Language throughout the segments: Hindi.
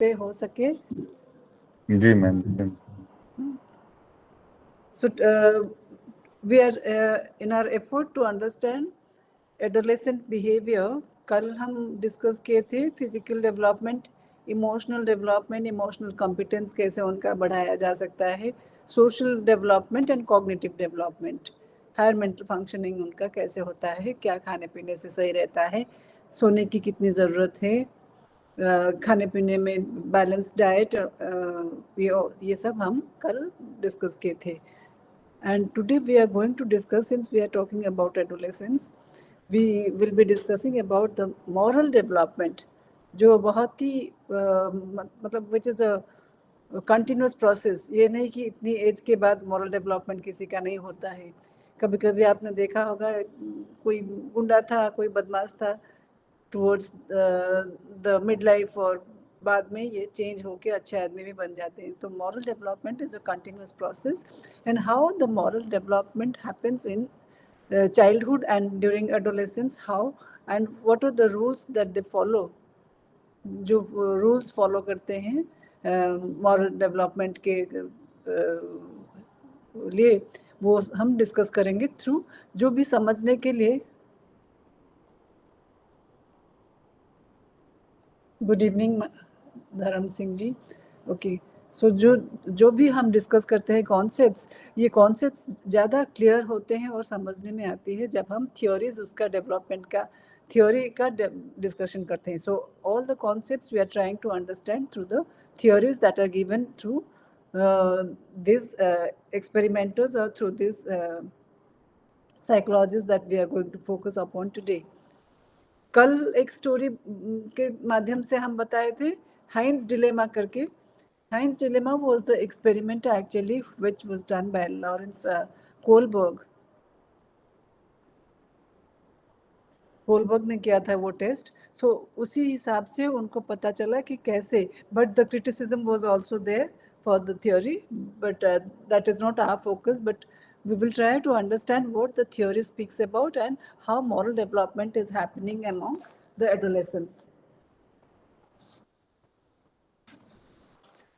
पे हो सके। जी ma'am. So we are in our effort to understand adolescent behavior. कल हम डिस्कस किए थे physical development, emotional development, emotional competence कैसे उनका बढ़ाया जा सकता है, social development and cognitive development, higher mental functioning उनका कैसे होता है, क्या खाने पीने से सही रहता है, सोने की कितनी ज़रूरत है, खाने पीने में बैलेंस डाइट, ये सब हम कल डिस्कस किए थे. And today we are going to discuss, since we are talking about adolescence, we will be discussing about the moral development, जो बहुत ही मतलब which is a continuous process. ये नहीं कि इतनी एज के बाद moral development किसी का नहीं होता है. कभी कभी आपने देखा होगा कोई गुंडा था, कोई बदमाश था, टुवर्ड्स द मिड लाइफ और बाद में ये चेंज होके अच्छे आदमी भी बन जाते हैं. तो moral development is a continuous process, and how the moral development happens in childhood and during adolescence, how and what are the rules that they follow, जो रूल्स फॉलो करते हैं मॉरल डेवलपमेंट के लिए, वो हम डिस्कस करेंगे थ्रू जो भी समझने के लिए. गुड इवनिंग धर्म सिंह जी. ओके, सो जो भी हम डिस्कस करते हैं कॉन्सेप्ट्स, ये कॉन्सेप्ट्स ज़्यादा क्लियर होते हैं और समझने में आती है जब हम थियोरीज उसका डेवलपमेंट का थियोरी का डिस्कशन करते हैं. So all the concepts we are trying to understand through the theories that are given through this experimenters or through this psychologists that we are going to focus upon today. कल एक स्टोरी के माध्यम से हम बताए थे हाइंस डिलेमा करके. Heinz dilemma was the experiment actually which was done by Lawrence Kohlberg. Kohlberg ने किया था वो टेस्ट. सो उसी हिसाब से उनको पता चला कि कैसे, but the criticism was also there for the theory, but that is not our focus, but we will try to understand what the theory speaks about and how moral development is happening among the adolescents.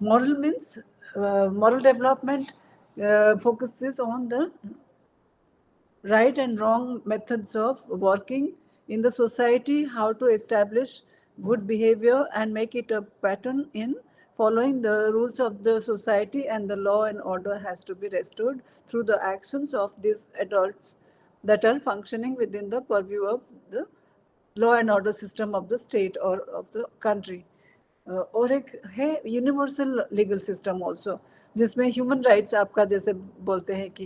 Moral means moral development focuses on the right and wrong methods of working in the society, how to establish good behavior and make it a pattern in following the rules of the society, and the law and order has to be restored through the actions of these adults that are functioning within the purview of the law and order system of the state or of the country. और एक है यूनिवर्सल लीगल सिस्टम ऑल्सो, जिसमें ह्यूमन राइट्स आपका जैसे बोलते हैं कि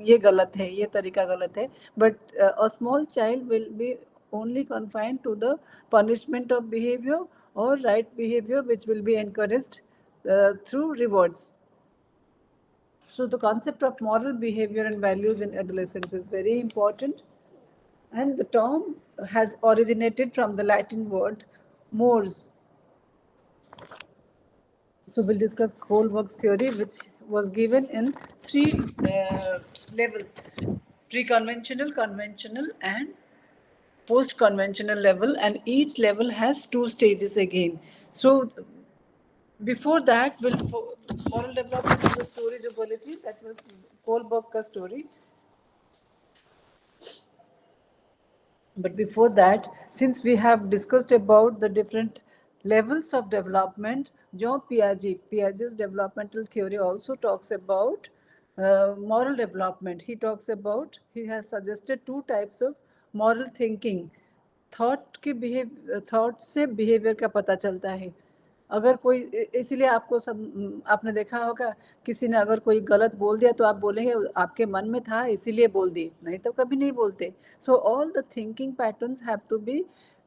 ये गलत है, ये तरीका गलत है, but a small child will be only confined to the punishment of behavior or right behavior which will be encouraged through rewards. So the concept of moral behavior and values in adolescence is very important, and the term has originated from the Latin word mores. So we'll discuss Kohlberg's theory, which was given in three levels: pre-conventional, conventional, and post-conventional level, and each level has two stages again. So before that, moral development of the story जो बोली थी, that was Kohlberg का story. But before that, since we have discussed about the different levels of development, Jean Piaget's developmental theory also talks about moral development. He has suggested two types of moral thinking. Thought से बिहेवियर का पता चलता है. अगर कोई, इसीलिए आपको सब आपने देखा होगा, किसी ने अगर कोई गलत बोल दिया तो आप बोलेंगे आपके मन में था इसीलिए बोल दिए, नहीं तो कभी नहीं बोलते. So all the thinking patterns have to be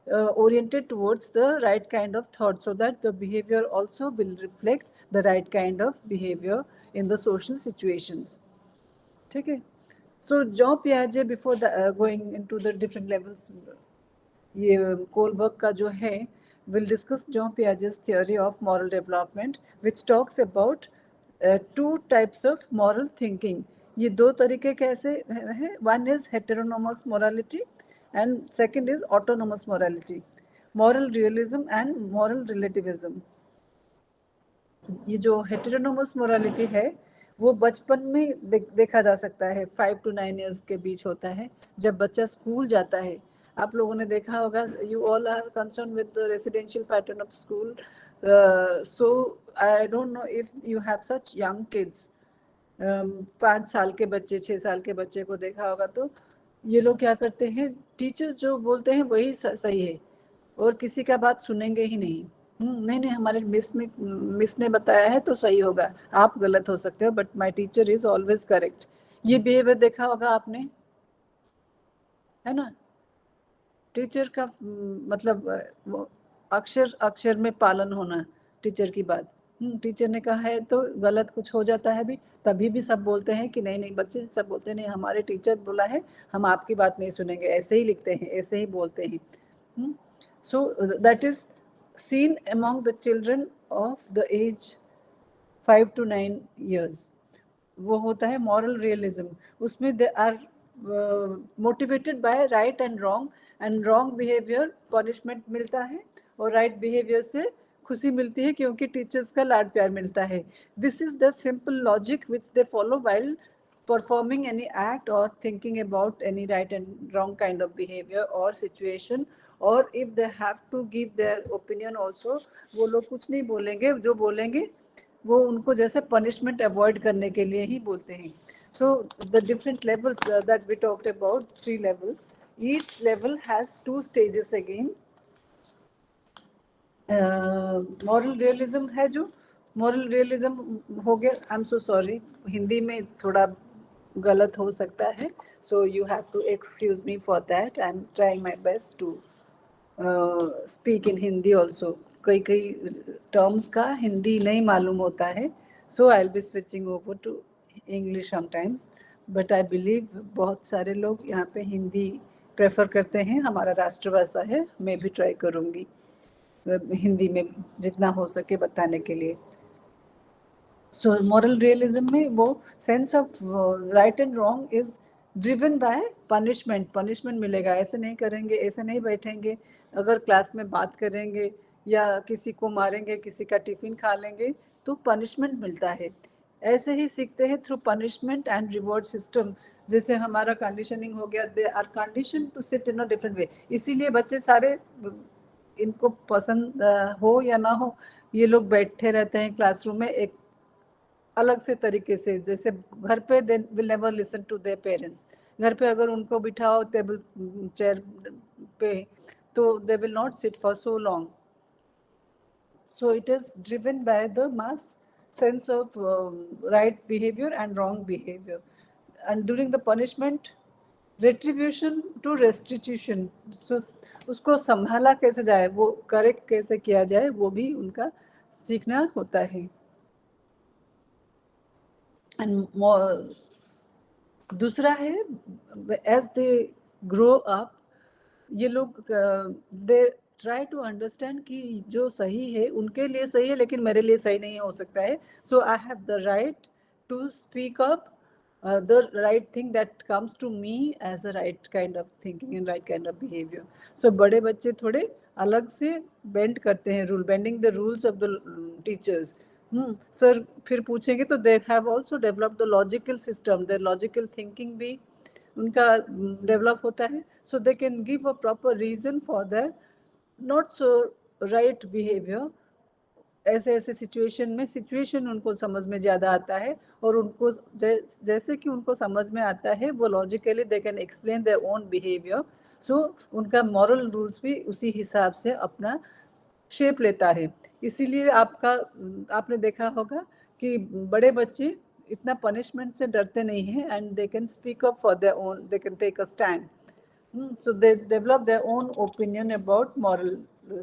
oriented towards the right kind of thought, so that the behavior also will reflect the right kind of behavior in the social situations. ठीक है. So Jean Piaget, before going into the different levels, ये कोलबर्ग का जो है, will discuss Jean Piaget's theory of moral development, which talks about two types of moral thinking. ये दो तरीके कैसे हैं? One is heteronomous morality and second is autonomous morality. Moral realism and moral relativism. ये जो हेटेरोनोमस मोरालिटी है वो बचपन में देखा जा सकता है, 5 to 9 इयर्स के बीच होता है, जब बच्चा स्कूल जाता है। आप लोगों ने देखा होगा, you all are concern with the residential pattern of school, so I don't know if you have such young kids. 5 साल के बच्चे, 6 साल के बच्चे को देखा होगा, तो ये लोग क्या करते हैं, टीचर्स जो बोलते हैं वही सही है और किसी का बात सुनेंगे ही नहीं। नहीं नहीं, हमारे मिस ने बताया है तो सही होगा, आप गलत हो सकते हो, but my teacher is always correct. ये बिहेवियर देखा होगा आपने, है ना? टीचर का मतलब वो अक्षर अक्षर में पालन होना, टीचर की बात। टीचर ने कहा है तो गलत कुछ हो जाता है भी, तभी भी सब बोलते हैं कि नहीं नहीं, बच्चे सब बोलते हैं नहीं, हमारे टीचर बोला है, हम आपकी बात नहीं सुनेंगे, ऐसे ही लिखते हैं, ऐसे ही बोलते हैं। So that is seen among the children of the age 5 to 9 years। वो होता है मॉरल रियलिज्म। उसमें they are motivated by right and wrong behaviour punishment मिलता है, और राइट बिहेवियर से खुशी मिलती है क्योंकि टीचर्स का लाड प्यार मिलता है। This is the simple logic which they follow while performing any act or thinking about any right and wrong kind of behavior or situation, or if they have to give their opinion also, वो लोग कुछ नहीं बोलेंगे, जो बोलेंगे वो उनको जैसे पनिशमेंट अवॉइड करने के लिए ही बोलते हैं। So the different levels that we talked about, 3 levels, each level has 2 stages again। Moral realism है, जो मॉरल रियलिज्म हो गया, I am so sorry, Hindi में थोड़ा गलत हो सकता है, so you have to excuse me for that. I am trying my best to speak in Hindi also. कई कई टर्म्स का हिंदी नहीं मालूम होता है, so I will B switching over to English sometimes, but I believe बहुत सारे लोग यहाँ पे हिंदी प्रेफर करते हैं, हमारा राष्ट्रभाषा है, मैं भी ट्राई करूँगी हिंदी में जितना हो सके बताने के लिए। सो मॉरल रियलिज्म में वो sense of right and wrong is driven bye punishment मिलेगा, ऐसे नहीं करेंगे, ऐसे नहीं बैठेंगे, अगर क्लास में बात करेंगे या किसी को मारेंगे, किसी का टिफिन खा लेंगे तो पनिशमेंट मिलता है। ऐसे ही सीखते हैं through punishment and reward system. जैसे हमारा कंडीशनिंग हो गया, they are condition to sit in a different way, इसीलिए बच्चे सारे, इनको पसंद हो या ना हो, ये लोग बैठे रहते हैं क्लासरूम में एक अलग से तरीके से। जैसे घर पे they will never listen to their parents, घर पे अगर उनको बिठाओ टेबल चेयर पे तो they will not sit for so long. So it is driven by the mass sense of right behavior and wrong behavior, and during the punishment retribution to restitution, so उसको संभाला कैसे जाए, वो करेक्ट कैसे किया जाए, वो भी उनका सीखना होता है। एंड दूसरा है, एज दे ग्रो अप, ये लोग दे ट्राई टू अंडरस्टैंड कि जो सही है उनके लिए सही है लेकिन मेरे लिए सही नहीं हो सकता है, so I have the right to speak up the right thing that comes to me as a right kind of thinking and right kind of behavior। so बड़े बच्चे थोड़े अलग से बेंड करते हैं, rule bending the rules of the teachers. Sir फिर पूछेंगे तो they have also developed the logical system, the logical thinking भी उनका डेवलप होता है, so they can give a proper reason for that not so right behaviour. ऐसे ऐसे सिचुएशन में, सिचुएशन उनको समझ में ज़्यादा आता है, और उनको जैसे कि उनको समझ में आता है वो logically they can explain their own behaviour, so उनका मॉरल रूल्स भी उसी हिसाब से अपना शेप लेता है। इसीलिए आपने देखा होगा कि बड़े बच्चे इतना पनिशमेंट से डरते नहीं हैं, and they can speak up for their own, they can take a stand. So they develop their own opinion about moral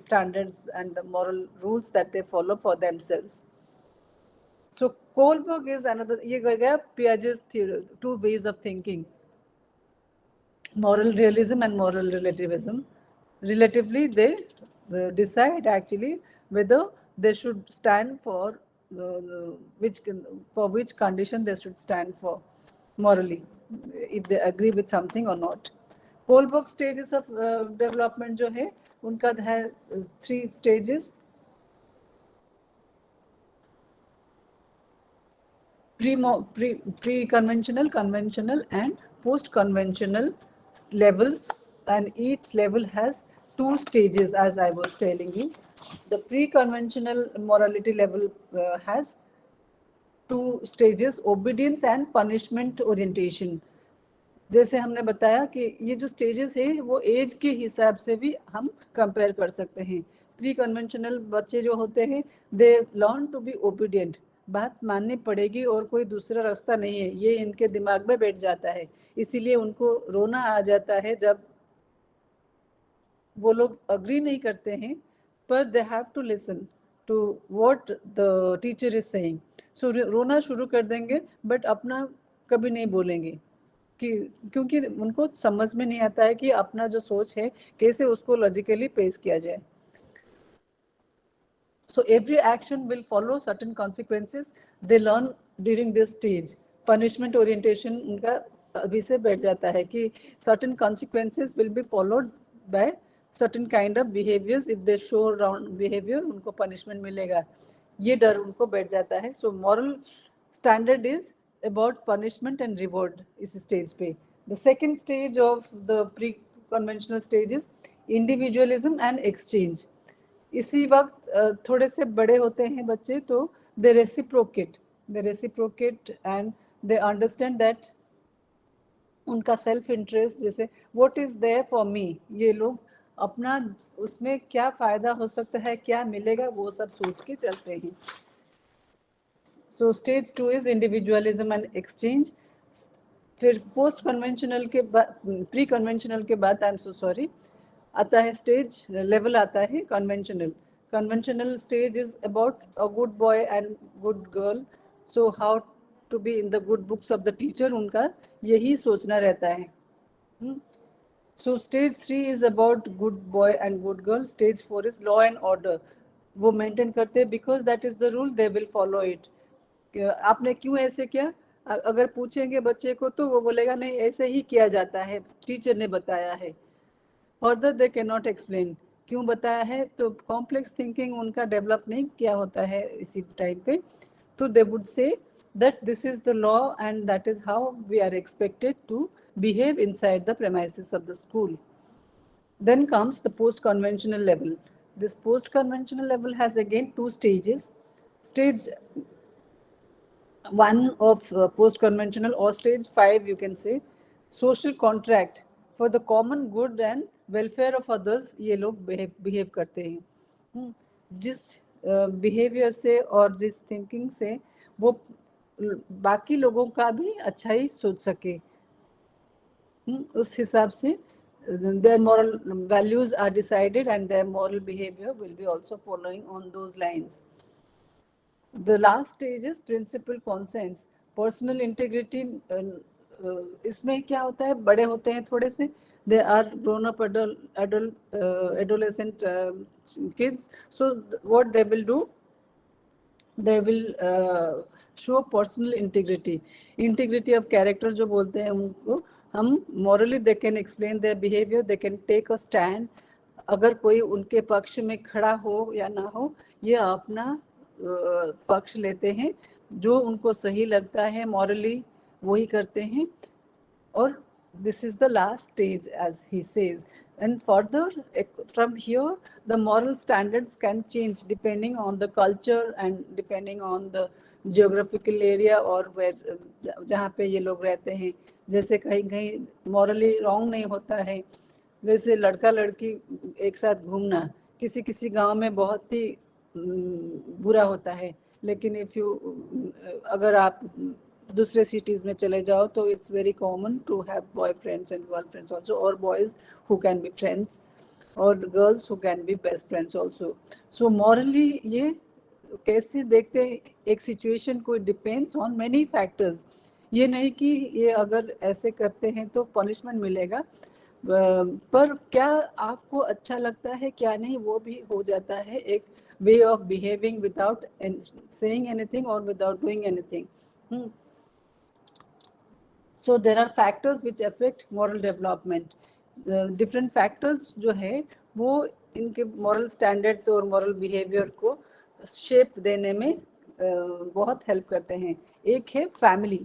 standards and the moral rules that they follow for themselves। So Kohlberg is another, ये गया Piaget's theory, 2 ways of thinking, moral realism and moral relativism। Relatively they decide actually whether they should stand for which condition they should stand for morally, if they agree with something or not। Kohlberg stages of development जो है उनका है 3 stages। pre-conventional, conventional and post-conventional levels, and each level has 2 stages, as I was telling you. The pre-conventional morality level has 2 stages, obedience and punishment orientation. जैसे हमने बताया कि ये जो स्टेजेस है वो एज के हिसाब से भी हम कंपेयर कर सकते हैं. प्री कन्वेंशनल बच्चे जो होते हैं they learn to be obedient, बात माननी पड़ेगी और कोई दूसरा रास्ता नहीं है, ये इनके दिमाग में बैठ जाता है, इसीलिए उनको रोना आ जाता है जब वो लोग अग्री नहीं करते हैं, पर they have to listen to what the teacher is saying. So रोना शुरू कर देंगे बट अपना कभी नहीं बोलेंगे कि क्योंकि उनको समझ में नहीं आता है कि अपना जो सोच है कैसे उसको लॉजिकली पेश किया जाए. So every action will follow certain consequences. They learn during this stage. Punishment orientation उनका अभी से बैठ जाता है कि certain consequences will be followed by certain kind of behaviors. If they show wrong behavior, उनको punishment मिलेगा. ये डर उनको बैठ जाता है. So moral standard is about punishment and reward इस stage पे. The second stage of the pre-conventional stage is individualism and exchange. इसी वक्त थोड़े से बड़े होते हैं बच्चे तो they reciprocate and they understand that उनका सेल्फ इंटरेस्ट, जैसे what is there for me, ये लोग अपना उसमें क्या फ़ायदा हो सकता है, क्या मिलेगा, वो सब सोच के चलते हैं. So stage 2 is individualism and exchange. फिर पोस्ट कन्वेंशनल के बाद, प्री कन्वेंशनल के बाद, आई एम सो सॉरी, आता है स्टेज लेवल आता है conventional stage is about a good boy and good girl. So how to be in the good books of the teacher, उनका यही सोचना रहता है. So stage 3 is about good boy and good girl. Stage 4 is law and order. वो मेंटेन करते हैं because that is the rule, they will follow it. आपने क्यों ऐसे किया, अगर पूछेंगे बच्चे को तो वो बोलेगा नहीं ऐसे ही किया जाता है, टीचर ने बताया है. Further they can not explain क्यों बताया है, तो कॉम्प्लेक्स थिंकिंग उनका डेवलप नहीं किया होता है इसी टाइम पे. तो they would say that this is the law and that is how we are expected to behave inside the premises of the school. Then comes the post-conventional level. This post-conventional level has again 2 stages. Stage 1 of post-conventional, or stage 5 you can say, social contract for the common good and welfare of others. ये लोग behave करते हैं. जिस behavior से और जिस thinking से वो बाकी लोगों का भी अच्छा ही सोच सके, उस हिसाब से their moral values are decided and their moral behavior will be also following on those lines. The last stage is principal conscience, personal integrity. इसमें क्या होता है, बड़े होते हैं थोड़े से, they are grown up adolescent kids. So what they will do, they will show personal integrity of character जो बोलते हैं उनको हम, morally they can explain their behavior, they can take a stand. अगर कोई उनके पक्ष में खड़ा हो या ना हो, ये अपना पक्ष लेते हैं, जो उनको सही लगता है morally वही करते हैं. और this is the last stage as he says. And further from here the moral standards can change depending on the culture and depending on the geographical area or where जहाँ पे ये लोग रहते हैं. जैसे कहीं कहीं मॉरली रॉन्ग नहीं होता है, जैसे लड़का लड़की एक साथ घूमना किसी किसी गांव में बहुत ही बुरा होता है, लेकिन इफ़ यू अगर आप दूसरे सिटीज़ में चले जाओ तो it's very common to have boyfriends and girlfriends also, और boys who can be friends और girls who can be best friends also. So morally ये कैसे देखते हैं एक सिचुएशन को, डिपेंड्स ऑन मैनी फैक्टर्स. ये नहीं कि ये अगर ऐसे करते हैं तो पनिशमेंट मिलेगा, पर क्या आपको अच्छा लगता है क्या नहीं वो भी हो जाता है एक way of behaving without saying anything और without doing anything. So there are factors which affect moral development. Different factors जो है वो इनके मॉरल स्टैंडर्ड्स और मॉरल बिहेवियर को शेप देने में बहुत हेल्प करते हैं। एक है family.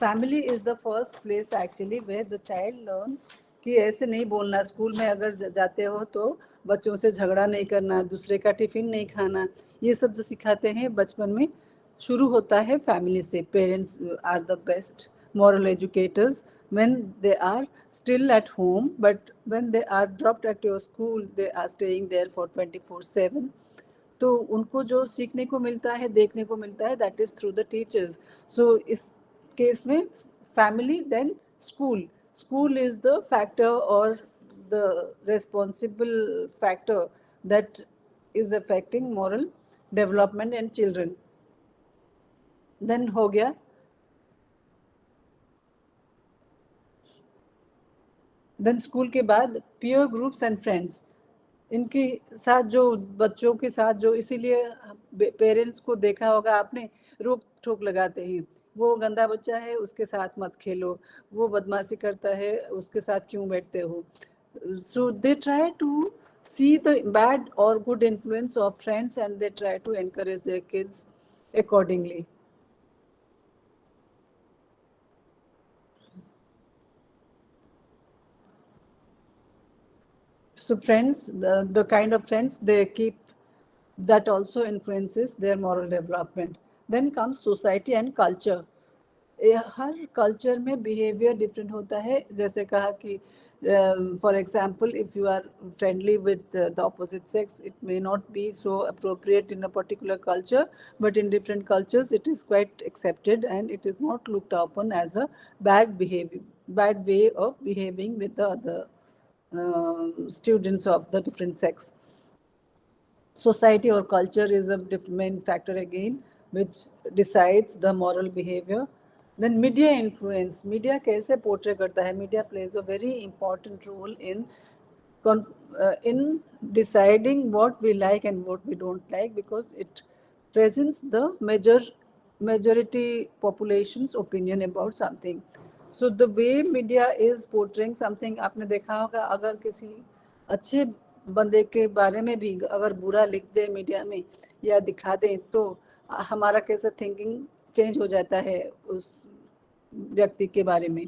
Family is the first place actually where the child learns कि ऐसे नहीं बोलना, स्कूल में अगर जाते हो तो बच्चों से झगड़ा नहीं करना, दूसरे का टिफ़िन नहीं खाना, ये सब जो सिखाते हैं बचपन में शुरू होता है फैमिली से। Parents are the best moral educators when they are still at home, but when they are dropped at your school they are staying there for 24/7। तो उनको जो सीखने को मिलता है, देखने को मिलता है, that is through the teachers. So इस केस में family then school. School is the factor और the responsible factor that is affecting moral development in children. Then हो गया देन स्कूल के बाद पीयर ग्रुप्स एंड फ्रेंड्स। इनके साथ जो बच्चों के साथ जो, इसीलिए पेरेंट्स को देखा होगा आपने, रोक ठोक लगाते हैं, वो गंदा बच्चा है उसके साथ मत खेलो, वो बदमाशी करता है उसके साथ क्यों बैठते हो। So they try to see the bad or good influence of friends and they try to encourage their kids accordingly. So friends, the kind of friends they keep, that also influences their moral development. Then comes society and culture. हर कल्चर में बिहेवियर डिफरेंट होता है। जैसे कहा कि for example if you are friendly with the opposite sex, it may not be so appropriate in a particular culture, but in different cultures it is quite accepted and it is not looked upon as a bad way of behaving with the other students of the different sex. Society or culture is a main factor again which decides the moral behavior. Then media influence. Media कैसे portray करता है? Media plays a very important role in deciding what we like and what we don't like, because it presents the majority population's opinion about something. So the way media is portraying something, आपने देखा होगा अगर किसी अच्छे बंदे के बारे में भी अगर बुरा लिख दे मीडिया में या दिखा दें तो हमारा कैसा थिंकिंग चेंज हो जाता है उस व्यक्ति के बारे में।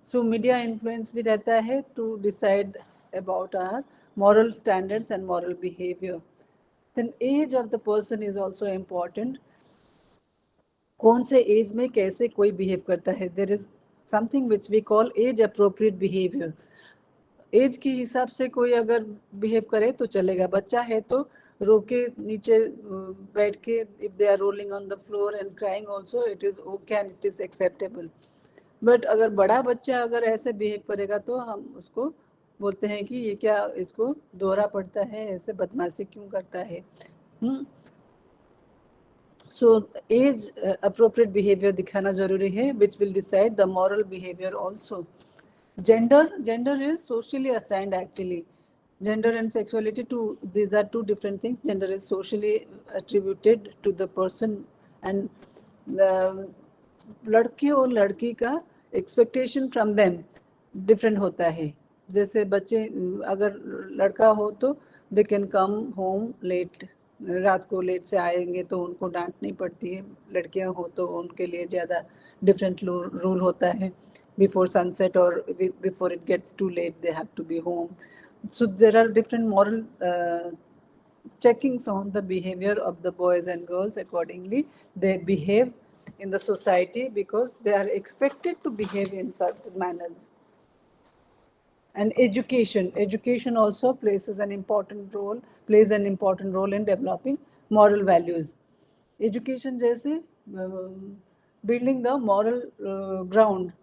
सो मीडिया इन्फ्लुएंस भी रहता है to decide about our moral standards and moral behavior. Then age of the person is also important. कौन से एज में कैसे कोई बिहेव करता है? There is something which we call as appropriate behaviour. Age के हिसाब से कोई अगर बिहेव करे तो चलेगा। बच्चा है तो रो के नीचे बैठ के, if they are rolling on the floor and crying also, it is okay and it is acceptable. But अगर बड़ा बच्चा अगर ऐसे बिहेव करेगा तो हम उसको बोलते हैं कि ये क्या, इसको दोहरा पड़ता है, ऐसे बदमाशी क्यों करता है। सो एज अप्रोप्रिएट बिहेवियर दिखाना जरूरी है which will decide the moral behaviour also. Gender is socially assigned actually. Gender and sexuality, these are two different things. Gender is socially attributed to the person and लड़के और लड़की का एक्सपेक्टेशन फ्रॉम देम डिफरेंट होता है। जैसे बच्चे अगर लड़का हो तो they can come home late, रात को लेट से आएंगे तो उनको डांट नहीं पड़ती है। लड़कियां हो तो उनके लिए ज़्यादा डिफरेंट रूल होता है। Before sunset or before it gets too late they have to be home. So there are different moral checkings on the behavior of the boys and girls. Accordingly they behave in the society because they are expected to behave in certain manners. And education also plays an important role in developing moral values. Education जैसे building the moral ground.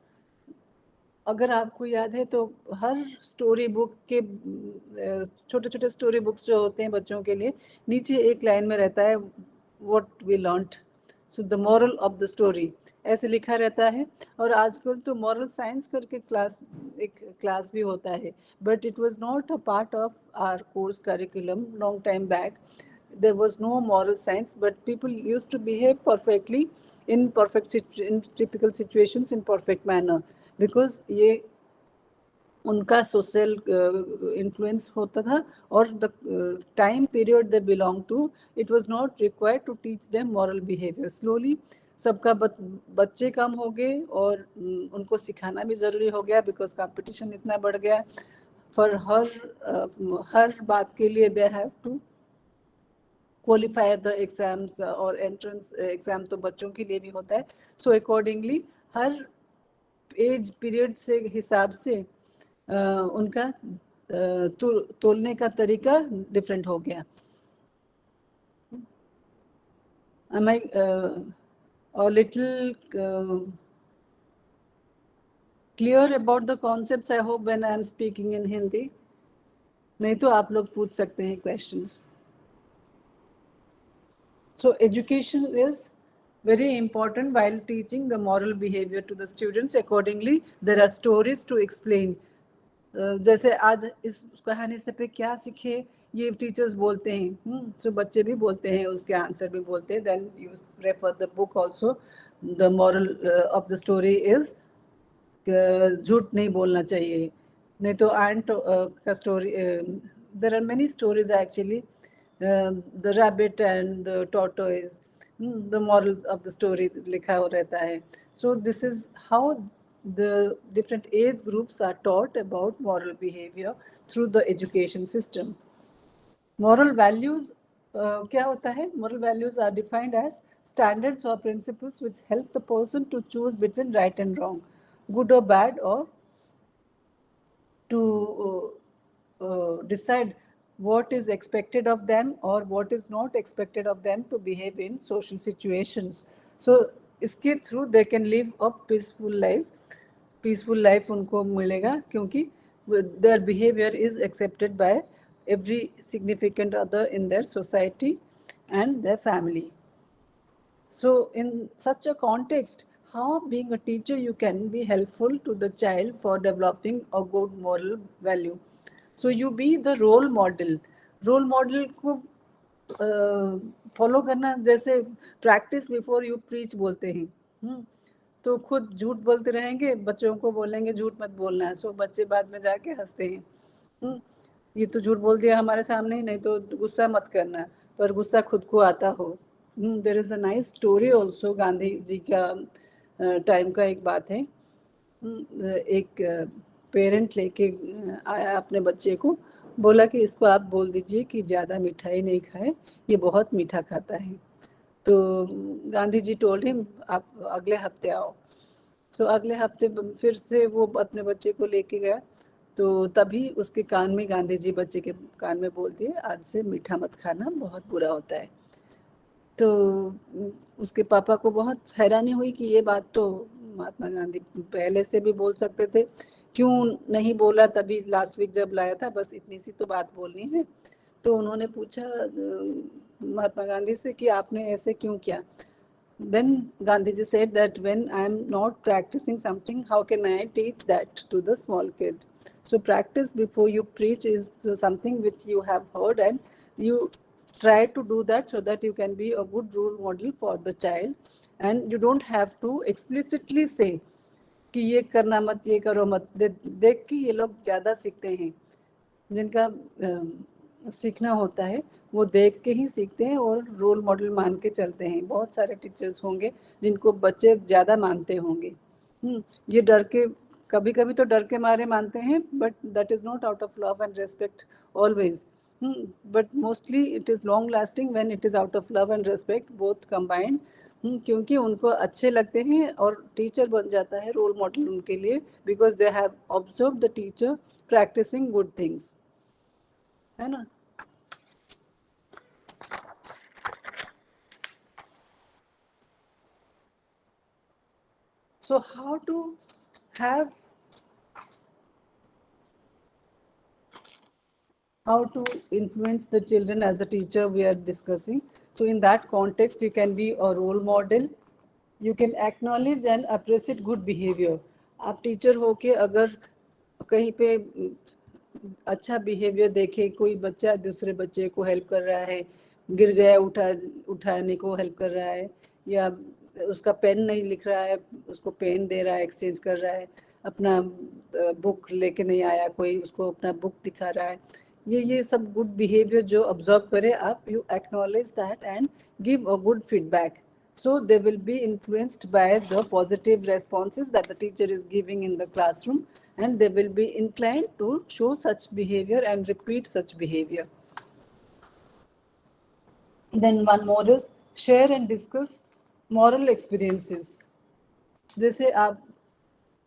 अगर आपको याद है तो हर स्टोरी बुक के छोटे छोटे स्टोरी बुक्स जो होते हैं बच्चों के लिए, नीचे एक लाइन में रहता है what we learned, so the moral of the story ऐसे लिखा रहता है। और आजकल तो मॉरल साइंस करके एक क्लास भी होता है, but it was not a part of our course curriculum long time back. There was no moral science, but people used to behave perfectly in typical situations in perfect manner, because ये उनका सोशल इन्फ्लुएंस होता था, और the time period they belong to, it was not required to teach them moral behaviour. Slowly सबका बच्चे कम हो गए, और उनको सिखाना भी ज़रूरी हो गया, बिकॉज कंपटीशन इतना बढ़ गया। फॉर हर बात के लिए they have to qualify the exams, और एंट्रेंस एग्जाम तो बच्चों के लिए भी होता है। सो अकॉर्डिंगली हर एज पीरियड से हिसाब से उनका तोलने का तरीका डिफरेंट हो गया। Am I a little clear about the concepts? I hope when I am speaking in Hindi. नहीं तो आप लोग पूछ सकते हैं questions. So education is very important while teaching the moral behavior to the students. Accordingly, there are stories to explain. जैसे आज इस कहानी से पे क्या सीखे, ये टीचर्स बोलते हैं, सो बच्चे भी बोलते हैं, उसके आंसर भी बोलते हैं. Then you refer the book also. The moral of the story is झूठ नहीं बोलना चाहिए. नहीं तो एंट का story, there are many stories actually. The rabbit and the tortoise, the moral of the story लिखा हो रहता है. So this is how the different age groups are taught about moral behavior through the education system. Moral values क्या होता है? Moral values are defined as standards or principles which help the person to choose between right and wrong, good or bad, or to decide what is expected of them or what is not expected of them to behave in social situations. So इसके through they can live a peaceful life. Peaceful life उनको मिलेगा, क्योंकि their behaviour is accepted by every significant other in their society and their family. So in such a context, how being a teacher you can be helpful to the child for developing a good moral value. So you be the role model. Role model को फॉलो करना, जैसे प्रैक्टिस बिफोर यू प्रीच बोलते हैं. तो खुद झूठ बोलते रहेंगे, बच्चों को बोलेंगे झूठ मत बोलना है, सो बच्चे बाद में जाके हंसते हैं. ये तो झूठ बोल दिया हमारे सामने, नहीं तो गुस्सा मत करना, पर गुस्सा खुद को आता हो. There is a nice story also. Gandhi ji का टाइम का एक बात है. एक पेरेंट लेके आया अपने बच्चे को, बोला कि इसको आप बोल दीजिए कि ज़्यादा मिठाई नहीं खाए, ये बहुत मीठा खाता है. तो गांधी जी टोल्ड हिम आप अगले हफ्ते आओ. सो अगले हफ्ते फिर से वो अपने बच्चे को लेके गया, तो तभी उसके कान में, गांधी जी बच्चे के कान में बोल दिए, आज से मीठा मत खाना, बहुत बुरा होता है. तो उसके पापा को बहुत हैरानी हुई कि ये बात तो महात्मा गांधी पहले से भी बोल सकते थे, क्यों नहीं बोला तभी लास्ट वीक जब लाया था, बस इतनी सी तो बात बोलनी है. तो उन्होंने पूछा महात्मा गांधी से कि आपने ऐसे क्यों किया. Then Gandhiji said that when I am not practicing something, how can I teach that to the small kid? So practice before you preach is something which you have heard, and you try to do that so that you can be a good role model for the child, and you don't have to explicitly say कि ये करना मत, ये करो मत. देख के ये लोग ज़्यादा सीखते हैं. जिनका सीखना होता है वो देख के ही सीखते हैं और रोल मॉडल मान के चलते हैं. बहुत सारे टीचर्स होंगे जिनको बच्चे ज़्यादा मानते होंगे. ये डर के, कभी कभी तो डर के मारे मानते हैं, but that is not out of love and respect always. But mostly it is long lasting when it is out of love and respect, both combined. क्योंकि उनको अच्छे लगते हैं और टीचर बन जाता है रोल मॉडल उनके लिए, because they have observe the teacher practising good things, है ना. So how to influence the children as a teacher we are discussing. So in that context, you can be a role model. You can acknowledge and appreciate good behavior. आप टीचर हो के अगर कहीं पे अच्छा बिहेवियर देखे, कोई बच्चा दूसरे बच्चे को हेल्प कर रहा है, गिर गया उठाने को हेल्प कर रहा है, या उसका पेन नहीं लिख रहा है उसको पेन दे रहा है, एक्सचेंज कर रहा है, अपना बुक लेके नहीं आया, कोई उसको अपना बुक दिखा रहा है, ये सब गुड बिहेवियर जो ऑब्जर्व करे आप, you acknowledge that and give a good feedback. So they will be influenced by the positive responses that the teacher is giving in the classroom, and they will be inclined to show such behavior and repeat such behavior. Then one more is share and discuss moral experiences. जैसे आप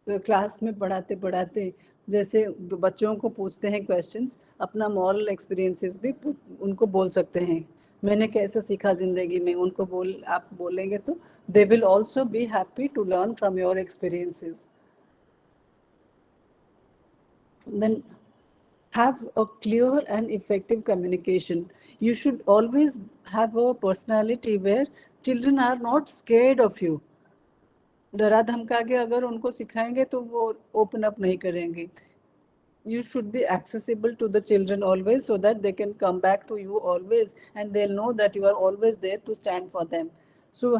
क्लास में पढ़ाते पढ़ाते जैसे बच्चों को पूछते हैं क्वेश्चंस, अपना मॉरल एक्सपीरियंसेस भी उनको बोल सकते हैं, मैंने कैसे सीखा ज़िंदगी में, उनको आप बोलेंगे तो they will also be happy to learn from your experiences. Then have a clear and effective communication. You should always have a personality where children are not scared of you. डरा धमका के अगर उनको सिखाएंगे तो वो ओपन अप नहीं करेंगे. You should be accessible to the children always so that they can come back to you always and they'll know that you are always there to stand for them. So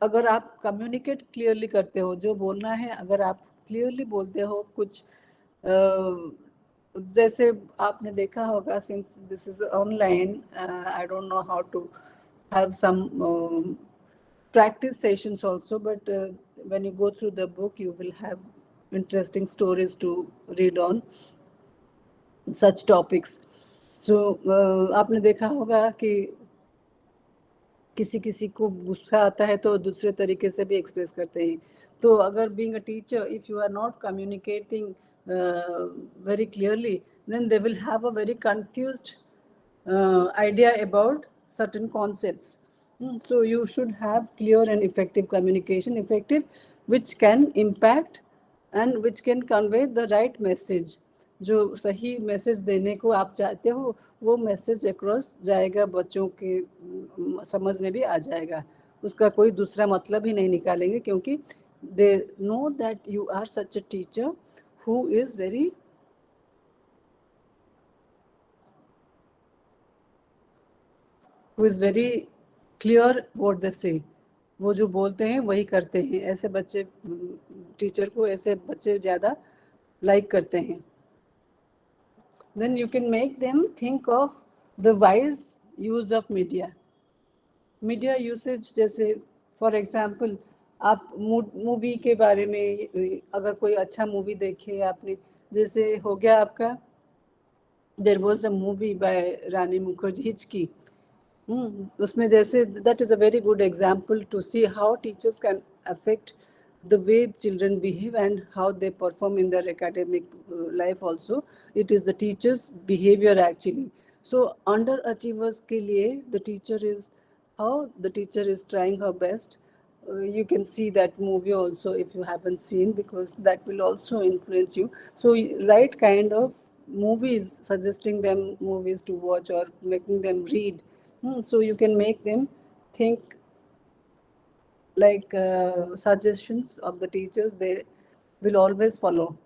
अगर आप communicate clearly करते हो, जो बोलना है अगर आप clearly बोलते हो, कुछ जैसे आपने देखा होगा, since this is online, I don't know how to have some practice sessions also, but when you go through the book you will have interesting stories to read on such topics. So आपने देखा होगा कि किसी किसी को गुस्सा आता है तो दूसरे तरीके से भी एक्सप्रेस करते हैं. तो अगर being a teacher, if you are not communicating very clearly, then they will have a very confused idea about certain concepts. So you should have clear and effective communication, effective which can impact and which can convey the right message. जो सही मैसेज देने को आप चाहते हो वो मैसेज अक्रॉस जाएगा, बच्चों के समझ में भी आ जाएगा, उसका कोई दूसरा मतलब ही नहीं निकालेंगे, क्योंकि they know that you are such a teacher who is very clear what they say. वो जो बोलते हैं वही करते हैं. ऐसे बच्चे टीचर को, ऐसे बच्चे ज़्यादा लाइक करते हैं. Then you can make them think of the wise use of media. Media usage, जैसे फॉर एग्जांपल आप मूवी के बारे में अगर कोई अच्छा मूवी देखे आपने, जैसे हो गया आपका there was a movie by Rani Mukherjee, Hichki. उसमें जैसे that is a very good example to see how teachers can affect the way children behave and how they perform in their academic life also. It is the teacher's behavior actually. So underachievers के लिए the teacher is, how the teacher is trying her best. You can see that movie also if you haven't seen, because that will also influence you. So right kind of movies, suggesting them movies to watch or making them read, so you can make them think like suggestions of the teachers, they will always follow.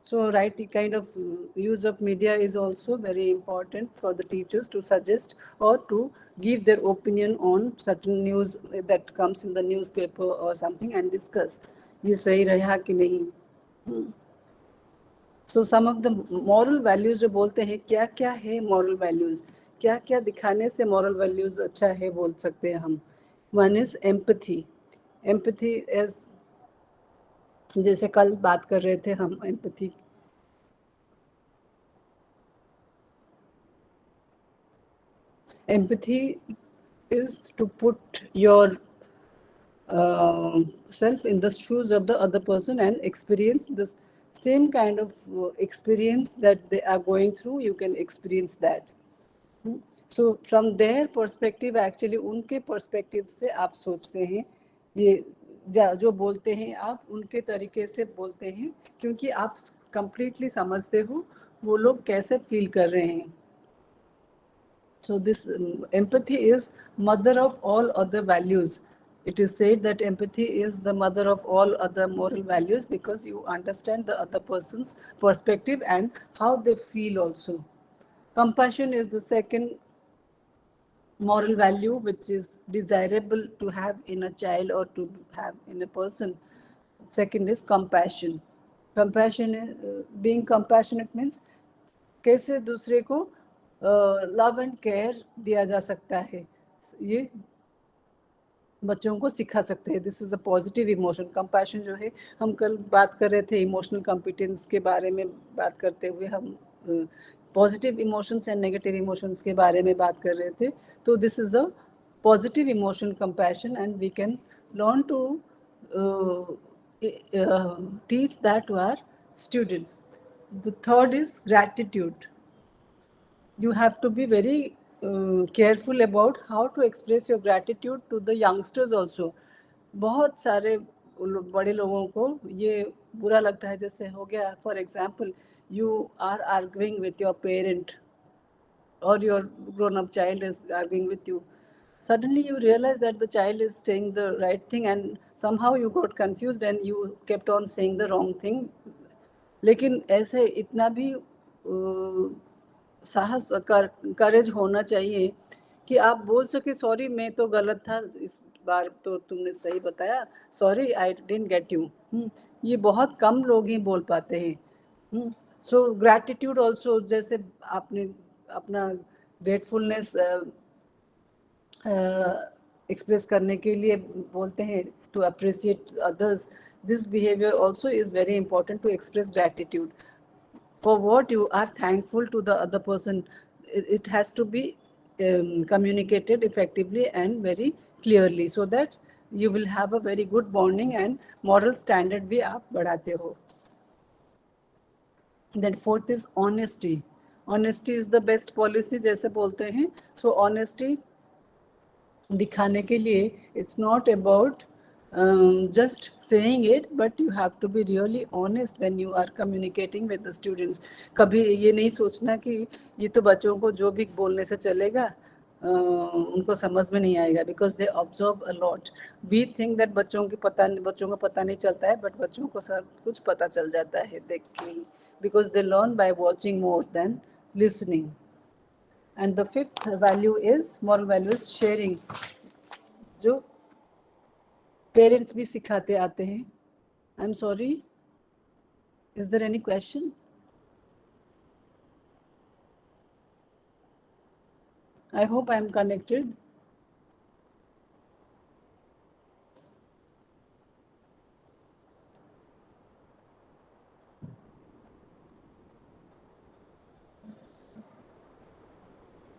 So right kind of use of media is also very important for the teachers to suggest or to give their opinion on certain news that comes in the newspaper or something and discuss ये सही रहा कि नहीं. So some of the moral values जो बोलते हैं, क्या क्या है moral values, क्या क्या दिखाने से moral values अच्छा है बोल सकते हैं हम. One is empathy. Empathy is, जैसे कल बात कर रहे थे हम empathy. Empathy is to put your self in the shoes of the other person and experience the same kind of experience that they are going through. You can experience that. So from their perspective, actually उनके perspective से आप सोचते हैं, ये जो बोलते हैं आप उनके तरीके से बोलते हैं, क्योंकि आप completely समझते हो वो लोग कैसे feel कर रहे हैं. So this empathy is mother of all other values. It is said that empathy is the mother of all other moral values, because you understand the other person's perspective and how they feel also. Compassion is the second moral value which is desirable to have in a child or to have in a person. second is compassion. Being compassionate means कैसे दूसरे को लव एंड केयर दिया जा सकता है, ये बच्चों को सिखा सकते हैं. This is a positive emotion. Compassion जो है, हम कल बात कर रहे थे इमोशनल कॉम्पिटेंस के बारे में बात करते हुए, हम positive emotions and negative emotions के बारे में बात कर रहे थे. तो this is a positive emotion compassion and we can learn to teach that to our students. The third is gratitude. You have to be very careful about how to express your gratitude to the youngsters also. बहुत सारे बड़े लोगों को ये बुरा लगता है, जैसे हो गया for example you are arguing with your parent or your grown-up child is arguing with you. Suddenly you realize that the child is saying the right thing and somehow you got confused and you kept on saying the wrong thing. लेकिन ऐसे इतना भी साहस करेज होना चाहिए कि आप बोल सके सॉरी मैं तो गलत था, इस बार तो तुमने सही बताया, sorry I didn't get you. ये बहुत कम लोग ही बोल पाते हैं. सो ग्रैटिट्यूड ऑल्सो, जैसे आपने अपना ग्रेटफुलनेस एक्सप्रेस करने के लिए बोलते हैं to appreciate others. This behaviour also is very important to express gratitude for what you are thankful to the other person. It has to be communicated effectively and very clearly so that you will have a very good bonding and moral standard भी आप बढ़ाते हो. Then fourth is honesty. Honesty is the best policy जैसे बोलते हैं. So honesty दिखाने के लिए it's not about just saying it, but you have to be really honest when you are communicating with the students. कभी ये नहीं सोचना कि ये तो बच्चों को जो भी बोलने से चलेगा उनको समझ में नहीं आएगा, because they observe a lot. We think that बच्चों को पता नहीं चलता है, but बच्चों को सब कुछ पता चल जाता है देख के ही, because they learn by watching more than listening. And the fifth value is, moral value is sharing, जो पेरेंट्स भी सिखाते आते हैं. I am sorry, is there any question? I hope I am connected.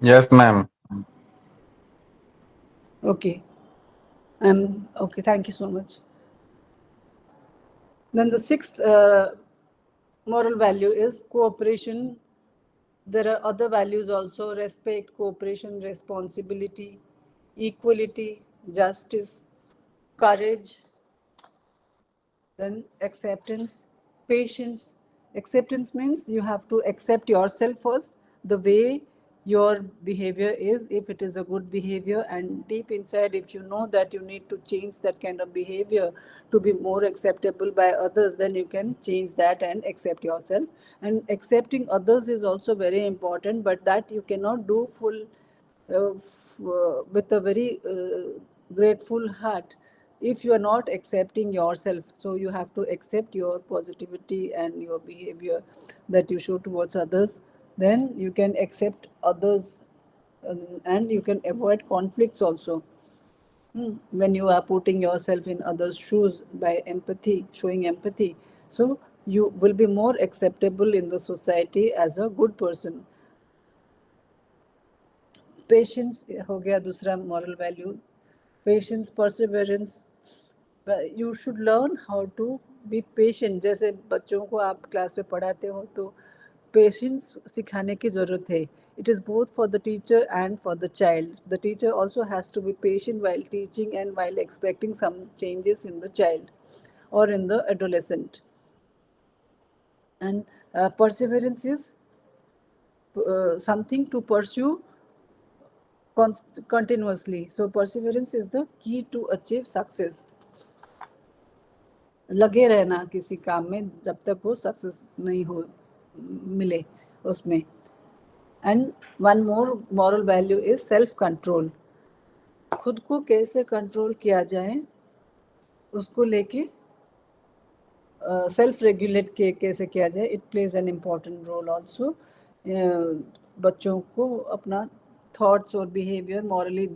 Yes, ma'am. Okay. Okay, thank you so much. Then the sixth moral value is cooperation. There are other values also: respect, cooperation, responsibility, equality, justice, courage, then acceptance, patience. Acceptance means you have to accept yourself first, the way your behavior is, if it is a good behavior, and deep inside if you know that you need to change that kind of behavior to be more acceptable by others, then you can change that and accept yourself. And accepting others is also very important, but that you cannot do full with a very grateful heart if you are not accepting yourself. So you have to accept your positivity and your behavior that you show towards others. Then you can accept others and you can avoid conflicts also. When you are putting yourself in others' shoes by empathy, showing empathy, so you will be more acceptable in the society as a good person. Patience हो गया दूसरा moral value. Patience, perseverance. You should learn how to be patient. जैसे बच्चों को आप क्लास में पढ़ाते हो तो patience सिखाने की ज़रूरत है. It is both for the teacher and for the child. The teacher also has to be patient while teaching and while expecting some changes in the child or in the adolescent. And perseverance is something to pursue continuously. So perseverance is the key to achieve success. लगे रहना किसी काम में जब तक वो सक्सेस नहीं हो मिले उसमें. And one more moral value is self control. खुद को कैसे कंट्रोल किया जाए उसको लेके सेल्फ रेगुलेट के कैसे किया जाए, it plays an important role also बच्चों को अपना थॉट्स और बिहेवियर मॉरली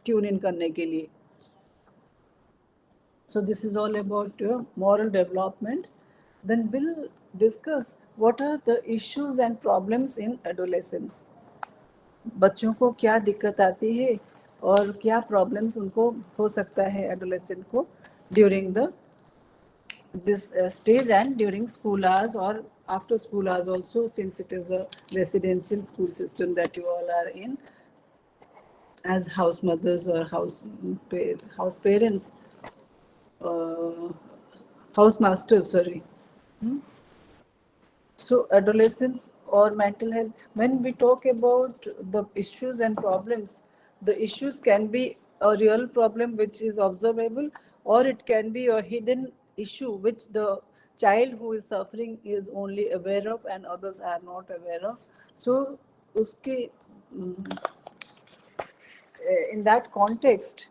ट्यून इन करने के लिए. So this is all about moral development. Then we'll discuss what are the issues and problems in adolescence. बच्चों को क्या दिक्कत आती है और क्या प्रॉब्लम्स उनको हो सकता है एडोलेसेंट को during the this stage and during school hours or after school hours also, since it is a residential school system that you all are in as house mothers or house parents, house masters, sorry. So adolescence or mental health, when we talk about the issues and problems, the issues can be a real problem which is observable, or it can be a hidden issue which the child who is suffering is only aware of and others are not aware of. So uske in that context,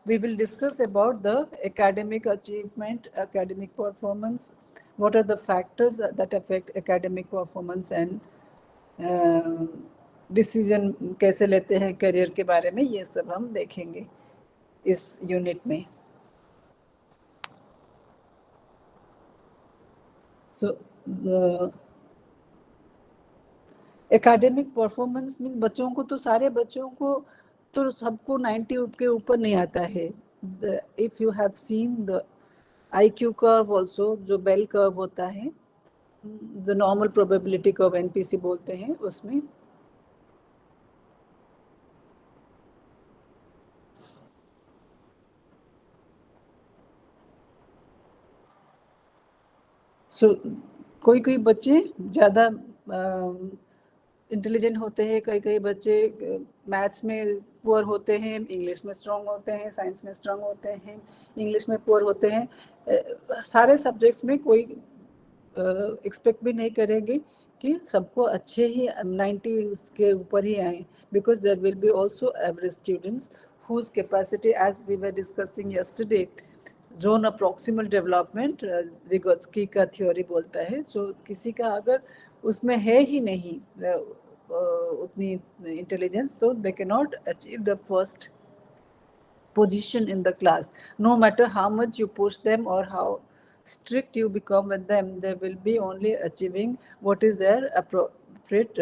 we will discuss about the academic achievement, academic performance, what are the factors that affect academic performance and decision कैसे लेते हैं करियर के बारे में, ये सब हम देखेंगे इस यूनिट में. सो एकेडमिक परफॉर्मेंस मीन्स बच्चों को, तो सारे बच्चों को तो सबको 90 के ऊपर नहीं आता है. If you have seen the IQ curve also, जो बेल कर्व होता है, the normal probability curve NPC बोलते हैं, उसमें कोई कोई बच्चे ज़्यादा इंटेलिजेंट होते हैं, कई बच्चे मैथ्स में पुअर होते हैं, इंग्लिश में स्ट्रांग होते हैं, साइंस में स्ट्रांग होते हैं, इंग्लिश में पुअर होते हैं. सारे सब्जेक्ट्स में कोई एक्सपेक्ट भी नहीं करेंगे कि सबको अच्छे ही 90 के ऊपर ही आए, because there will be also average students whose capacity, as we were discussing yesterday, zone of proximal development Vygotsky का थ्योरी बोलता है. सो किसी का अगर उसमें है ही नहीं उतनी इंटेलिजेंस, तो they can not achieve the first position in the class. No matter how much you push them or how strict you become with them, they will be only achieving what is their appropriate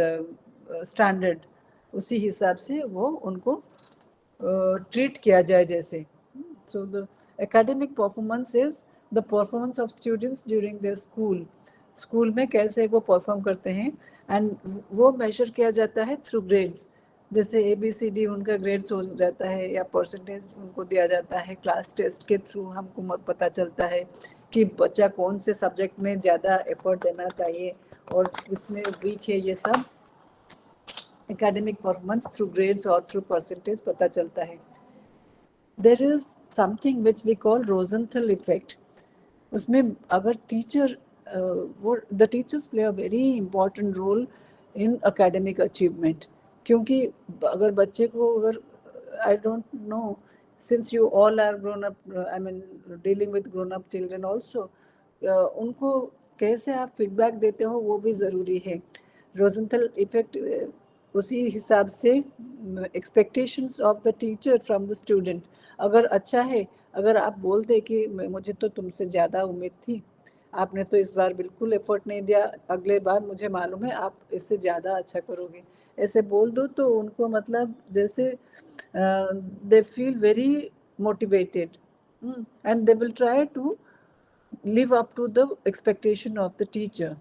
standard. उसी हिसाब से वो उनको treat किया जाए जैसे. So the academic performance is the performance of students during their school. School में कैसे वो परफॉर्म करते हैं, एंड वो मेजर किया जाता है थ्रू ग्रेड्स. जैसे ABCD उनका ग्रेड्स हो जाता है, या परसेंटेज उनको दिया जाता है. क्लास टेस्ट के थ्रू हमको पता चलता है कि बच्चा कौन से सब्जेक्ट में ज़्यादा एफर्ट देना चाहिए और इसमें वीक है. ये सब एकेडमिक परफॉर्मेंस थ्रू ग्रेड्स और थ्रू परसेंटेज पता चलता है. There is something which we call Rosenthal effect. उसमें अगर teacher the teachers play a very important role in academic achievement. क्योंकि अगर बच्चे को, अगर I don't know, since you all are grown up, I mean dealing with grown up children also, उनको कैसे आप फीडबैक देते हो वो भी ज़रूरी है. रोजेंथल इफेक्ट उसी हिसाब से expectations of the teacher from the student. अगर अच्छा है, अगर आप बोल दे कि मुझे तो तुमसे ज़्यादा उम्मीद थी, आपने तो इस बार बिल्कुल एफर्ट नहीं दिया, अगले बार मुझे मालूम है आप इससे ज़्यादा अच्छा करोगे, ऐसे बोल दो, तो उनको मतलब जैसे they feel very motivated and they will try to live up to the expectation of the teacher.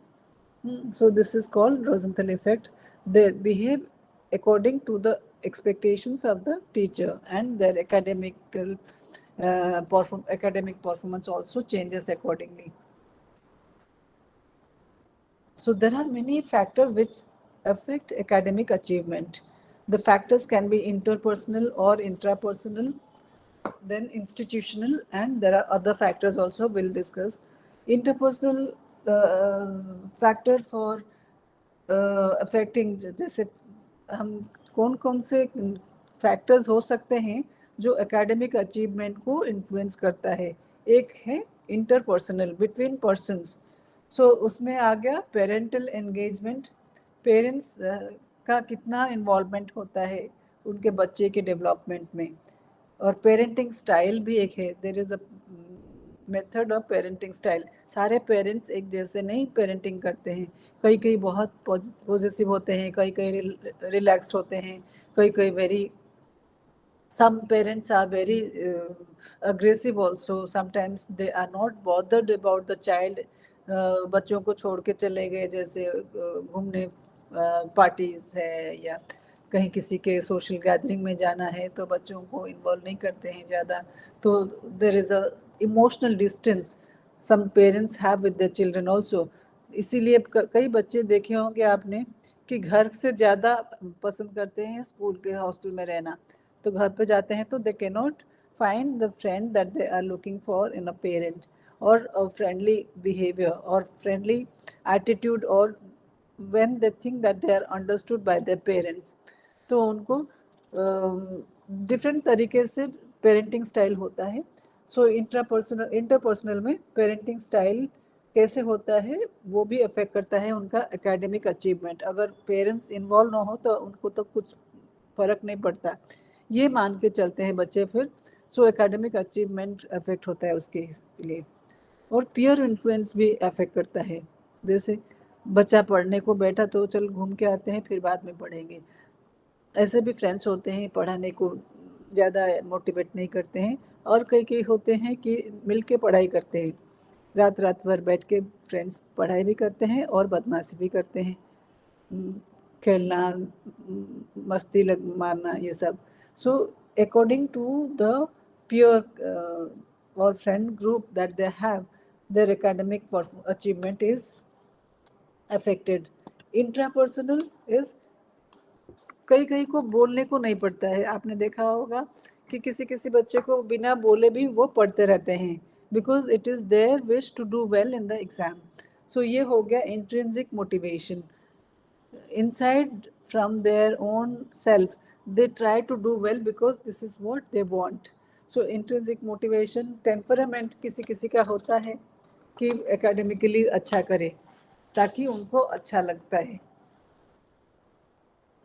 So this is called Rosenthal effect. They behave according to the expectations of the teacher, and their academic performance also changes accordingly. So there are many factors which affect academic achievement. The factors can be interpersonal or intrapersonal, then institutional, and there are other factors also we'll discuss. Interpersonal factor for affecting, जैसे हम कौन से फैक्टर्स हो सकते हैं जो एकेडमिक अचीवमेंट को इन्फ्लुएंस करता है. एक है इंटरपर्सनल बिटवीन पर्सन्स। सो उसमें आ गया पेरेंटल एंगेजमेंट, पेरेंट्स का कितना इन्वॉल्वमेंट होता है उनके बच्चे के डेवलपमेंट में। और पेरेंटिंग स्टाइल भी एक है, there is a method of parenting style. सारे पेरेंट्स एक जैसे नहीं पेरेंटिंग करते हैं, कई कई बहुत पॉजिटिव होते हैं, कई कई रिलैक्स्ड होते हैं, कई कई very, some parents are very aggressive also, sometimes they are not bothered about the child। बच्चों को छोड़ के चले गए, जैसे घूमने पार्टीज है या कहीं किसी के सोशल गैदरिंग में जाना है तो बच्चों को इन्वॉल्व नहीं करते हैं ज़्यादा। तो there is a emotional distance some parents have with the children also. इसीलिए कई बच्चे देखे होंगे आपने कि घर से ज़्यादा पसंद करते हैं स्कूल के हॉस्टल में रहना। तो घर पे जाते हैं तो they can not find the friend that they are looking for in a parent, और फ्रेंडली बिहेवियर और फ्रेंडली एटीट्यूड, और when they think that they are understood by their parents. तो उनको डिफरेंट तरीके से पेरेंटिंग स्टाइल होता है। सो इंटरपर्सनल में पेरेंटिंग स्टाइल कैसे होता है वो भी अफेक्ट करता है उनका एकेडमिक अचीवमेंट। अगर पेरेंट्स इन्वॉल्व ना हो तो उनको तो कुछ फ़र्क नहीं पड़ता, ये मान के चलते हैं बच्चे फिर। सो एकेडमिक अचीवमेंट अफेक्ट होता है उसके लिए। और पीयर इन्फ्लुएंस भी अफेक्ट करता है, जैसे बच्चा पढ़ने को बैठा तो चल घूम के आते हैं फिर बाद में पढ़ेंगे, ऐसे भी फ्रेंड्स होते हैं पढ़ाने को ज़्यादा मोटिवेट नहीं करते हैं। और कई कई होते हैं कि मिल के पढ़ाई करते हैं, रात रात भर बैठ के फ्रेंड्स पढ़ाई भी करते हैं और बदमाशी भी करते हैं, खेलना, मस्ती मारना, ये सब। So according to the peer or friend group that they have, their academic achievement is affected। Intrapersonal is कई कई को बोलने को नहीं पड़ता है, आपने देखा होगा कि किसी किसी बच्चे को बिना बोले भी वो पढ़ते रहते हैं, because it is their wish to do well in the exam. So ये हो गया intrinsic motivation, inside from their own self they try to do well because this is what they want। so intrinsic motivation, temperament किसी किसी का होता है कि एकेडमिकली अच्छा करे ताकि उनको अच्छा लगता है,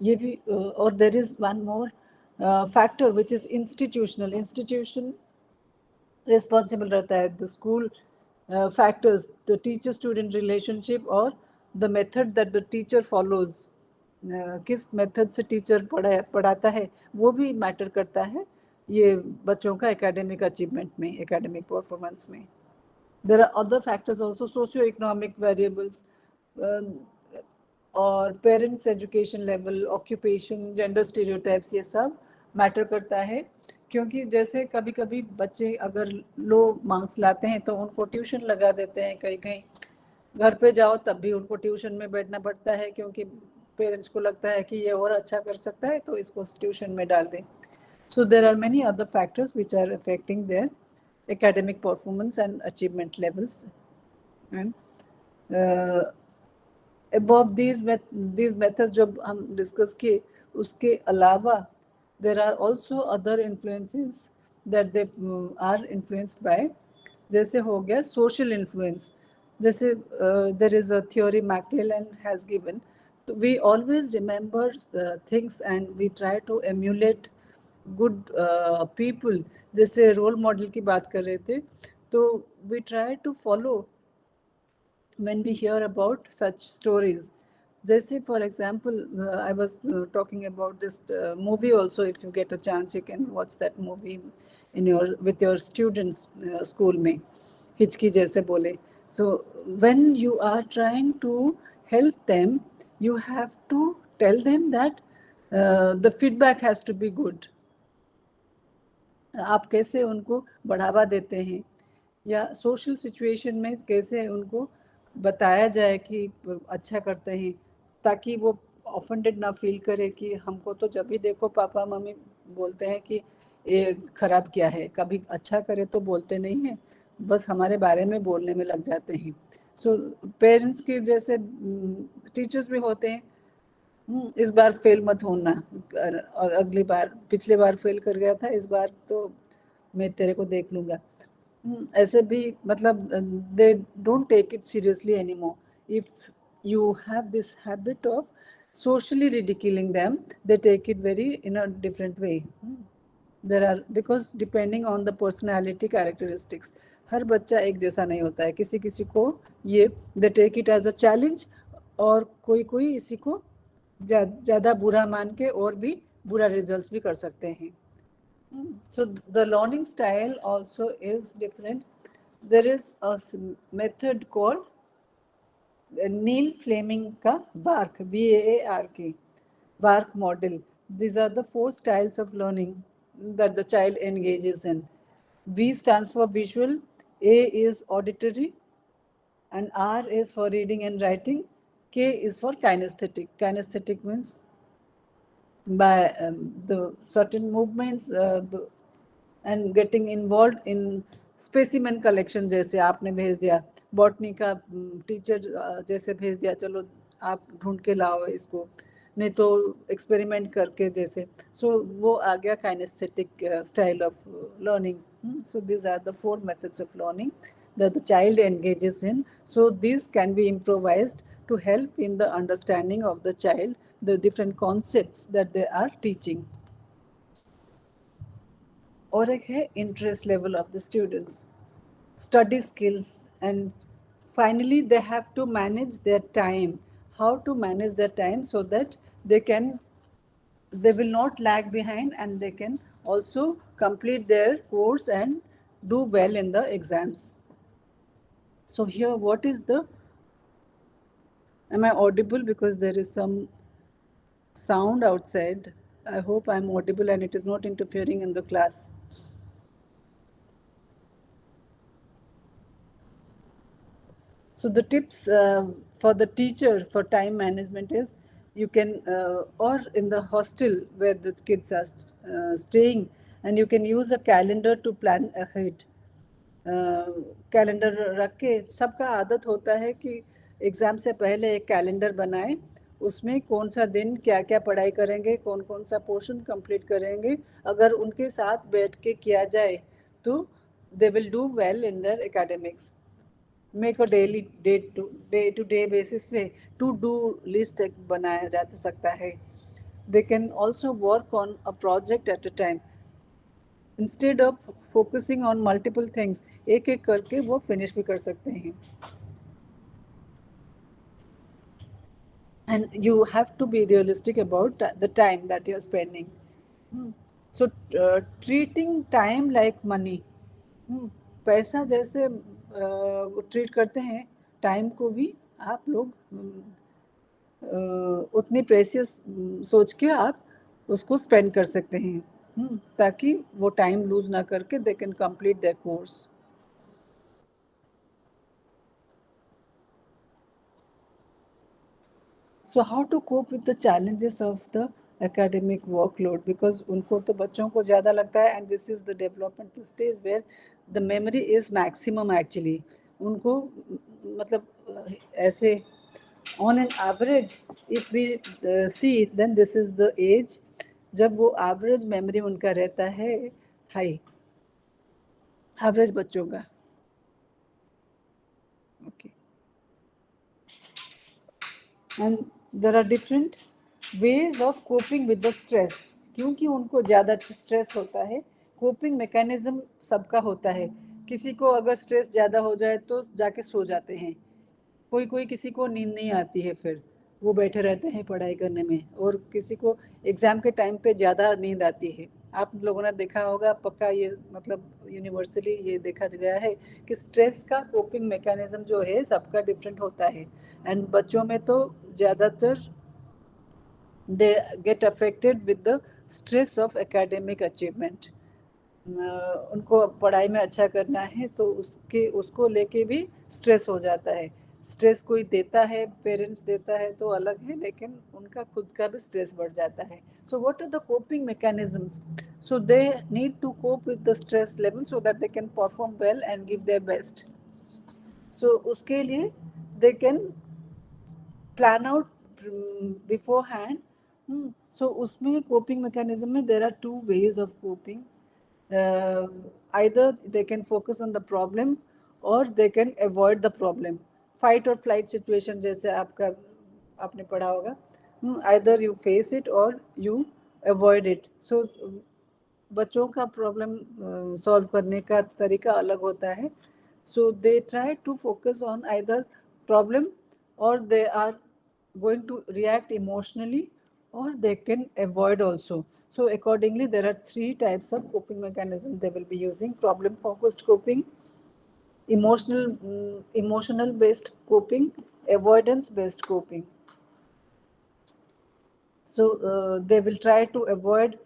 ये भी। और there is one more factor which is institutional. Institution responsible रहता है, the school factors, the teacher student relationship और the method that the teacher follows, किस मेथड से टीचर पढ़ाता है वो भी मैटर करता है ये बच्चों का एकेडमिक अचीवमेंट में, एकेडमिक परफॉर्मेंस में। There are other factors also, socio economic variables और parents education level, occupation, gender stereotypes, ये सब मैटर करता है। क्योंकि जैसे कभी कभी बच्चे अगर लो मार्क्स लाते हैं तो उनको ट्यूशन लगा देते हैं, कहीं कहीं घर पे जाओ तब भी उनको ट्यूशन में बैठना पड़ता है क्योंकि पेरेंट्स को लगता है कि ये और अच्छा कर सकता है तो इसको ट्यूशन में डाल दें। So there are many other factors which are affecting their academic performance and achievement levels. And above these methods जो हम डिस्कस किए, उसके अलावा there are also other influences that they are influenced by। जैसे हो गया social influence, जैसे there is a theory McClellan has given, so we always remember things and we try to emulate good people। जैसे रोल मॉडल की बात कर रहे थे तो we try to follow when we hear about such stories। जैसे for example I was talking about this movie also, if you get a chance you can watch that movie in your with your students school में, हिचकी जैसे बोले। so when you are trying to help them you have to tell them that the feedback has to be good। आप कैसे उनको बढ़ावा देते हैं या सोशल सिचुएशन में कैसे उनको बताया जाए कि अच्छा करते हैं, ताकि वो ऑफेंडेड ना फील करे कि हमको तो जब भी देखो पापा मम्मी बोलते हैं कि ये खराब किया है, कभी अच्छा करे तो बोलते नहीं हैं, बस हमारे बारे में बोलने में लग जाते हैं। सो पेरेंट्स के जैसे टीचर्स भी होते हैं, इस बार फेल मत होना, और अगली बार, पिछले बार फेल कर गया था, इस बार तो मैं तेरे को देख लूँगा। ऐसे भी मतलब they don't take it seriously anymore if you have this habit of socially ridiculing them, they take it very in a different way. There are, because depending on the personality characteristics, हर बच्चा एक जैसा नहीं होता है, किसी किसी को ये they take it as a challenge, और कोई कोई इसी को ज़्यादा बुरा मान के और भी बुरा रिजल्ट्स भी कर सकते हैं. So the learning style also is different. There is a method called Neil Fleming ka VARK, VAARK, VARK model. These are the 4 styles of learning that the child engages in. V stands for visual, A is auditory, and R is for reading and writing, K is for kinesthetic. Kinesthetic means by the certain movements and getting involved in specimen collection. जैसे आपने भेज दिया बॉटनी का टीचर जैसे भेज दिया, चलो आप ढूंढ के लाओ इसको, नहीं तो एक्सपेरिमेंट करके जैसे, सो वो आ गया kinaesthetic style of learning. So these are the 4 methods of learning that the child engages in. So these can be improvised to help in the understanding of the child the different concepts that they are teaching. और एक है interest level of the students, study skills, and finally they have to manage their time. How to manage their time so that they will not lag behind, and they can also complete their course and do well in the exams. So here, what is the, am I audible? Because there is some sound outside. I hope I'm audible and it is not interfering in the class. So the tips for the teacher for time management is, you can or in the hostel where the kids are staying, and you can use a calendar to plan ahead. Calendar रख के, सबका आदत होता है कि एग्ज़ाम से पहले एक कैलेंडर बनाएं, उसमें कौन सा दिन क्या क्या पढ़ाई करेंगे, कौन कौन सा पोर्शन कंप्लीट करेंगे. अगर उनके साथ बैठ के किया जाए तो they will do well in their academics. Make a daily day to day basis पे टू डू लिस्ट बनाया जा सकता है. They can also work on a project at a time, instead of focusing on multiple things, एक एक करके वो फिनिश भी कर सकते हैं. And you have to be realistic about the time that you're spending. So treating time like money, पैसा जैसे ट्रीट करते हैं, टाइम को भी आप लोग उतनी प्रेशियस सोच के आप उसको स्पेंड कर सकते हैं, ताकि वो टाइम लूज ना करके they can complete their course. So how to cope with the challenges of the academic workload? Because उनको तो बच्चों को ज़्यादा लगता है, and this is the developmental stage where the memory is maximum actually. उनको मतलब ऐसे on an average, if we see, then this is the age जब वो average memory उनका रहता है high, average बच्चों का. Okay. And there are different ways of coping with the stress. क्योंकि उनको ज़्यादा स्ट्रेस होता है, कोपिंग मैकेनिज्म सबका होता है. किसी को अगर स्ट्रेस ज़्यादा हो जाए तो जाके सो जाते हैं, कोई कोई किसी को नींद नहीं आती है, फिर वो बैठे रहते हैं पढ़ाई करने में, और किसी को एग्ज़ाम के टाइम पे ज़्यादा नींद आती है. आप लोगों ने देखा होगा पक्का, ये मतलब यूनिवर्सली ये देखा गया है कि स्ट्रेस का कोपिंग मैकेनिज्म जो है सबका डिफरेंट होता है. एंड बच्चों में तो ज़्यादातर they get affected with the stress of academic achievement. उनको पढ़ाई में अच्छा करना है तो उसको लेके भी स्ट्रेस हो जाता है. स्ट्रेस कोई देता है, पेरेंट्स देता है तो अलग है, लेकिन उनका खुद का भी स्ट्रेस बढ़ जाता है. So what are the coping mechanisms? So they need to cope with the stress level so that they can perform well and give their best. So उसके लिए they can plan out beforehand. So उसमें कोपिंग मैकेनिज्म में there are 2 ways of coping. either they can focus on the problem or they can avoid the problem. Fight or flight situation जैसे आपने पढ़ा होगा, either you face it or you avoid it. So बच्चों का प्रॉब्लम सॉल्व करने का तरीका अलग होता है. So they try to focus on either problem or they are going to react emotionally or they can avoid also. So accordingly, there are 3 types of coping mechanism they will be using: problem focused coping, emotional based coping, avoidance based coping. So they will try to avoid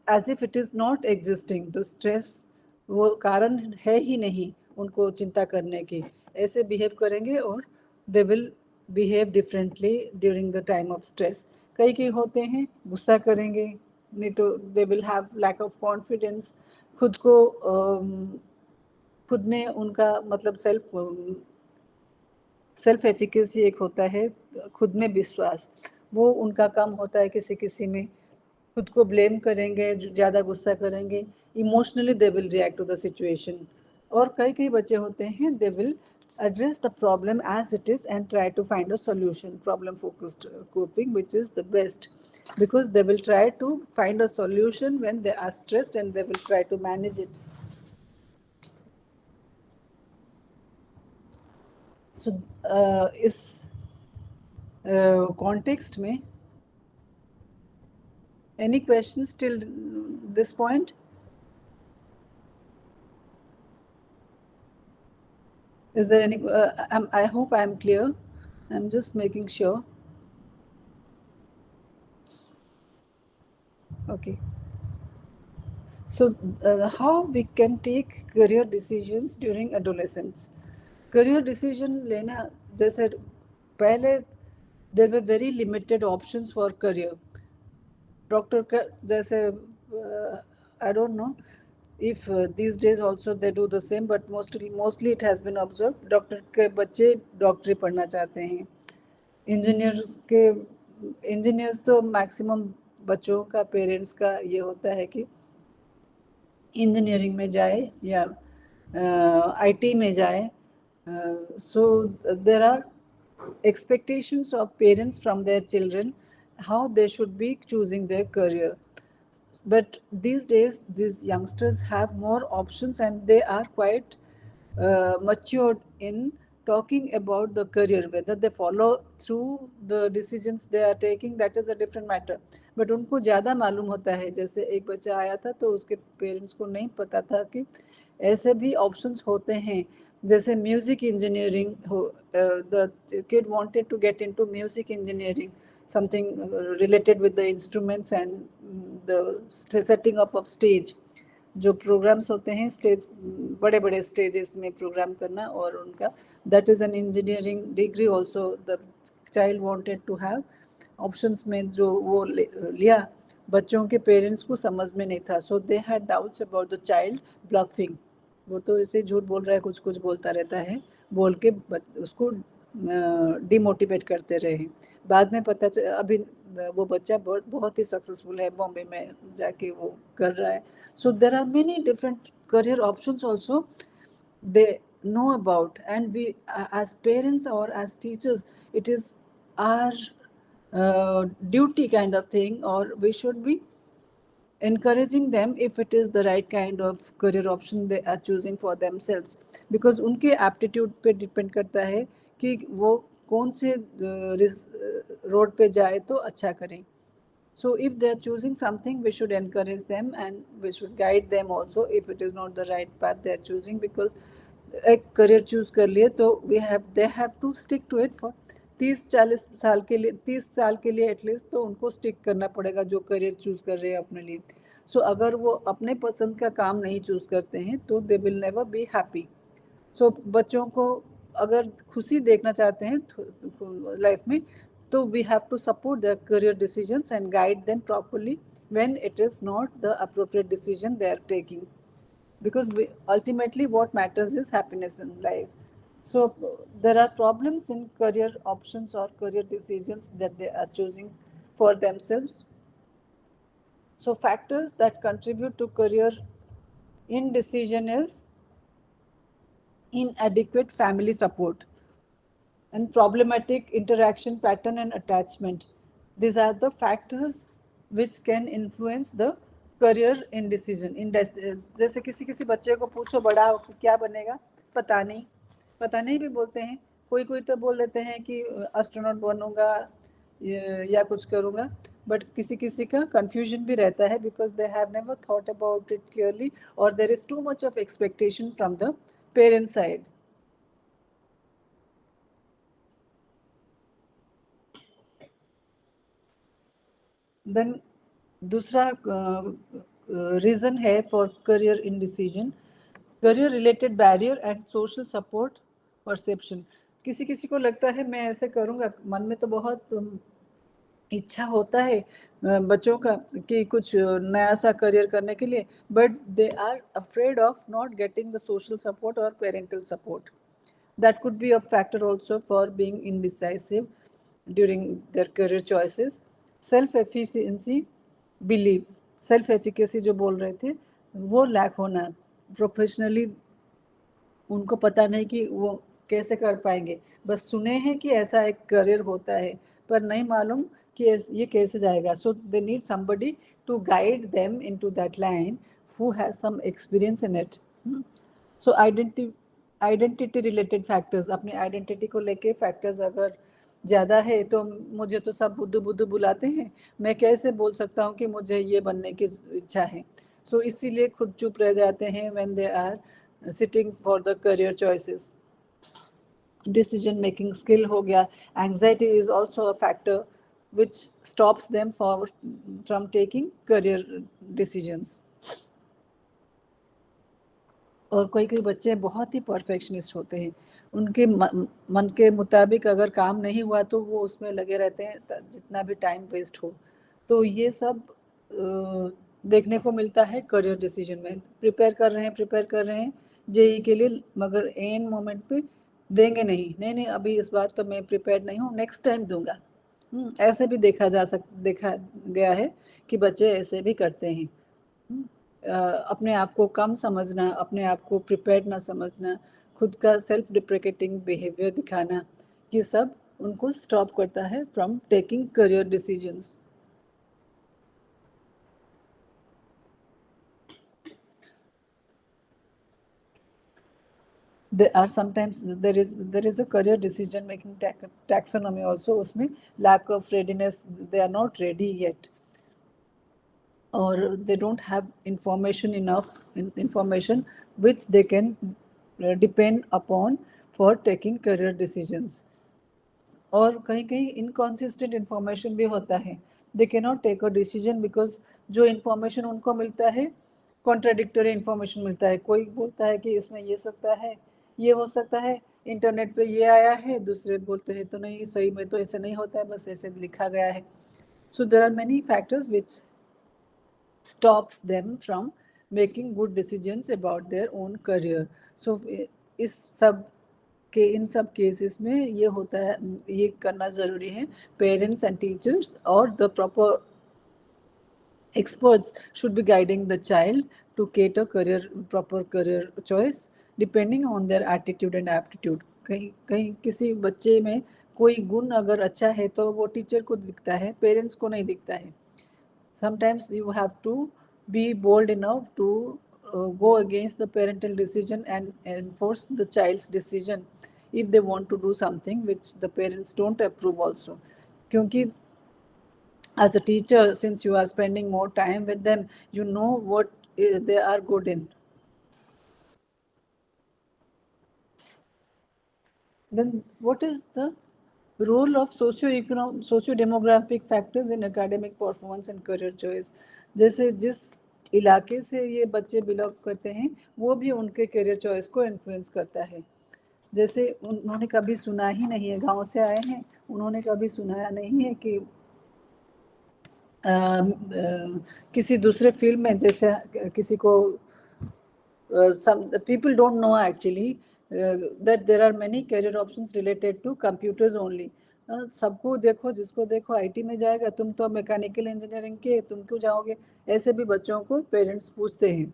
as if it is not existing. तो stress वो कारण है ही नहीं उनको चिंता करने की, ऐसे बिहेव करेंगे और they will behave differently during the time of stress. कई होते हैं गुस्सा करेंगे, नहीं तो they will have lack of confidence, खुद को खुद में उनका मतलब सेल्फ एफिकेसी एक होता है, खुद में विश्वास, वो उनका कम होता है किसी में. खुद को ब्लेम करेंगे, ज़्यादा गुस्सा करेंगे, emotionally they will react to the situation. और कई बच्चे होते हैं they will address the problem as it is and try to find a solution. Problem focused coping, which is the best, because they will try to find a solution when they are stressed and they will try to manage it. So इस context में any questions till this point? Is there any? I hope I am clear. I'm just making sure. Okay. So how we can take career decisions during adolescence? Career decision लेना, जैसे पहले there were very limited options for career. Doctor का जैसे I don't know if these days also they do the same, but mostly it has been observed doctor के बच्चे डॉक्टरी पढ़ना चाहते हैं. इंजीनियर्स तो मैक्सिमम बच्चों का पेरेंट्स का ये होता है कि इंजीनियरिंग में जाए या आईटी में जाए. So there are expectations of parents from their children, how they should be choosing their career. But these days these youngsters have more options and they are quite matured in talking about the career. Whether they follow through the decisions they are taking, that is a different matter. But उनको ज़्यादा मालूम होता है. जैसे एक बच्चा आया था तो उसके पेरेंट्स को नहीं पता था कि ऐसे भी ऑप्शंस होते हैं. जैसे म्यूजिक इंजीनियरिंग हो, the kid wanted to get into music engineering, something related with the instruments and the setting up of stage. जो प्रोग्राम्स होते हैं स्टेज, बड़े बड़े स्टेजेस में प्रोग्राम करना, और उनका that is an engineering degree also. The child wanted to have options में जो वो लिया, बच्चों के पेरेंट्स को समझ में नहीं था. So they had doubts about the child bluffing. वो तो ऐसे झूठ बोल रहा है, कुछ बोलता रहता है, बोल के उसको डिमोटिवेट करते रहे. बाद में पता अभी वो बच्चा बहुत ही सक्सेसफुल है, बॉम्बे में जाके वो कर रहा है. So there are many different career options also they know about, and we as parents or as teachers, it is our duty kind of thing, or we should be encouraging them if it is the right kind of career option they are choosing for themselves, because उनके aptitude पे depend करता है कि वो कौन से रोड पे जाए तो अच्छा करें. So if they are choosing something, we should encourage them and we should guide them also if it is not the right path they are choosing, because एक करियर चूज कर लिए तो they have to stick to it for 30-40 साल के लिए, 30 साल के लिए एटलीस्ट तो उनको स्टिक करना पड़ेगा जो करियर चूज कर रहे हैं अपने लिए. सो अगर वो अपने पसंद का काम नहीं चूज करते हैं तो they will never be happy. So बच्चों को अगर खुशी देखना चाहते हैं लाइफ में, तो we have to support their career decisions and guide them properly when it is not the appropriate decision they are taking, because ultimately what matters is happiness in life. So there are problems in career options or career decisions that they are choosing for themselves. So factors that contribute to career indecision is inadequate family support and problematic interaction pattern and attachment. These are the factors which can influence the career indecision. जैसे किसी किसी बच्चे को पूछो बड़ा हो क्या बनेगा, पता नहीं भी बोलते हैं, कोई तो बोल देते हैं कि एस्ट्रोनॉट बनूंगा या कुछ करूंगा, बट किसी किसी का कंफ्यूजन भी रहता है because they have never thought about it clearly और there is too much of expectation from the parents side. Then दूसरा रीज़न है for career indecision, career related barrier and social support perception. किसी किसी को लगता है मैं ऐसे करूँगा, मन में तो बहुत इच्छा होता है बच्चों का कि कुछ नया सा करियर करने के लिए, but they are afraid of not getting the social support और parental support. That could be a factor also for being indecisive during their career choices. Self-efficacy, belief, self-efficacy जो बोल रहे थे वो लैक होना, प्रोफेशनली उनको पता नहीं कि वो कैसे कर पाएंगे, बस सुने हैं कि ऐसा एक करियर होता है पर नहीं मालूम कि ये कैसे जाएगा. So they need somebody to guide them into that line who has some experience in it. So identity related factors, अपनी आइडेंटिटी को लेके फैक्टर्स अगर ज़्यादा है तो मुझे तो सब बुद्धू बुलाते हैं, मैं कैसे बोल सकता हूँ कि मुझे ये बनने की इच्छा है. सो इसीलिए खुद चुप रह जाते हैं when they are sitting for the career choices. Decision making skill हो गया, anxiety is also a factor which stops them from taking career decisions. और कोई बच्चे बहुत ही परफेक्शनिस्ट होते हैं, उनके मन के मुताबिक अगर काम नहीं हुआ तो वो उसमें लगे रहते हैं जितना भी टाइम वेस्ट हो. तो ये सब देखने को मिलता है करियर डिसीजन में. प्रिपेयर कर रहे हैं जेई के लिए, मगर एन मोमेंट पे देंगे नहीं अभी इस बार तो मैं प्रिपेयर नहीं हूँ, नेक्स्ट टाइम दूंगा. ऐसे भी देखा गया है कि बच्चे ऐसे भी करते हैं. अपने आप को कम समझना, अपने आप को प्रिपेयर्ड ना समझना, खुद का सेल्फ डिप्रिकेटिंग बिहेवियर दिखाना, ये सब उनको स्टॉप करता है from taking career decisions. There are sometimes there is a career decision making taxonomy also. उसमें lack of readiness, they are not ready yet, or they don't have enough information which they can depend upon for taking career decisions. और कहीं इनकॉन्सिस्टेंट इन्फॉर्मेशन भी होता है. They can not take a decision because जो इन्फॉर्मेशन उनको मिलता है कॉन्ट्राडिक्टरी इन्फॉर्मेशन मिलता है. कोई बोलता है कि इसमें ये सकता है, ये हो सकता है, इंटरनेट पे ये आया है, दूसरे बोलते हैं तो नहीं, सही में तो ऐसे नहीं होता है, बस ऐसे लिखा गया है. So there are many factors which stops them from making good decisions about their own career. So इस सब के इन सब केसेस में ये होता है, ये करना ज़रूरी है. पेरेंट्स एंड टीचर्स और the proper experts should be guiding the child to get a proper career choice depending on their attitude and aptitude. कहीं किसी बच्चे में कोई गुण अगर अच्छा है तो वो टीचर को दिखता है, पेरेंट्स को नहीं दिखता है. Sometimes you have to be bold enough to go against the parental decision and enforce the child's decision if they want to do something which the parents don't approve also. क्योंकि as a teacher, since you are spending more time with them, you know what they are good in. Then what is the role of socio-demographic factors in academic performance and career choice? जैसे जिस इलाके से ये बच्चे बिलोंग करते हैं वो भी उनके करियर चॉइस को इन्फ्लुएंस करता है. जैसे उन्होंने कभी सुना ही नहीं है, गांव से आए हैं, उन्होंने कभी सुनाया नहीं है कि किसी दूसरे फील्ड में, जैसे किसी को some people don't know actually that there are many career options related to computers only. सबको देखो, जिसको देखो आईटी में जाएगा, तुम तो मैकेनिकल इंजीनियरिंग के, तुम क्यों जाओगे? ऐसे भी बच्चों को पेरेंट्स पूछते हैं।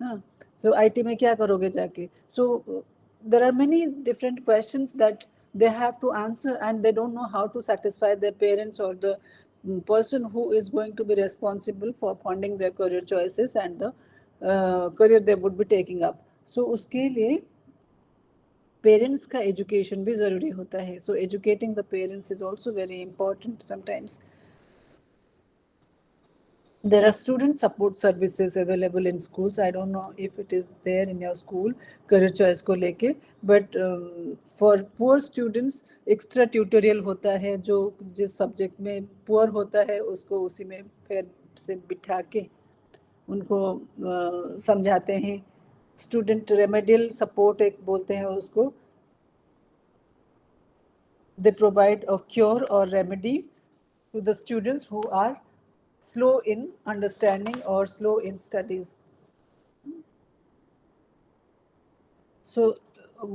हाँ, सो आईटी में क्या करोगे जाके? So there are many different questions that they have to answer, and they don't know how to satisfy their parents or the person who is going to be responsible for funding their career choices and the career they would be taking up. So उसके लिए पेरेंट्स का एजुकेशन भी ज़रूरी होता है. So educating the parents is also very important. Sometimes there are student support services available in schools. I don't know if it is there in your school, career choice को लेके, but for poor students extra tutorial होता है, जो जिस सब्जेक्ट में poor होता है उसको उसी में फिर से बिठा के उनको समझाते हैं. स्टूडेंट रेमेडियल सपोर्ट एक बोलते हैं उसको. They provide a cure or remedy to the students who are slow in understanding or slow in studies. So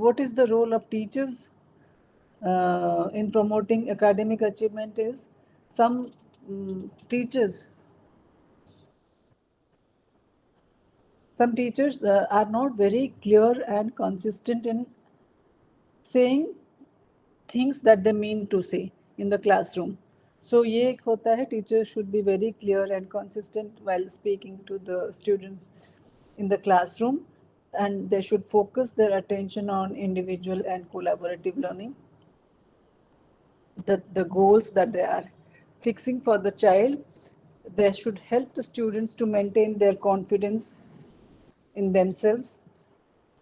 what is the role of teachers in promoting academic achievement is some teachers are not very clear and consistent in saying things that they mean to say in the classroom. So ये एक होता है, teachers should be very clear and consistent while speaking to the students in the classroom, and they should focus their attention on individual and collaborative learning. The goals that they are fixing for the child, they should help the students to maintain their confidence in themselves,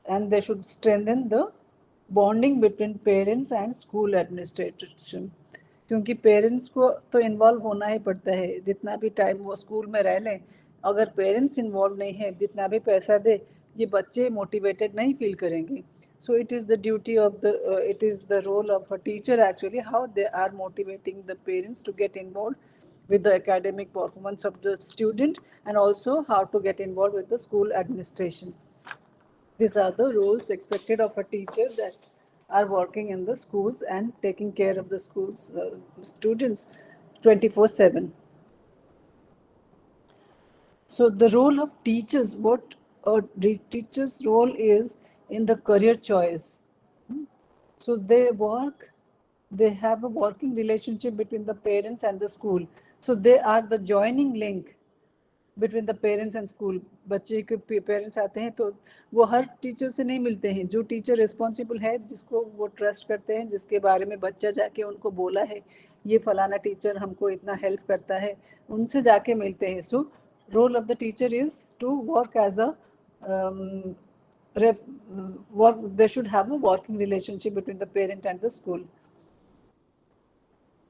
and they should strengthen the bonding between parents and school administration. क्योंकि पेरेंट्स को तो इन्वॉल्व होना ही पड़ता है, जितना भी टाइम वो स्कूल में रह लें, अगर पेरेंट्स इन्वॉल्व नहीं है, जितना भी पैसा दे, ये बच्चे मोटिवेटेड नहीं फील करेंगे. So it is the duty of it is the role of a teacher actually, how they are motivating the parents to get involved with the academic performance of the student, and also how to get involved with the school administration. These are the roles expected of a teacher that are working in the schools and taking care of the schools students 24/7. So the role of teachers, what a teacher's role is in the career choice. So they have a working relationship between the parents and the school. So they are the joining link between the parents and school. बच्चे के पेरेंट्स आते हैं तो वो हर टीचर से नहीं मिलते हैं. जो टीचर रिस्पॉन्सिबल है, जिसको वो ट्रस्ट करते हैं, जिसके बारे में बच्चा जाके उनको बोला है ये फलाना टीचर हमको इतना हेल्प करता है, उनसे जाके मिलते हैं. So role of the teacher is to work as a work. They should have a working relationship between the parent and the school.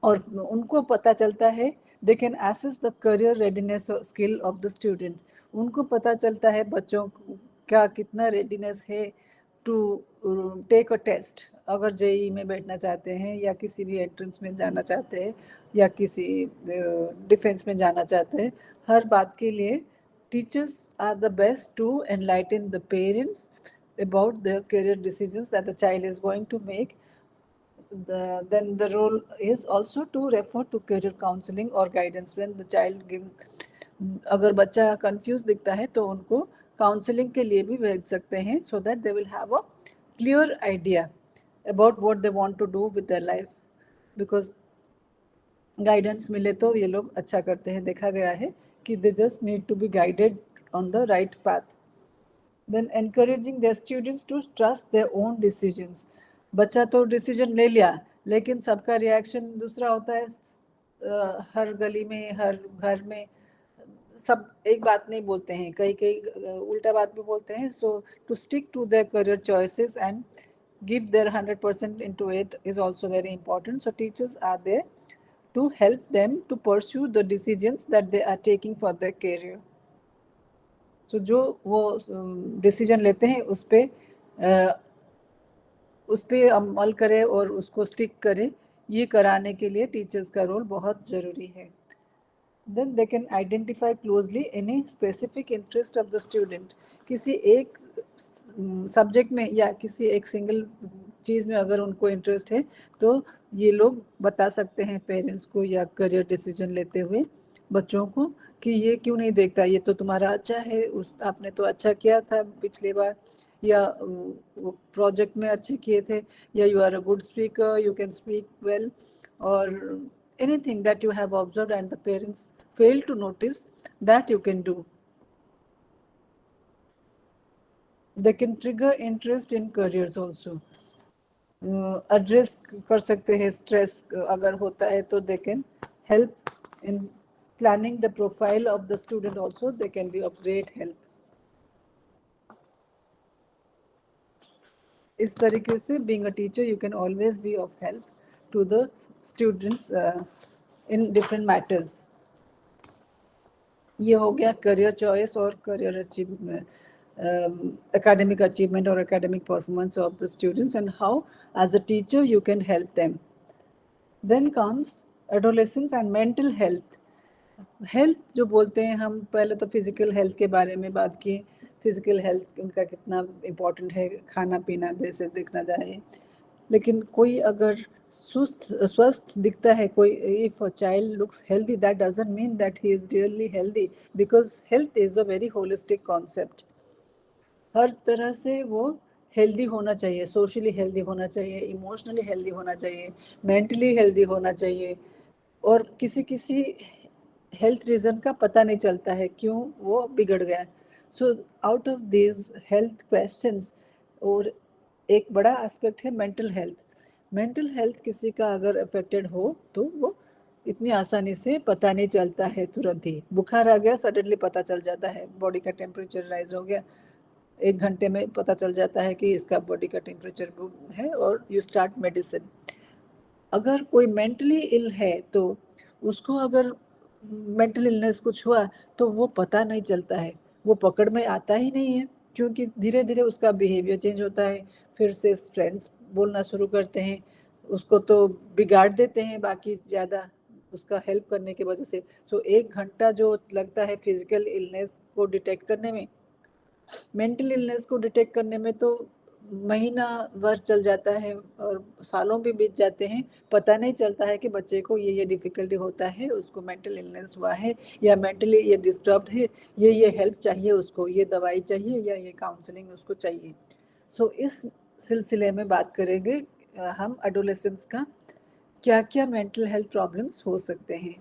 और उनको पता चलता है, they can assess the career readiness or skill of the student. उनको पता चलता है बच्चों का कितना readiness है to take a test. अगर जेई में बैठना चाहते हैं या किसी भी एंट्रेंस में जाना चाहते हैं या किसी डिफेंस में जाना चाहते हैं, हर बात के लिए teachers are the best to enlighten the parents about the career decisions that the child is going to make. Then the role is also to refer to career counseling or guidance when the child अगर बच्चा कंफ्यूज दिखता है तो उनको काउंसलिंग के लिए भी भेज सकते हैं, so that they will have a clear idea about what they want to do with their life. Because guidance मिले तो ये लोग अच्छा करते हैं. देखा गया है कि they just need to be guided on the right path. Then encouraging their students to trust their own decisions. बच्चा तो डिसीजन ले लिया, लेकिन सबका रिएक्शन दूसरा होता है. हर गली में, हर घर में सब एक बात नहीं बोलते हैं, कई उल्टा बात भी बोलते हैं. So to stick to their career choices and give their 100% into it is also very important. So teachers are there to help them to pursue the decisions that they are taking for their career. So जो वो डिसीजन लेते हैं उस पे अमल करे और उसको स्टिक करे, ये कराने के लिए टीचर्स का रोल बहुत ज़रूरी है. Then they can identify closely any specific interest of the student. किसी एक सब्जेक्ट में या किसी एक सिंगल चीज़ में अगर उनको इंटरेस्ट है तो ये लोग बता सकते हैं पेरेंट्स को या करियर डिसीजन लेते हुए बच्चों को कि ये क्यों नहीं देखता, ये तो तुम्हारा अच्छा है, उस आपने तो अच्छा किया था पिछली बार, या प्रोजेक्ट में अच्छे किए थे, या you are a good speaker, you can speak well, और anything that you have observed and the parents fail to notice, that you can do. They can trigger interest in careers also. Address कर सकते हैं stress अगर होता है तो they can help in planning the profile of the student also. They can be of great help. इस तरीके से being a teacher you can always be of help to the students in different matters. ये हो गया करियर चॉइस और career achievement, academic achievement or academic performance of the students and how as a teacher you can help them. Then comes adolescence and mental health. Health जो बोलते हैं हम, पहले तो फिजिकल हेल्थ के बारे में बात की, फिजिकल हेल्थ उनका कितना इम्पोर्टेंट है, खाना पीना जैसे देखना जाए, लेकिन कोई अगर स्वस्थ दिखता है, कोई if a child looks healthy, that doesn't mean that he is really healthy, because health is a very holistic concept. हर तरह से वो हेल्दी होना चाहिए, सोशली हेल्दी होना चाहिए, इमोशनली हेल्दी होना चाहिए, मेंटली हेल्दी होना चाहिए, और किसी किसी हेल्थ रीज़न का पता नहीं चलता है क्यों वो बिगड़ गया. So out of this health questions, और एक बड़ा एस्पेक्ट है मेंटल हेल्थ. मेंटल हेल्थ किसी का अगर अफेक्टेड हो तो वो इतनी आसानी से पता नहीं चलता है, तुरंत ही बुखार आ गया सडनली पता चल जाता है, बॉडी का टेम्परेचर राइज हो गया, 1 घंटे में पता चल जाता है कि इसका बॉडी का टेम्परेचर है, और यू स्टार्ट मेडिसिन. अगर कोई मेंटली इल है तो उसको अगर मेंटल इलनेस कुछ हुआ तो वो पता नहीं चलता है, वो पकड़ में आता ही नहीं है, क्योंकि धीरे धीरे उसका बिहेवियर चेंज होता है, फिर से फ्रेंड्स बोलना शुरू करते हैं, उसको तो बिगाड़ देते हैं बाकी ज़्यादा उसका हेल्प करने की वजह से. सो 1 घंटा जो लगता है फिजिकल इलनेस को डिटेक्ट करने में, मेंटल इलनेस को डिटेक्ट करने में तो महीना भर चल जाता है, और सालों भी बीत जाते हैं, पता नहीं चलता है कि बच्चे को ये डिफ़िकल्टी होता है, उसको मेंटल इलनेस हुआ है, या मेंटली ये डिस्टर्ब्ड है, ये हेल्प चाहिए उसको, ये दवाई चाहिए, या ये काउंसलिंग उसको चाहिए. सो इस सिलसिले में बात करेंगे हम एडोलेसेंस का क्या-क्या मेंटल हेल्थ प्रॉब्लम्स हो सकते हैं.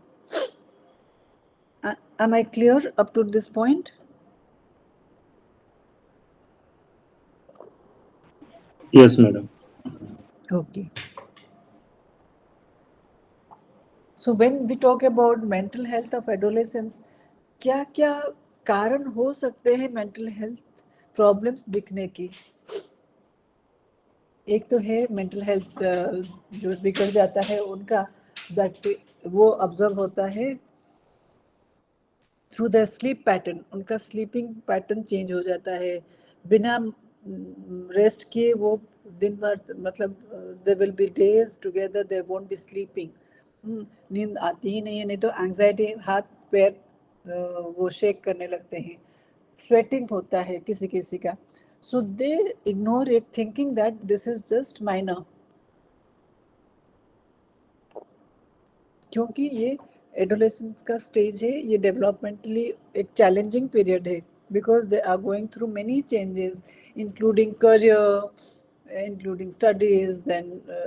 Am I clear up to this point? Yes, madam. Okay. So when we talk about mental health of adolescents, क्या क्या कारण हो सकते हैं मेंटल हेल्थ प्रॉब्लम्स दिखने की. एक तो है मेंटल हेल्थ जो बिगड़ जाता है उनका, दैट वो ऑब्जर्व होता है थ्रू द स्लीप पैटर्न. उनका स्लीपिंग पैटर्न चेंज हो जाता है, बिना रेस्ट किए वो दिन भर, मतलब they will be days together they won't be sleeping. नींद आती ही नहीं है, नहीं तो एंग्जाइटी, हाथ पैर वो शेक करने लगते हैं, स्वेटिंग होता है किसी किसी का. So they ignore it thinking that this is just minor, क्योंकि ये एडोलेसेंस का स्टेज है, ये डेवलपमेंटली एक चैलेंजिंग पीरियड है, because they are going through many changes including career, including studies, then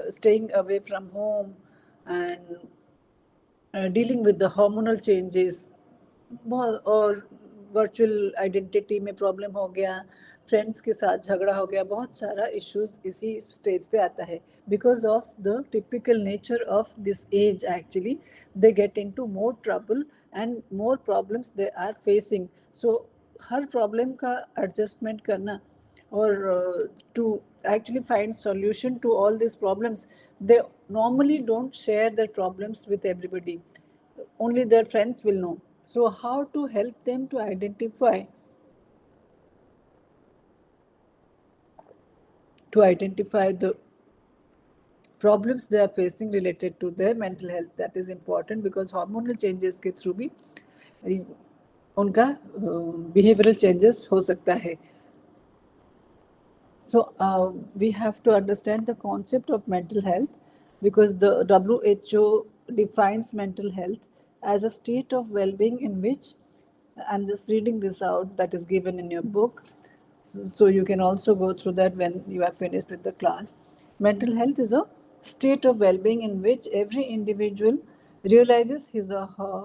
staying away from home, and dealing with the hormonal changes, और वर्चुअल आइडेंटिटी में प्रॉब्लम हो गया, फ्रेंड्स के साथ झगड़ा हो गया, बहुत सारा इश्यूज इसी स्टेज पे आता है. Because of the typical nature of this age actually they get into more trouble and more problems they are facing. So हर प्रॉब्लम का एडजस्टमेंट करना, or to actually find solution to all these problems, they normally don't share their problems with everybody, only their friends will know. So how to help them to identify the problems they are facing related to their mental health. That is important because hormonal changes के through भी उनका behavioral changes हो सकता है. So we have to understand the concept of mental health, because the WHO defines mental health as a state of well-being in which, I'm just reading this out, that is given in your book. So you can also go through that when you are finished with the class. Mental health is a state of well-being in which every individual realizes his or her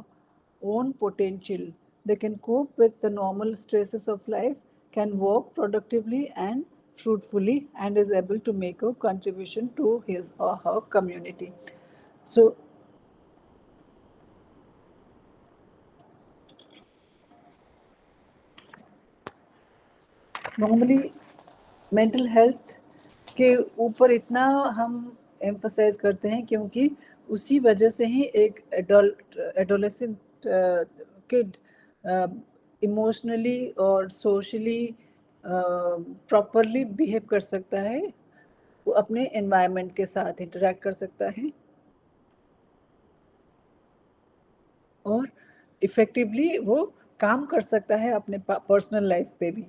own potential. They can cope with the normal stresses of life, can work productively and fruitfully, and is able to make a contribution to his or her community. So normally mental health के ऊपर इतना हम एम्फसाइज करते हैं क्योंकि उसी वजह से ही एक एडोलेसेंट किड इमोशनली और सोशली प्रॉपरली बिहेव कर सकता है, वो अपने एनवायरनमेंट के साथ इंटरेक्ट कर सकता है और इफ़ेक्टिवली वो काम कर सकता है अपने पर्सनल लाइफ पे भी.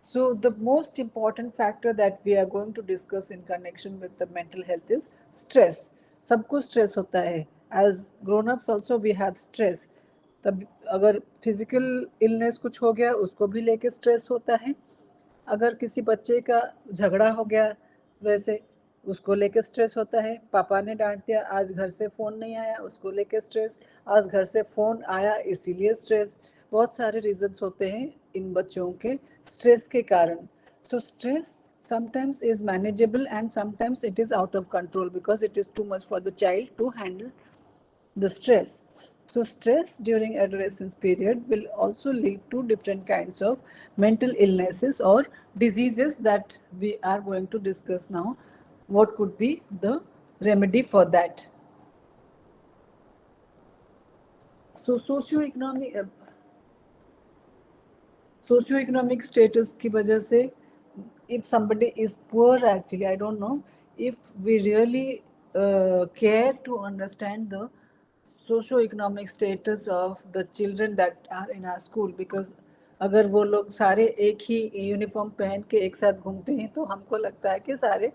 So the most important factor that we are going to discuss in connection with the mental health is stress. सबको stress होता है. As grown-ups also we have stress. तब अगर physical illness कुछ हो गया उसको भी लेके stress होता है. अगर किसी बच्चे का झगड़ा हो गया वैसे उसको लेके स्ट्रेस होता है. पापा ने डांट दिया, आज घर से फ़ोन नहीं आया, उसको लेके स्ट्रेस. आज घर से फ़ोन आया इसीलिए स्ट्रेस. बहुत सारे रीजंस होते हैं इन बच्चों के स्ट्रेस के कारण. So stress sometimes is manageable and sometimes it is out of control because it is too much for the child to handle the stress. So stress during adolescence period will also lead to different kinds of mental illnesses or diseases that we are going to discuss now. What could be the remedy for that? So socioeconomic status की वजह से, if somebody is poor, actually I don't know if we really care to understand the socio-economic status of the children that are in our school, because अगर वो लोग सारे एक ही यूनिफॉर्म पहन के एक साथ घूमते हैं तो हमको लगता है कि सारे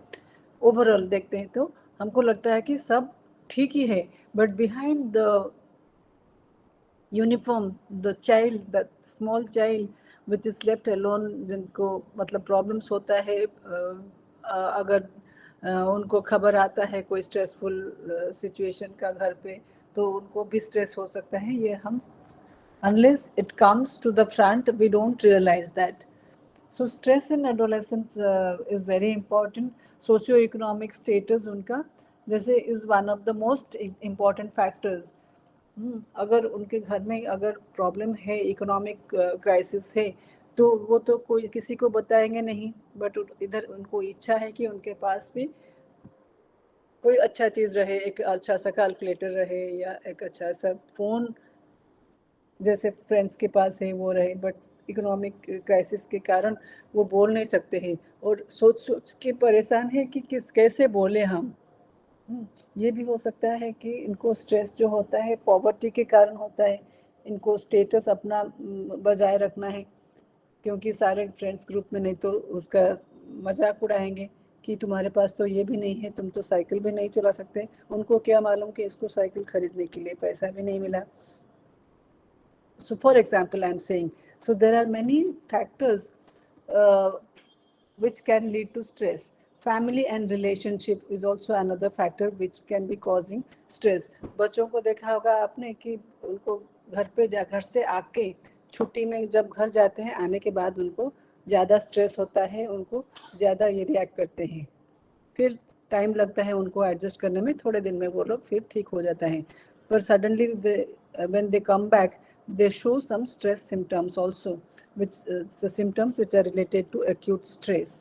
ओवरऑल देखते हैं तो हमको लगता है कि सब ठीक ही है, but behind the uniform the child, the small child which is left alone, जिनको मतलब प्रॉब्लम्स होता है, अगर उनको खबर आता है कोई स्ट्रेसफुल सिचुएशन का घर पे तो उनको भी स्ट्रेस हो सकता है. ये हम unless it comes to the front we don't realize that. So stress in adolescence is very important. Socio-economic status उनका जैसे is one of the most important factors. अगर उनके घर में अगर प्रॉब्लम है, इकोनॉमिक क्राइसिस है, तो वो तो कोई किसी को बताएंगे नहीं, बट इधर उनको इच्छा है कि उनके पास भी कोई अच्छा चीज़ रहे, एक अच्छा सा कैलकुलेटर रहे या एक अच्छा सा फ़ोन जैसे फ्रेंड्स के पास है वो रहे, बट इकोनॉमिक क्राइसिस के कारण वो बोल नहीं सकते हैं और सोच सोच के परेशान है कि कैसे बोले हम. ये भी हो सकता है कि इनको स्ट्रेस जो होता है पॉवर्टी के कारण होता है. इनको स्टेटस अपना बजाय रखना है, क्योंकि सारे फ्रेंड्स ग्रुप में नहीं तो उसका मजाक उड़ाएंगे कि तुम्हारे पास तो ये भी नहीं है, तुम तो साइकिल भी नहीं चला सकते. उनको क्या मालूम कि इसको साइकिल खरीदने के लिए पैसा भी नहीं मिला. So for example, I am saying, so there are many factors which can lead to stress. Family and relationship is also another factor which can be causing stress. बच्चों को देखा होगा आपने कि उनको घर से आके छुट्टी में जब घर जाते हैं, आने के बाद उनको ज़्यादा स्ट्रेस होता है, उनको ज़्यादा ये रिएक्ट करते हैं. फिर टाइम लगता है उनको एडजस्ट करने में, थोड़े दिन में वो लोग फिर ठीक हो जाता है. पर suddenly when they come back they show some stress symptoms also, which the symptoms which are related to acute stress.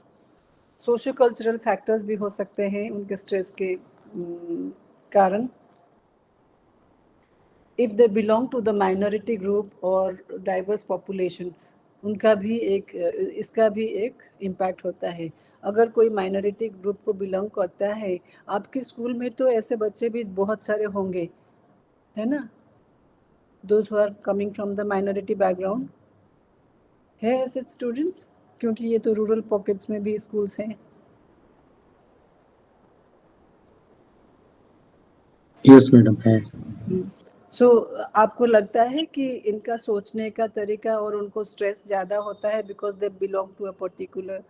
Socio-cultural factors भी हो सकते हैं उनके स्ट्रेस के कारण. If they belong to the minority group or diverse population, उनका भी इसका भी एक इम्पैक्ट होता है. अगर कोई माइनॉरिटी ग्रुप को बिलोंग करता है, आपके स्कूल में तो ऐसे बच्चे भी बहुत सारे होंगे, है ना? Those who are coming from the minority background, है ऐसे स्टूडेंट्स? क्योंकि ये तो रूरल पॉकेट्स में भी स्कूल्स हैं। यस मैडम है। सो आपको लगता है कि इनका सोचने का तरीका और उनको स्ट्रेस ज़्यादा होता है because they belong to a particular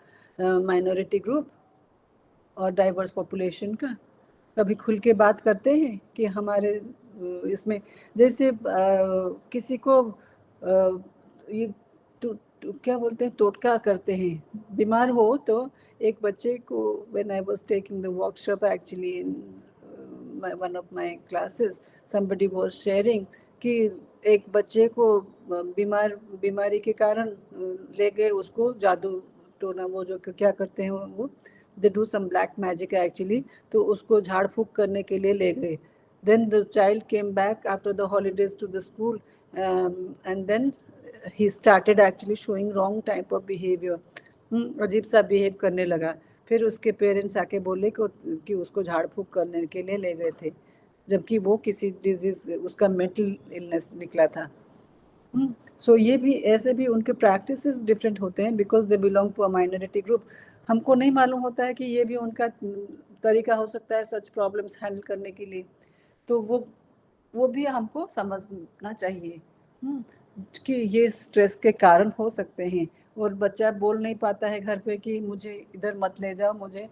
minority group और डाइवर्स पॉपुलेशन का? कभी खुल के बात करते हैं कि हमारे इसमें जैसे किसी को ये क्या बोलते हैं, टोटका करते हैं, बीमार हो तो एक बच्चे को when I was taking the workshop actually in one of my classes somebody was sharing कि एक बच्चे को बीमारी के कारण ले गए उसको जादू टोना, वो जो क्या करते हैं वो they do some black magic actually, तो उसको झाड़ फूक करने के लिए ले गए। Then the child came back after the holidays to the school and then he started actually showing wrong type of behaviour, अजीब सा बिहेव करने लगा। फिर उसके पेरेंट्स आके बोले कि उसको झाड़ फूक करने के लिए ले गए थे, जबकि वो किसी डिजीज उसका मेंटल इलनेस निकला था। सो ये भी ऐसे भी उनके प्रैक्टिसेस डिफरेंट होते हैं because they belong to a minority group. हमको नहीं मालूम होता है कि ये भी उनका तरीका हो सकता है सच प्रॉब्लम्स हैंडल करने के लिए, तो वो भी हमको समझना चाहिए कि ये स्ट्रेस के कारण हो सकते हैं। और बच्चा बोल नहीं पाता है घर पे कि मुझे इधर मत ले जाओ, मुझे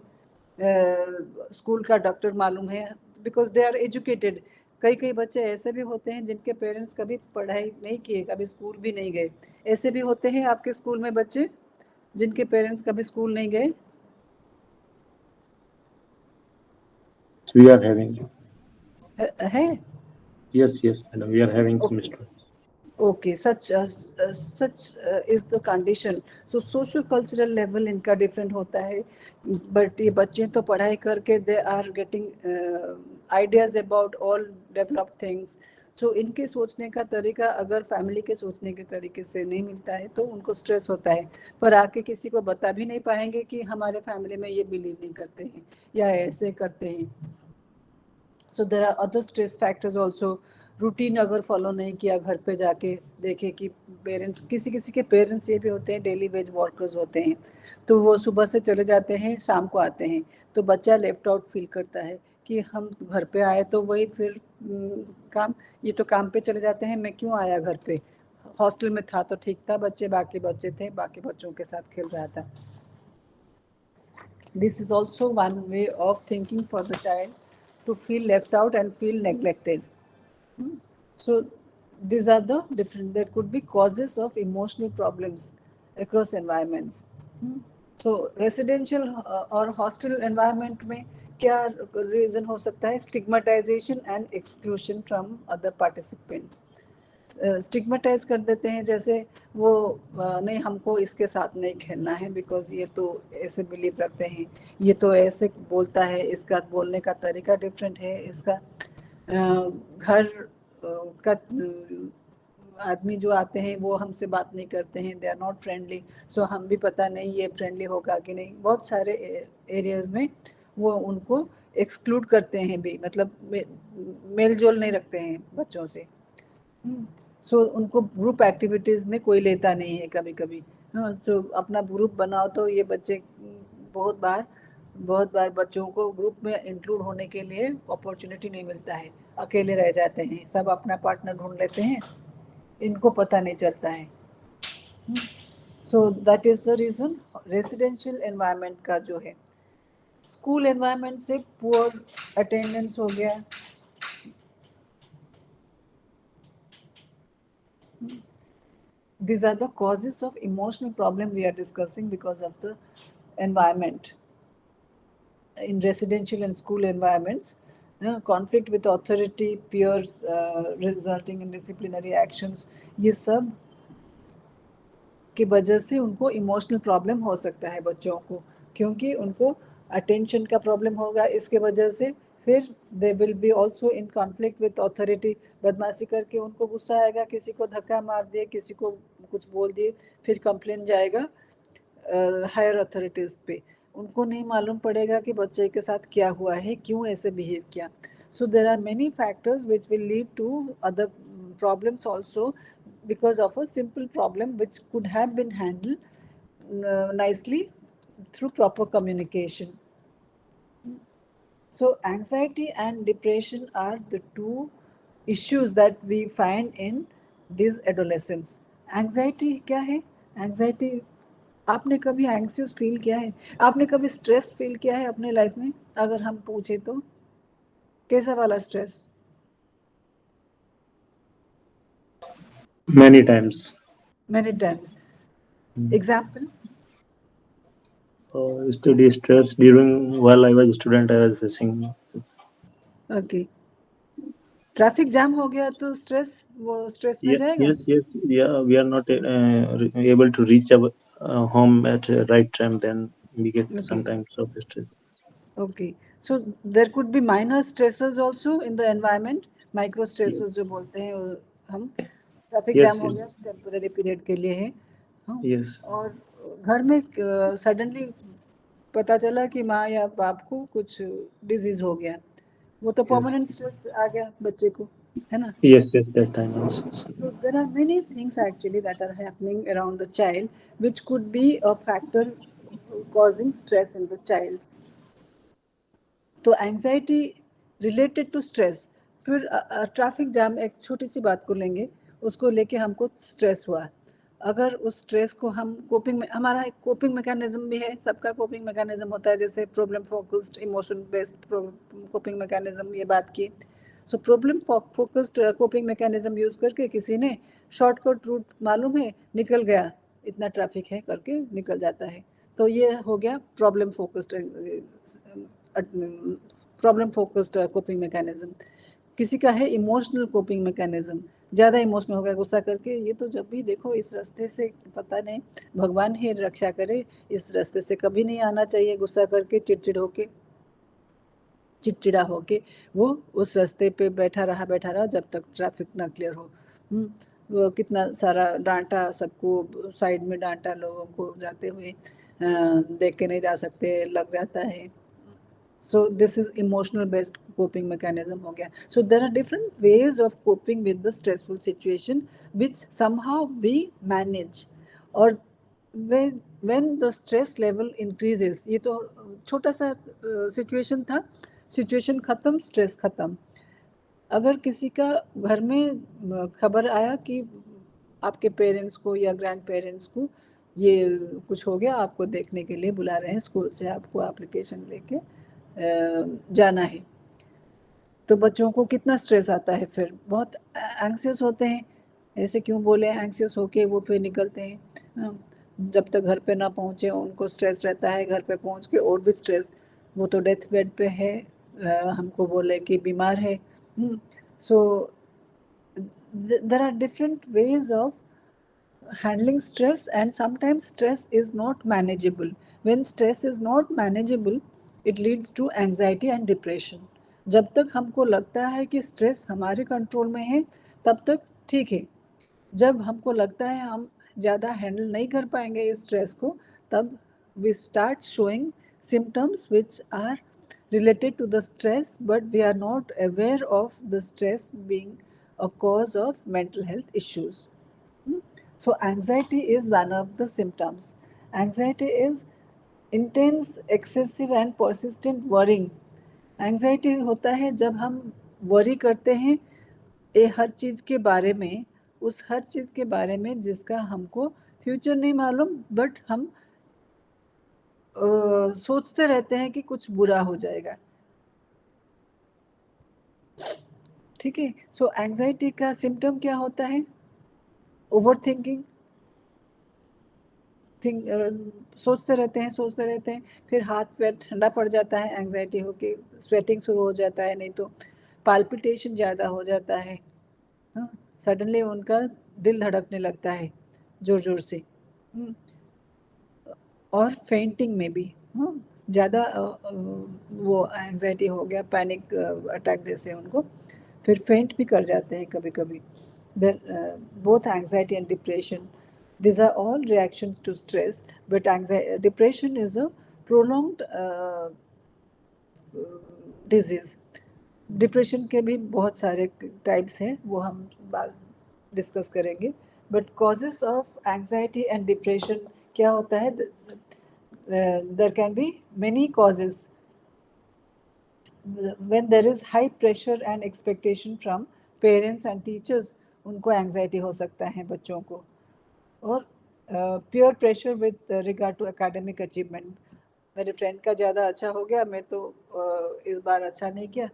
स्कूल का डॉक्टर मालूम है, बिकॉज दे आर एजुकेटेड। कई कई बच्चे ऐसे भी होते हैं जिनके पेरेंट्स कभी पढ़ाई नहीं किए, कभी स्कूल भी नहीं गए। ऐसे भी होते हैं आपके स्कूल में बच्चे जिनके पेरेंट्स कभी स्कूल नहीं गए? We are having. है? Yes, madam. We are having some Okay. students. Okay, such is the condition. So social cultural level इनका different होता है, but ये बच्चे तो पढ़ाई करके they are getting ideas about all developed things. So इनके सोचने का तरीका अगर फैमिली के सोचने के तरीके से नहीं मिलता है तो उनको स्ट्रेस होता है, पर आके किसी को बता भी नहीं पाएंगे कि हमारे फैमिली में ये बिलीव नहीं करते हैं या ऐसे करते हैं। So there are other stress factors also. Routine अगर फॉलो नहीं किया, घर पे जाके देखे कि पेरेंट्स, किसी किसी के पेरेंट्स ये भी होते हैं डेली वेज वर्कर्स होते हैं, तो वो सुबह से चले जाते हैं शाम को आते हैं, तो बच्चा लेफ्ट आउट फील करता है कि हम घर पे आए तो वही फिर काम, ये तो काम पे चले जाते हैं, मैं क्यों आया घर पे? हॉस्टल में था तो ठीक था, बाकी बच्चे थे, बाकी बच्चों के साथ खेल रहा था। This is also one way of thinking for the child to feel left out and feel neglected. So these are the different, there could be causes of emotional problems across environments. So residential और hostel environment में क्या reason हो सकता है? Stigmatization and exclusion from other participants. Stigmatise कर देते हैं, जैसे वो नहीं, हमको इसके साथ नहीं खेलना है बिकॉज ये तो ऐसे बिलीव रखते हैं, ये तो ऐसे बोलता है, इसका बोलने का तरीका डिफरेंट है, इसका घर का आदमी जो आते हैं वो हमसे बात नहीं करते हैं, दे आर नॉट फ्रेंडली, सो हम भी पता नहीं ये फ्रेंडली होगा कि नहीं। बहुत सारे एरियाज में वो उनको एक्सक्लूड करते हैं भी, मतलब मेल जोल नहीं रखते हैं बच्चों से। सो उनको ग्रुप एक्टिविटीज़ में कोई लेता नहीं है कभी कभी। हाँ, तो अपना ग्रुप बनाओ तो ये बच्चे बहुत बार बच्चों को ग्रुप में इंक्लूड होने के लिए अपॉर्चुनिटी नहीं मिलता है, अकेले रह जाते हैं, सब अपना पार्टनर ढूंढ लेते हैं, इनको पता नहीं चलता है। So that is the reason residential environment का जो है। स्कूल एनवायरनमेंट से पुअर अटेंडेंस हो गया, these are the causes of emotional problem we are discussing because of the environment in residential and school environments. Conflict with authority, peers, resulting in disciplinary actions, ये सब की वजह से उनको इमोशनल प्रॉब्लम हो सकता है बच्चों को, क्योंकि उनको अटेंशन का प्रॉब्लम होगा, इसके वजह से फिर they will be also in conflict with authority. बदमाशी करके उनको गुस्सा आएगा, किसी को धक्का मार दिए, किसी को कुछ बोल दिए, फिर कंप्लेन जाएगा हायर अथॉरिटीज़ पे, उनको नहीं मालूम पड़ेगा कि बच्चे के साथ क्या हुआ है, क्यों ऐसे बिहेव किया। So there are many factors which will lead to other problems also because of a simple problem which could have been handled nicely through proper communication. So anxiety and depression are the two issues that we find in these adolescents. Anxiety क्या है? Anxiety, आपने कभी anxious feel किया है? आपने कभी stress feel किया है अपने life में? अगर हम पूछे तो कैसा वाला stress? Many times. Many times. Example? Study stress during while I was a student, I was facing. Okay. Traffic jam हो गया तो स्ट्रेस, वो स्ट्रेस में जाएगा? Yes. Yeah, we are not able to reach our home at a right time. Then we get Okay. sometimes of stress. Okay, so there could be minor stressors also in the environment, micro stressors जो बोलते हैं हम, ट्रैफिक Yes, जाम हो yes. गया टेम्पररी पीरियड के लिए है, हाँ? Yes. और घर में सडनली पता चला कि माँ या बाप को कुछ डिजीज हो गया, वो तो परमानेंट स्ट्रेस आ गया बच्चे को, है ना? Yes, that time also. So there are many things actually that are happening around the child which could be a factor causing stress in the child. तो एंजाइटी रिलेटेड टू स्ट्रेस, फिर ट्रैफिक जाम, एक छोटी सी बात को लेंगे, उसको लेके हमको स्ट्रेस हुआ, अगर उस स्ट्रेस को हम कोपिंग में, हमारा एक कोपिंग मैकेनिज्म भी है, सबका कोपिंग मैकेनिज्म होता है, जैसे problem focused emotion based coping mechanism, ये बात की। So problem focused coping mechanism use करके किसी ने शॉर्टकट रूट मालूम है, निकल गया, इतना ट्रैफिक है करके निकल जाता है, तो ये हो गया प्रॉब्लम फोकस्ड कोपिंग मैकेनिज्म। किसी का है इमोशनल कोपिंग मैकेनिज्म, ज़्यादा इमोशनल हो गया गुस्सा करके, ये तो जब भी देखो इस रास्ते से, पता नहीं, भगवान ही रक्षा करे, इस रास्ते से कभी नहीं आना चाहिए, गुस्सा करके चिड़चिड़ा होके वो उस रास्ते पे बैठा रहा जब तक ट्रैफिक ना क्लियर हो। वो कितना सारा डांटा सबको, साइड में डांटा लोगों को जाते हुए, देख के नहीं जा सकते, लग जाता है। So this is emotional based coping mechanism हो गया. So there are different ways of coping with the stressful situation which somehow we manage. और when the stress level increases, ये तो छोटा सा situation था, situation खत्म, stress खत्म। अगर किसी का घर में खबर आया कि आपके पेरेंट्स को या ग्रैंड पेरेंट्स को ये कुछ हो गया, आपको देखने के लिए बुला रहे हैं स्कूल से, आपको एप्लीकेशन लेके जाना है, तो बच्चों को कितना स्ट्रेस आता है, फिर बहुत एंग्सियस होते हैं, ऐसे क्यों बोले, एंग्सियस होके वो फिर निकलते हैं, जब तक घर पे ना पहुँचे उनको स्ट्रेस रहता है, घर पे पहुँच के और भी स्ट्रेस, वो तो डेथ बेड पे है, हमको बोले कि बीमार है। So there are different ways of handling stress, and sometimes stress is not manageable. When stress is not manageable, it leads to anxiety and depression. जब तक हमको लगता है कि स्ट्रेस हमारे कंट्रोल में है तब तक ठीक है, जब हमको लगता है हम ज़्यादा हैंडल नहीं कर पाएंगे इस स्ट्रेस को, तब we start showing symptoms which are related to the stress, but we are not aware of the stress being a cause of mental health issues. So anxiety is one of the symptoms. Anxiety is intense, excessive and persistent worrying. Anxiety होता है जब हम worry करते हैं हर चीज़ के बारे में, उस हर चीज़ के बारे में जिसका हमको फ्यूचर नहीं मालूम, बट हम सोचते रहते हैं कि कुछ बुरा हो जाएगा, ठीक है। सो एंजाइटी का सिम्टम क्या होता है? ओवर थिंकिंग, सोचते रहते हैं, फिर हाथ पैर ठंडा पड़ जाता है, एंजाइटी होके स्वेटिंग शुरू हो जाता है, नहीं तो पाल्पिटेशन ज़्यादा हो जाता है, सडनली उनका दिल धड़कने लगता है ज़ोर ज़ोर से, और फेंटिंग में भी, ज़्यादा वो एंजाइटी हो गया, पैनिक अटैक जैसे उनको, फिर फेंट भी कर जाते हैं कभी कभी। Both anxiety and depression, these are all reactions to stress, but depression is a prolonged disease. Depression के भी बहुत सारे टाइप्स हैं, वो हम बात डिस्कस करेंगे, but causes of anxiety and depression क्या होता है, there can be many causes when there is high pressure and expectation from parents and teachers, उनको एंजाइटी हो सकता है बच्चों को। और peer pressure with regard to academic achievement, मेरे फ्रेंड का ज़्यादा अच्छा हो गया, मैं तो इस बार अच्छा नहीं किया,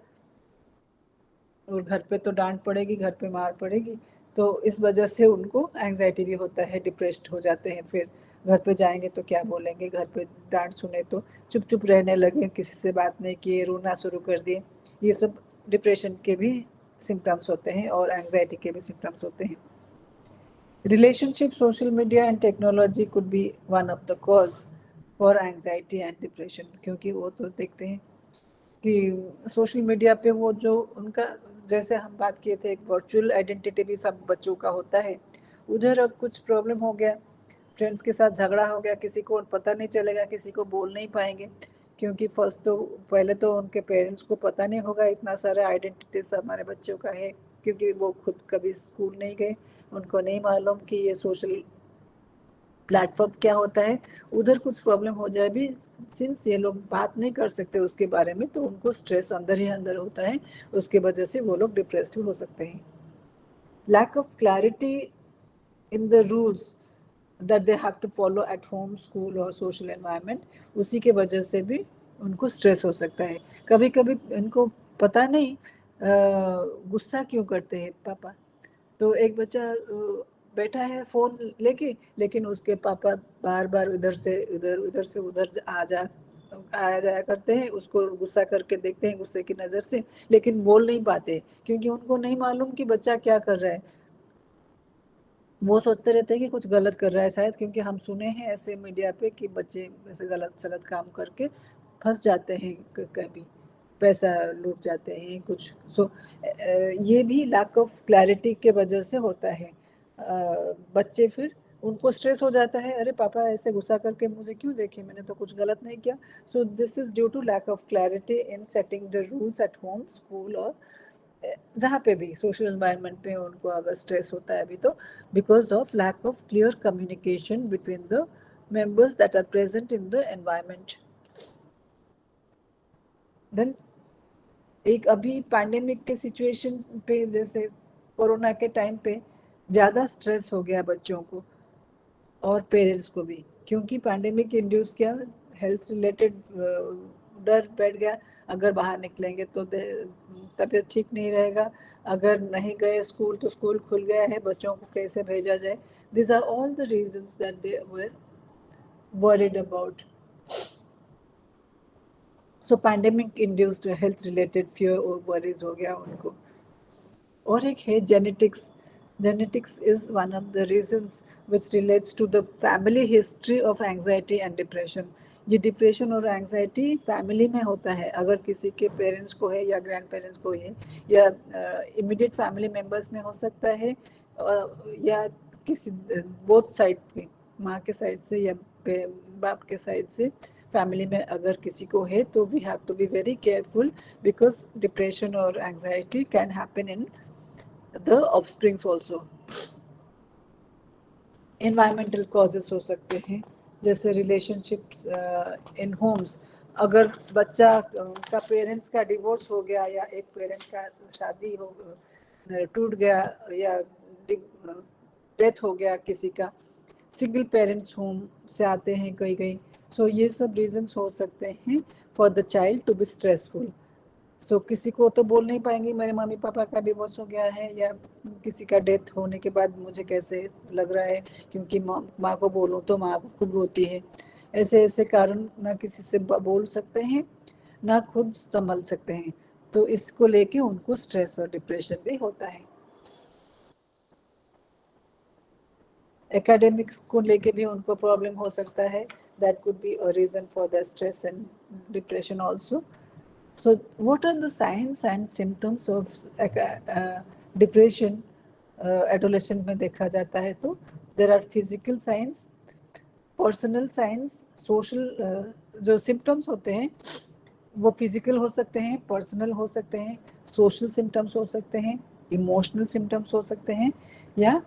और घर पे तो डांट पड़ेगी, घर पे मार पड़ेगी, तो इस वजह से उनको एंजाइटी भी होता है, डिप्रेस्ड हो जाते हैं। फिर घर पे जाएंगे तो क्या बोलेंगे, घर पे डांट सुने तो चुप चुप रहने लगे, किसी से बात नहीं किए, रोना शुरू कर दिए। ये सब डिप्रेशन के भी सिम्टम्स होते हैं और एंजाइटी के भी सिम्टम्स होते हैं। Relationship, social media and technology could be one of the cause for anxiety and depression, क्योंकि वो तो देखते हैं कि सोशल मीडिया पे वो जो उनका, जैसे हम बात किए थे, एक वर्चुअल आइडेंटिटी भी सब बच्चों का होता है। उधर अब कुछ प्रॉब्लम हो गया, फ्रेंड्स के साथ झगड़ा हो गया, किसी को पता नहीं चलेगा, किसी को बोल नहीं पाएंगे, क्योंकि फर्स्ट तो पहले तो उनके पेरेंट्स को पता नहीं होगा इतना सारा आइडेंटिटीज हमारे बच्चों का है, क्योंकि वो खुद कभी स्कूल नहीं गए, उनको नहीं मालूम कि ये सोशल प्लेटफॉर्म क्या होता है। उधर कुछ प्रॉब्लम हो जाए भी, सिंस ये लोग बात नहीं कर सकते उसके बारे में, तो उनको स्ट्रेस अंदर ही अंदर होता है, उसके वजह से वो लोग डिप्रेस्ड भी हो सकते हैं। Lack of clarity in the rules that they have to follow at home, school और सोशल एनवायरनमेंट, उसी के वजह से भी उनको स्ट्रेस हो सकता है। कभी कभी इनको पता नहीं गुस्सा क्यों करते हैं पापा, तो एक बच्चा बैठा है फ़ोन लेके, लेकिन उसके पापा बार बार इधर से उधर आया जाया करते हैं, उसको गुस्सा करके देखते हैं गुस्से की नज़र से, लेकिन बोल नहीं पाते, क्योंकि उनको नहीं मालूम कि बच्चा क्या कर रहा है। वो सोचते रहते हैं कि कुछ गलत कर रहा है शायद, क्योंकि हम सुने हैं ऐसे मीडिया पे कि बच्चे ऐसे गलत सलत काम करके फंस जाते हैं, कभी पैसा लूट जाते हैं कुछ। सो ये भी लैक ऑफ क्लैरिटी के वजह से होता है। बच्चे फिर उनको स्ट्रेस हो जाता है, अरे पापा ऐसे गुस्सा करके मुझे क्यों देखे, मैंने तो कुछ गलत नहीं किया। So this is due to lack of clarity in setting the rules at home, school और जहाँ पे भी सोशल एनवायरनमेंट पे उनको अगर स्ट्रेस होता है अभी, तो because of lack of clear communication between the members that are present in the environment. Then एक अभी पैंडेमिक के सिचुएशन पे, जैसे कोरोना के टाइम पे ज़्यादा स्ट्रेस हो गया बच्चों को और पेरेंट्स को भी, क्योंकि पैंडेमिक इंड्यूस किया, हेल्थ रिलेटेड डर बैठ गया, अगर बाहर निकलेंगे तो तबीयत ठीक नहीं रहेगा, अगर नहीं गए स्कूल तो स्कूल खुल गया है, बच्चों को कैसे भेजा जाए। This are all the reasons that they were worried about. So pandemic induced health related fear और वरीज हो गया उनको। और एक है genetics. Genetics is one of the reasons which relates to the family history of anxiety and depression. ये डिप्रेशन और एंजाइटी फैमिली में होता है, अगर किसी के पेरेंट्स को है या ग्रैंड पेरेंट्स को है या इमीडिएट फैमिली मेम्बर्स में हो सकता है, या किसी बोथ साइड के, माँ के साइड से या बाप के साइड से फैमिली में अगर किसी को है, तो we have to be very careful, because depression और anxiety can happen in the offsprings also. Environmental causes हो सकते हैं, जैसे रिलेशनशिप्स इन होम्स, अगर बच्चा का पेरेंट्स का डिवोर्स हो गया या एक पेरेंट का शादी हो टूट गया या डेथ हो गया किसी का, सिंगल पेरेंट्स होम से आते हैं कई सो ये सब रीजंस हो सकते हैं for the child to be stressful. So किसी को तो बोल नहीं पाएंगे मेरे मम्मी पापा का डिवोर्स हो गया है, या किसी का डेथ होने के बाद मुझे कैसे लग रहा है, क्योंकि माँ को बोलूँ तो माँ खूब रोती है। ऐसे ऐसे कारण ना किसी से बोल सकते हैं ना खुद संभल सकते हैं, तो इसको लेके उनको स्ट्रेस और डिप्रेशन भी होता है। एकेडमिक्स को लेके भी उनको प्रॉब्लम हो सकता है, that could be a reason for the stress and depression also. So what are the signs and symptoms of depression adolescent में देखा जाता है? तो there are physical signs, personal signs, social जो symptoms होते हैं वो physical हो सकते हैं, personal हो सकते हैं, social symptoms हो सकते हैं, emotional symptoms हो सकते हैं, या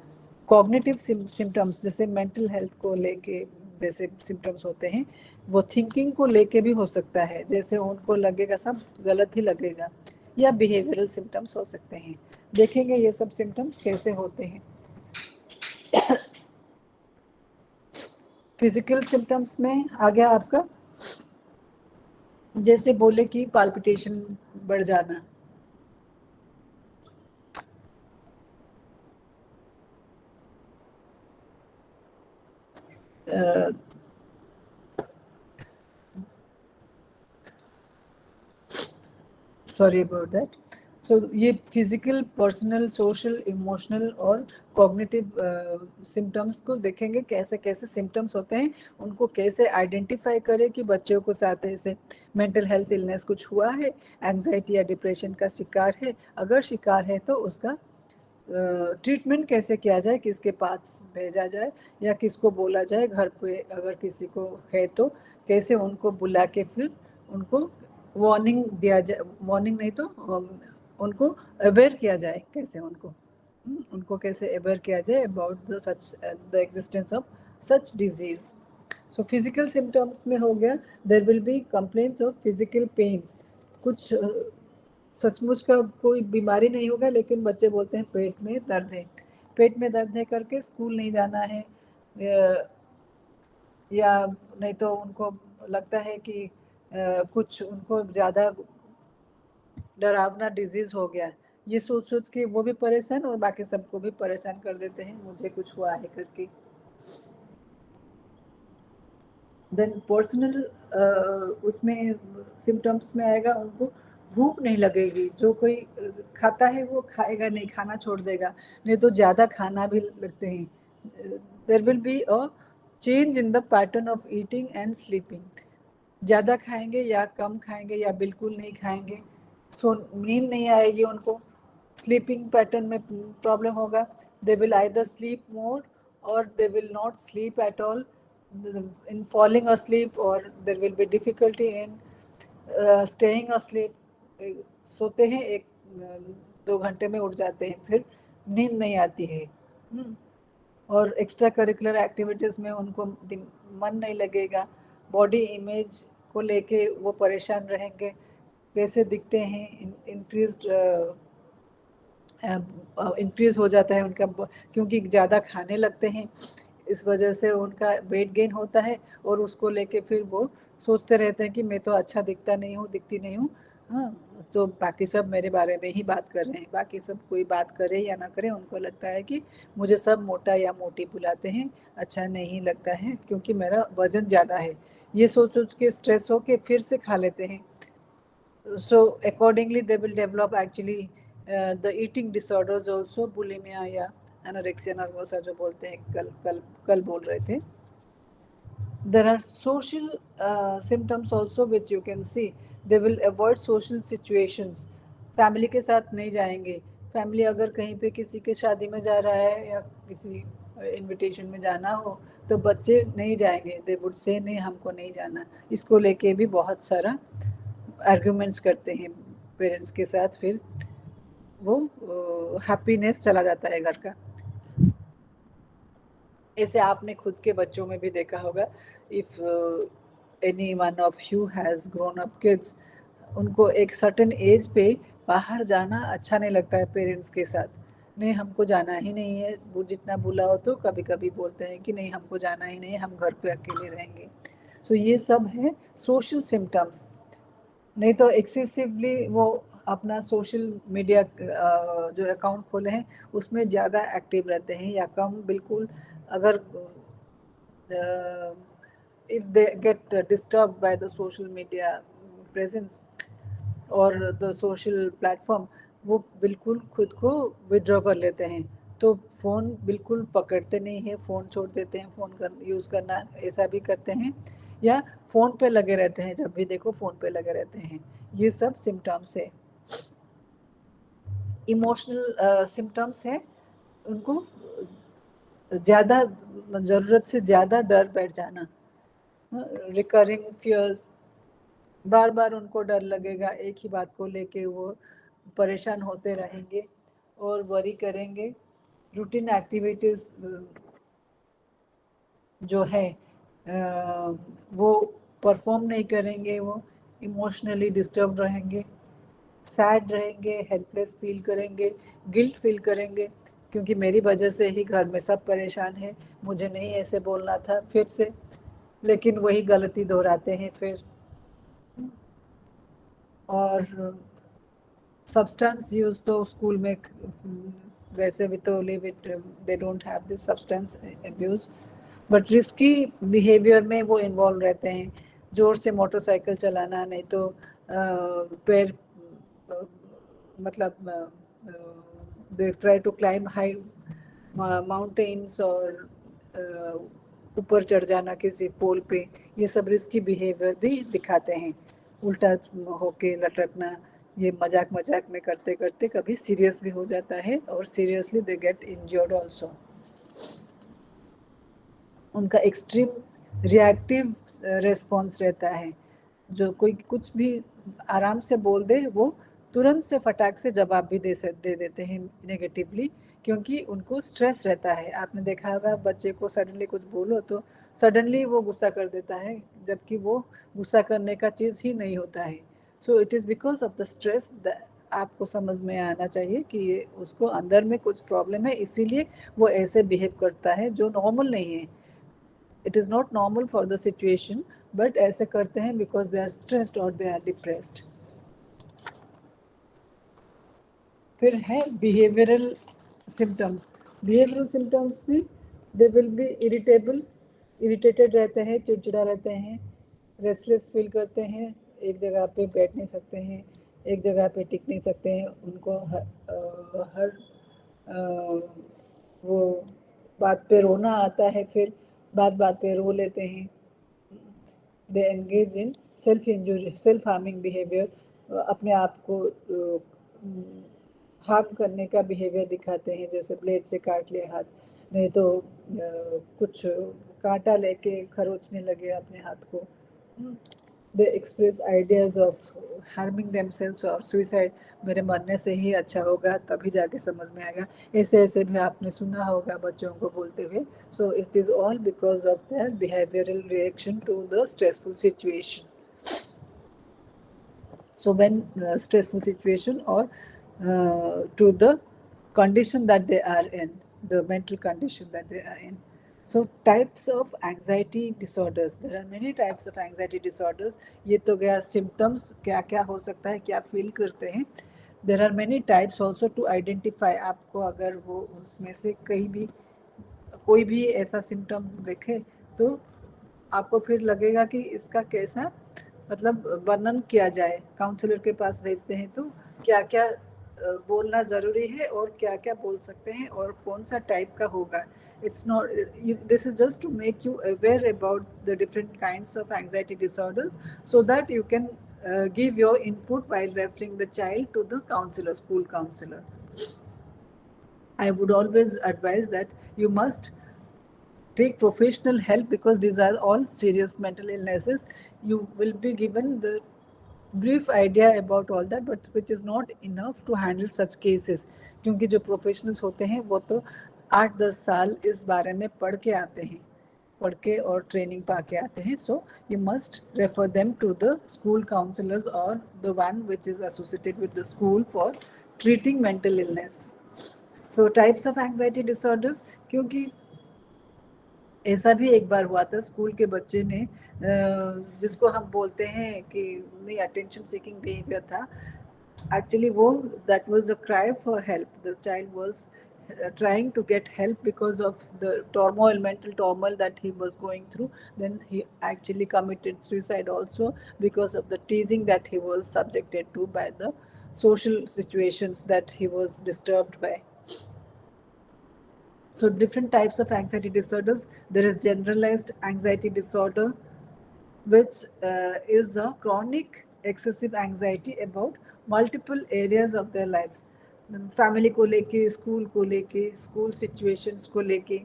cognitive symptoms जैसे mental health को लेके जैसे सिम्टम्स होते हैं वो थिंकिंग को लेके भी हो सकता है, जैसे उनको लगेगा सब गलत ही लगेगा, या बिहेवियरल सिम्टम्स हो सकते हैं। देखेंगे ये सब सिम्टम्स कैसे होते हैं। फिजिकल सिम्टम्स में आ गया आपका, जैसे बोले कि पाल्पिटेशन बढ़ जाना, सॉरी अबाउट दैट। सो ये फिजिकल, पर्सनल, सोशल, इमोशनल और कॉग्निटिव सिम्टम्स को देखेंगे कैसे कैसे सिम्टम्स होते हैं, उनको कैसे आइडेंटिफाई करें कि बच्चों को साथ ऐसे मेंटल हेल्थ इलनेस कुछ हुआ है, एंग्जाइटी या डिप्रेशन का शिकार है, अगर शिकार है तो उसका ट्रीटमेंट कैसे किया जाए, किसके पास भेजा जाए या किसको बोला जाए घर पे, अगर किसी को है तो कैसे उनको बुला के फिर उनको वार्निंग दिया जाए, वार्निंग नहीं तो उनको अवेयर किया जाए, कैसे उनको कैसे अवेयर किया जाए about the existence of such disease. So physical symptoms में हो गया, there will be complaints of physical pains, कुछ सचमुच का कोई बीमारी नहीं होगा लेकिन बच्चे बोलते हैं पेट में दर्द है, पेट में दर्द है करके स्कूल नहीं जाना है, या नहीं तो उनको लगता है कि कुछ उनको ज़्यादा डरावना डिजीज हो गया, ये सोच सोच के वो भी परेशान और बाकी सबको भी परेशान कर देते हैं, मुझे कुछ हुआ है करके। देन पर्सनल उसमें सिम्टम्स में आएगा, उनको भूख नहीं लगेगी, जो कोई खाता है वो खाएगा नहीं, खाना छोड़ देगा, नहीं तो ज़्यादा खाना भी लगते हैं। There will be a change in the pattern of eating and sleeping, ज़्यादा खाएंगे या कम खाएंगे या बिल्कुल नहीं खाएंगे, सो नींद नहीं आएगी उनको, स्लीपिंग पैटर्न में प्रॉब्लम होगा, they will either sleep more और they will not sleep at all in falling asleep, or there will be difficulty in staying asleep, सोते हैं 1-2 घंटे में उठ जाते हैं, फिर नींद नहीं आती है। और एक्स्ट्रा करिकुलर एक्टिविटीज़ में उनको मन नहीं लगेगा, बॉडी इमेज को लेके वो परेशान रहेंगे, कैसे दिखते हैं, इंक्रीज हो जाता है उनका, क्योंकि ज़्यादा खाने लगते हैं, इस वजह से उनका वेट गेन होता है और उसको लेके फिर वो सोचते रहते हैं कि मैं तो अच्छा दिखता नहीं हूँ, दिखती नहीं हूँ, हाँ, तो बाकी सब मेरे बारे में ही बात कर रहे हैं, बाकी सब कोई बात करे या ना करे उनको लगता है कि मुझे सब मोटा या मोटी बुलाते हैं, अच्छा नहीं लगता है क्योंकि मेरा वजन ज़्यादा है, ये सोच सोच के स्ट्रेस हो के फिर से खा लेते हैं। So accordingly they will develop actually the eating disorders also, bulimia या anorexia nervosa जो बोलते हैं, कल बोल रहे थे। There are social symptoms also which you can see, they will avoid social situations, family के साथ नहीं जाएंगे, फैमिली अगर कहीं पे किसी के शादी में जा रहा है या किसी इनविटेशन में जाना हो तो बच्चे नहीं जाएंगे, दे वुड से नहीं हमको नहीं जाना, इसको लेके भी बहुत सारा आर्ग्यूमेंट्स करते हैं पेरेंट्स के साथ, फिर वो हैप्पीनेस चला जाता है घर का। ऐसे आपने खुद के बच्चों में भी देखा होगा, if any one of you has grown up kids, उनको एक सर्टेन एज पे बाहर जाना अच्छा नहीं लगता है पेरेंट्स के साथ, नहीं हमको जाना ही नहीं है, वो जितना बुलाओ तो कभी कभी बोलते हैं कि नहीं हमको जाना ही नहीं है, हम घर पे अकेले रहेंगे। सो ये सब है सोशल सिम्टम्स। नहीं तो एक्सेसिवली वो अपना सोशल मीडिया जो अकाउंट खोले हैं उसमें ज़्यादा एक्टिव रहते हैं या कम, बिल्कुल अगर if they get disturbed by the social media presence और द सोशल प्लेटफॉर्म, वो बिल्कुल खुद को विड्रॉ कर लेते हैं, तो फ़ोन बिल्कुल पकड़ते नहीं हैं, फ़ोन छोड़ देते हैं, फ़ोन यूज़ करना ऐसा भी करते हैं, या फ़ोन पे लगे रहते हैं, जब भी देखो फ़ोन पे लगे रहते हैं, ये सब सिम्टम्स है। इमोशनल सिम्टम्स है, उनको ज़्यादा ज़रूरत से ज़्यादा डर बैठ जाना, रिकरिंग फियर्स, बार बार उनको डर लगेगा, एक ही बात को लेके वो परेशान होते रहेंगे और वरी करेंगे। रूटीन एक्टिविटीज़ जो है वो परफॉर्म नहीं करेंगे, वो इमोशनली डिस्टर्ब रहेंगे, सैड रहेंगे, हेल्पलेस फील करेंगे, गिल्ट फील करेंगे क्योंकि मेरी वजह से ही घर में सब परेशान है, मुझे नहीं ऐसे बोलना था फिर से, लेकिन वही गलती दोहराते हैं फिर। और सब्सटेंस यूज तो स्कूल में वैसे भी तो live it, they don't have this substance abuse, but risky behaviour में वो इन्वॉल्व रहते हैं। जोर से मोटरसाइकिल चलाना, नहीं तो पैर मतलब they try to climb high mountains और ऊपर चढ़ जाना किसी पोल पे, ये सब रिस्की बिहेवियर भी दिखाते हैं। उल्टा होके लटकना, ये मजाक मजाक में करते करते कभी सीरियस भी हो जाता है और seriously they get injured also. उनका एक्सट्रीम रिएक्टिव रेस्पॉन्स रहता है, जो कोई कुछ भी आराम से बोल दे वो तुरंत से फटाक से जवाब भी दे देते हैं नेगेटिवली, क्योंकि उनको स्ट्रेस रहता है। आपने देखा होगा बच्चे को सडनली कुछ बोलो तो सडनली वो गुस्सा कर देता है, जबकि वो गुस्सा करने का चीज़ ही नहीं होता है। सो it is because of the stress. आपको समझ में आना चाहिए कि ये उसको अंदर में कुछ प्रॉब्लम है, इसीलिए वो ऐसे बिहेव करता है जो नॉर्मल नहीं है। It is not normal for the situation, but ऐसे करते हैं बिकॉज दे आर स्ट्रेस्ड और दे आर डिप्रेस्ड। फिर है बिहेवियरल सिम्टम्स। बिहेवियरल सिम्टम्स में दे विल बी इरिटेटेड रहते हैं, चिड़चिड़ा रहते हैं, रेस्टलेस फील करते हैं, एक जगह पे बैठ नहीं सकते हैं, एक जगह पे टिक नहीं सकते हैं, उनको हर वो बात पे रोना आता है, फिर बात बात पे रो लेते हैं। They engage in self injury, self harming behaviour, अपने आप को हार्म करने का बिहेवियर दिखाते हैं, जैसे ब्लेड से काट लिया हाथ, नहीं तो कुछ कांटा लेके खरोचने लगे अपने हाथ को। They express ideas of harming themselves और सुइसाइड, मेरे मरने से ही अच्छा होगा, तभी जाके समझ में आएगा। ऐसे ऐसे भी आपने सुना होगा बच्चों को बोलते हुए। So it is all because of their behavioural reaction to the stressful situation. So when stressful situation or to the condition that they are in, the mental condition that they are in. So types of anxiety disorders, there are many types of anxiety disorders. ये तो गया symptoms, क्या क्या हो सकता है, क्या feel करते हैं। There are many types also to identify, आपको अगर वो उसमें से कहीं भी कोई भी ऐसा सिम्टम देखे तो आपको फिर लगेगा कि इसका कैसा मतलब वर्णन किया जाए, काउंसलर के पास भेजते हैं तो क्या क्या बोलना ज़रूरी है और क्या क्या बोल सकते हैं और कौन सा टाइप का होगा। It's not, this is just to make you aware about the different kinds of anxiety disorders so that you can give your input while referring the child to the counselor, school counselor. I would always advise that you must take professional help because these are all serious mental illnesses. You will be given the brief idea about all that, but which is not enough to handle such cases, क्योंकि जो प्रोफेशनल्स होते हैं वो तो 8-10 साल इस बारे में पढ़ के आते हैं, पढ़ के और ट्रेनिंग पा के आते हैं. So you must refer them to the school counsellors और the one which is associated with the school for treating mental illness. So types of anxiety disorders, क्योंकि ऐसा भी एक बार हुआ था, स्कूल के बच्चे ने जिसको हम बोलते हैं कि नहीं अटेंशन सीकिंग बिहेवियर था, एक्चुअली वो that was a cry for help. The child was trying to get help because of the turmoil, mental turmoil that he was going through. Then he actually committed suicide also because of the teasing that he was subjected to by the social situations that he was disturbed by. So different types of anxiety disorders. There is generalized anxiety disorder, which is a chronic excessive anxiety about multiple areas of their lives. Family को लेके, स्कूल को लेके, स्कूल सिचुएशंस को लेके,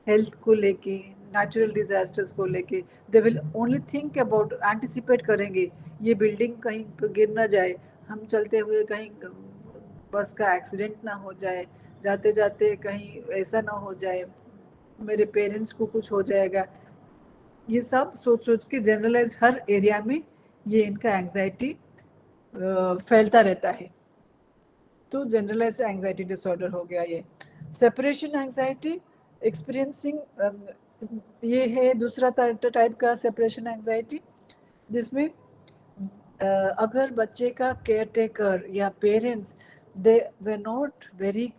हेल्थ को लेके, नेचुरल डिजास्टर्स को लेके. They will only think about, anticipate करेंगे ये बिल्डिंग कहीं पर गिर ना जाए, हम चलते हुए कहीं बस का एक्सीडेंट ना हो जाए, जाते जाते कहीं ऐसा ना हो जाए, मेरे पेरेंट्स को कुछ हो जाएगा. ये सब सोच सोच के जनरलाइज हर एरिया में ये इनका एंजाइटी फैलता रहता है, तो जनरलाइज एंजाइटी डिसऑर्डर हो गया ये। सेपरेशन एंजाइटी एक्सपीरियंसिंग, ये है दूसरा टाइप का सेपरेशन एंजाइटी, जिसमें अगर बच्चे का केयर टेकर या parents they way not very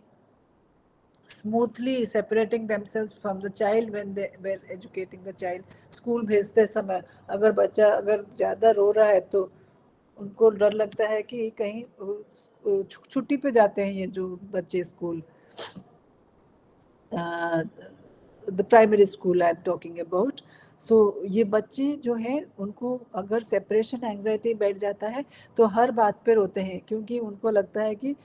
smoothly separating themselves from the child when they were educating the child, school भेजते समय अगर बच्चा अगर ज़्यादा रो रहा है तो उनको डर लगता है कि कहीं छुट्टी पे जाते हैं ये जो बच्चे school, the primary school I am talking about. So ये बच्चे जो है उनको अगर सेपरेशन एंजाइटी बैठ जाता है तो हर बात पे रोते हैं, क्योंकि उनको लगता है कि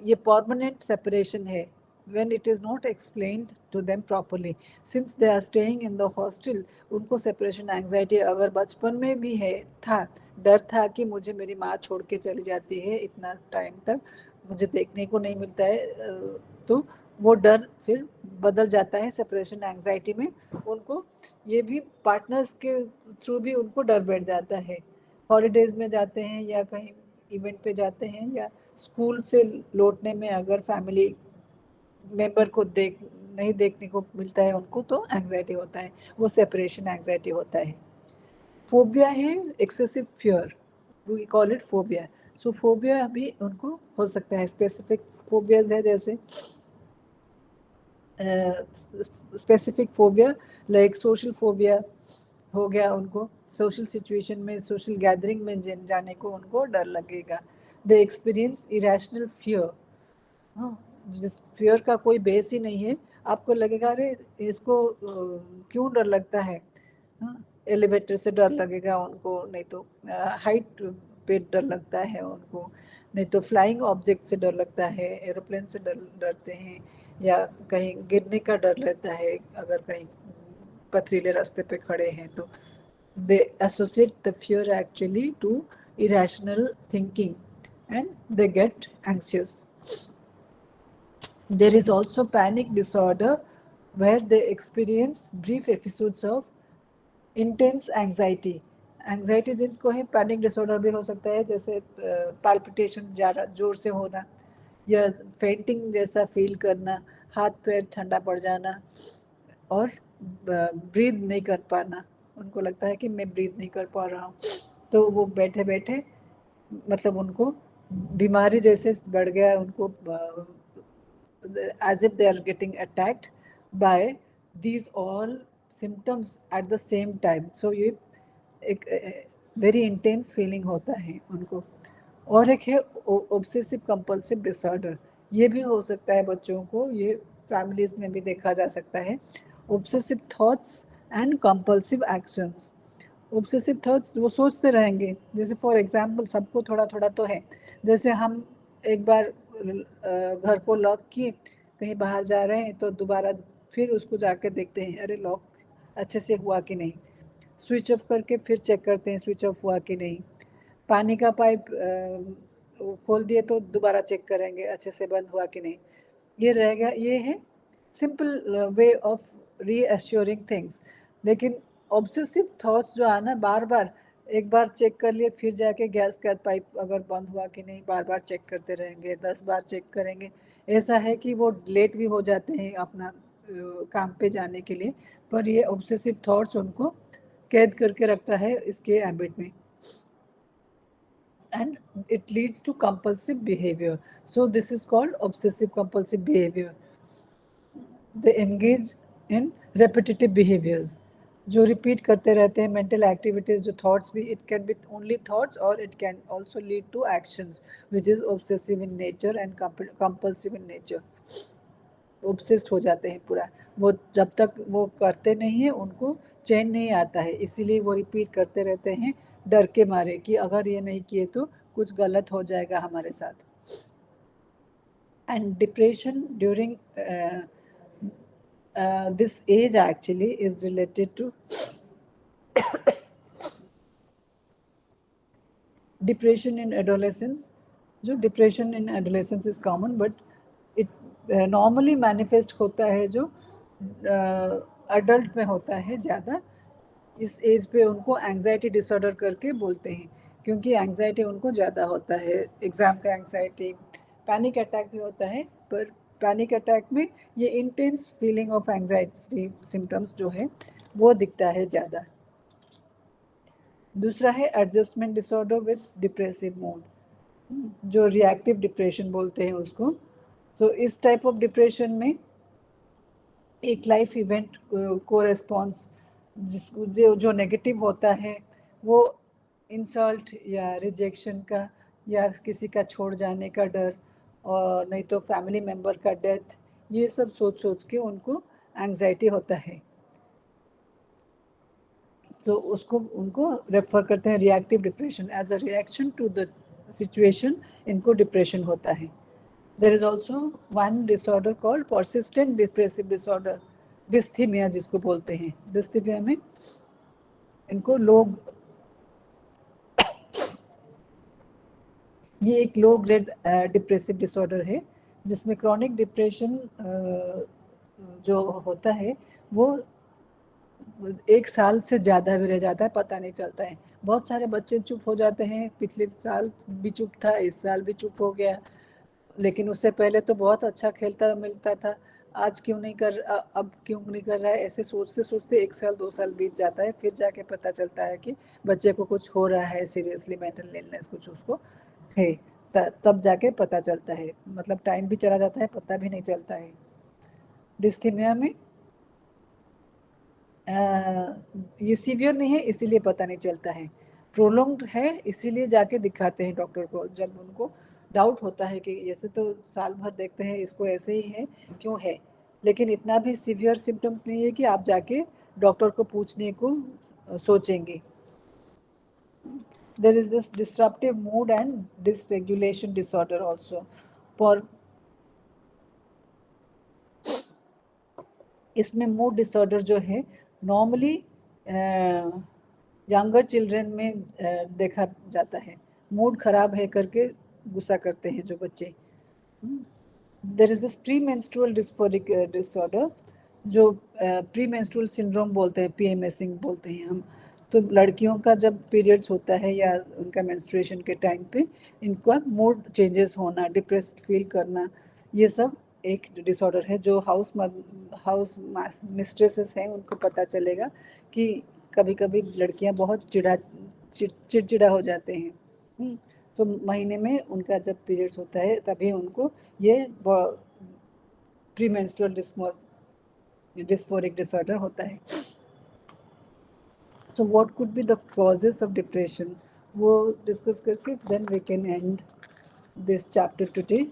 ये परमानेंट सेपरेशन है, when it is not explained to them properly, since they are staying in the hostel, उनको separation anxiety अगर बचपन में भी है था, डर था कि मुझे मेरी माँ छोड़ के चली जाती है इतना टाइम तक, मुझे देखने को नहीं मिलता है, तो वो डर फिर बदल जाता है सेपरेशन एंजाइटी में। उनको ये भी पार्टनर्स के थ्रू भी उनको डर बैठ जाता है, हॉलीडेज में जाते हैं या कहीं इवेंट पे जाते हैं या स्कूल से लौटने में अगर फैमिली मेंबर को नहीं देखने को मिलता है उनको, तो एंजाइटी होता है, वो सेपरेशन एंजाइटी होता है। फोबिया है excessive fear, we call it phobia. So phobia भी उनको हो सकता है, स्पेसिफिक फोबियाज है, जैसे specific phobia like social phobia हो गया, उनको सोशल सिचुएशन में सोशल गैदरिंग में जाने को उनको डर लगेगा। दे एक्सपीरियंस इरेशनल फियर, जिस फियर का कोई बेस ही नहीं है, आपको लगेगा अरे इसको क्यों डर लगता है, एलिवेटर से डर लगेगा उनको, नहीं तो हाइट पे डर लगता है उनको, नहीं तो फ्लाइंग ऑब्जेक्ट से डर लगता है, एरोप्लेन से डरते हैं, या कहीं गिरने का डर रहता है अगर कहीं पथरीले रास्ते पे खड़े हैं तो। They associate the fear actually to irrational thinking and they get anxious. There is also panic disorder where they experience brief episodes of intense anxiety. Anxiety जिसको है पैनिक डिसऑर्डर भी हो सकता है, जैसे पाल्पिटेशन ज़्यादा जोर से होना या फेंटिंग जैसा फील करना, हाथ पैर ठंडा पड़ जाना और ब्रीद नहीं कर पाना, उनको लगता है कि मैं ब्रीद नहीं कर पा रहा हूँ, तो वो बैठे बैठे मतलब उनको बीमारी जैसे बढ़ गया, उनको as if they are getting attacked by these all symptoms at the same time. So ये एक very intense feeling होता है उनको। और एक है ऑब्सेसिव कंपल्सिव डिसऑर्डर, ये भी हो सकता है बच्चों को, ये फैमिलीज में भी देखा जा सकता है। Obsessive thoughts and compulsive actions, obsessive thoughts वो सोचते रहेंगे, जैसे फॉर एग्जांपल सबको थोड़ा थोड़ा तो है, जैसे हम एक बार घर को लॉक किए, कहीं बाहर जा रहे हैं तो दोबारा फिर उसको जाकर देखते हैं अरे लॉक अच्छे से हुआ कि नहीं, स्विच ऑफ करके फिर चेक करते हैं स्विच ऑफ हुआ कि नहीं, पानी का पाइप खोल दिए तो दोबारा चेक करेंगे अच्छे से बंद हुआ कि नहीं। ये रहेगा, ये है simple way of reassuring things. लेकिन ऑब्सेसिव थॉट्स जो आना, बार बार एक बार चेक कर लिए फिर जाके गैस का पाइप अगर बंद हुआ कि नहीं बार बार चेक करते रहेंगे, 10 बार चेक करेंगे, ऐसा है कि वो लेट भी हो जाते हैं अपना काम पे जाने के लिए, पर ये ऑब्सेसिव थॉट्स उनको कैद करके रखता है इसके हैबिट में, and it leads to compulsive behavior. So this is called obsessive compulsive behavior. They engage in repetitive behaviors, जो रिपीट करते रहते हैं मेंटल एक्टिविटीज, जो थॉट्स भी, it can be only thoughts और it can also lead to actions which is obsessive in nature and compulsive in nature. Obsessed हो जाते हैं पूरा, वो जब तक वो करते नहीं है उनको चैन नहीं आता है, इसीलिए वो रिपीट करते रहते हैं डर के मारे कि अगर ये नहीं किए तो कुछ गलत हो जाएगा हमारे साथ। And depression during this age actually is related to depression in adolescence. जो depression in adolescence is common, but it normally manifest होता है जो adult में होता है ज़्यादा, इस एज पे उनको एंजाइटी डिसऑर्डर करके बोलते हैं, क्योंकि एंजाइटी उनको ज़्यादा होता है, एग्ज़ाम का एंजाइटी, पैनिक अटैक भी होता है, पर पैनिक अटैक में ये intense feeling of anxiety symptoms जो है वो दिखता है ज़्यादा। दूसरा है adjustment disorder with depressive mood, जो रिएक्टिव डिप्रेशन बोलते हैं उसको। सो इस टाइप ऑफ डिप्रेशन में एक लाइफ इवेंट को रेस्पॉन्स जिसको जो नेगेटिव होता है, वो इंसल्ट या रिजेक्शन का, या किसी का छोड़ जाने का डर, और नहीं तो फैमिली मेम्बर का डेथ, ये सब सोच सोच के उनको एंजाइटी होता है, तो उसको उनको रेफर करते हैं reactive depression. As a reaction to the situation इनको डिप्रेशन होता है। There is also one disorder called persistent depressive disorder, dysthymia जिसको बोलते हैं। डिस्थीमिया में इनको लोग, ये एक लो ग्रेड डिप्रेसिव डिसऑर्डर है, जिसमें क्रॉनिक डिप्रेशन जो होता है वो 1 साल से ज़्यादा भी रह जाता है, पता नहीं चलता है। बहुत सारे बच्चे चुप हो जाते हैं, पिछले साल भी चुप था, इस साल भी चुप हो गया, लेकिन उससे पहले तो बहुत अच्छा खेलता मिलता था, आज क्यों नहीं अब क्यों नहीं कर रहा है, ऐसे सोचते सोचते 1 साल 2 साल बीत जाता है, फिर जाके पता चलता है कि बच्चे को कुछ हो रहा है, सीरियसली मेंटल इलनेस कुछ उसको है, तब जाके पता चलता है, मतलब टाइम भी चला जाता है, पता भी नहीं चलता है। डिस्थीमिया में ये सीवियर नहीं है इसीलिए पता नहीं चलता है, प्रोलॉन्ग्ड है इसीलिए जाके दिखाते हैं डॉक्टर को, जब उनको डाउट होता है कि ऐसे तो साल भर देखते हैं इसको ऐसे ही है, क्यों है, लेकिन इतना भी सीवियर सिम्टम्स नहीं है कि आप जाके डॉक्टर को पूछने को सोचेंगे। There is this disruptive mood and dysregulation disorder also. For इसमें मूड डिसऑर्डर जो है नॉर्मली यंगर चिल्ड्रन में देखा जाता है, मूड खराब है करके गुस्सा करते हैं जो बच्चे। There is this pre menstrual dysphoric disorder, जो प्री मेंस्ट्रुअल सिंड्रोम बोलते हैं, पीएमएसिंग बोलते हैं हम। तो लड़कियों का जब पीरियड्स होता है या उनका मेंस्ट्रुएशन के टाइम पे इनका मूड चेंजेस होना, डिप्रेस्ड फील करना, ये सब एक डिसऑर्डर है, जो हाउस मिस्ट्रेसेस हैं उनको पता चलेगा कि कभी कभी लड़कियां बहुत चिड़चिड़ा हो जाते हैं। तो महीने में उनका जब पीरियड्स होता है तभी उनको ये प्री मेंस्ट्रुअल डिस्फोरिक डिसऑर्डर होता है। So what could be the causes of depression, वो डिस्कस करके then we can end this chapter today.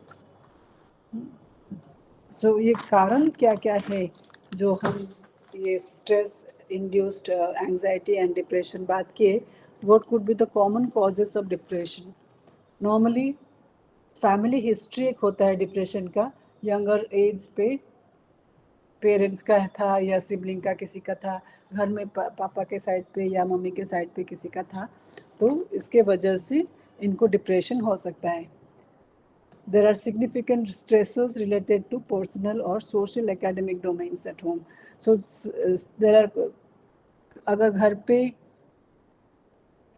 So ये कारण क्या क्या है जो हम ये stress induced anxiety and depression बात किए, what could be the common causes of depression. Normally family history एक होता है डिप्रेशन का, यंगर एज पे पेरेंट्स का था या सिबलिंग का किसी का था, घर में पापा के साइड पे या मम्मी के साइड पे किसी का था, तो इसके वजह से इनको डिप्रेशन हो सकता है। There are significant stressors related to personal or social academic domains at home. So there are, अगर घर पे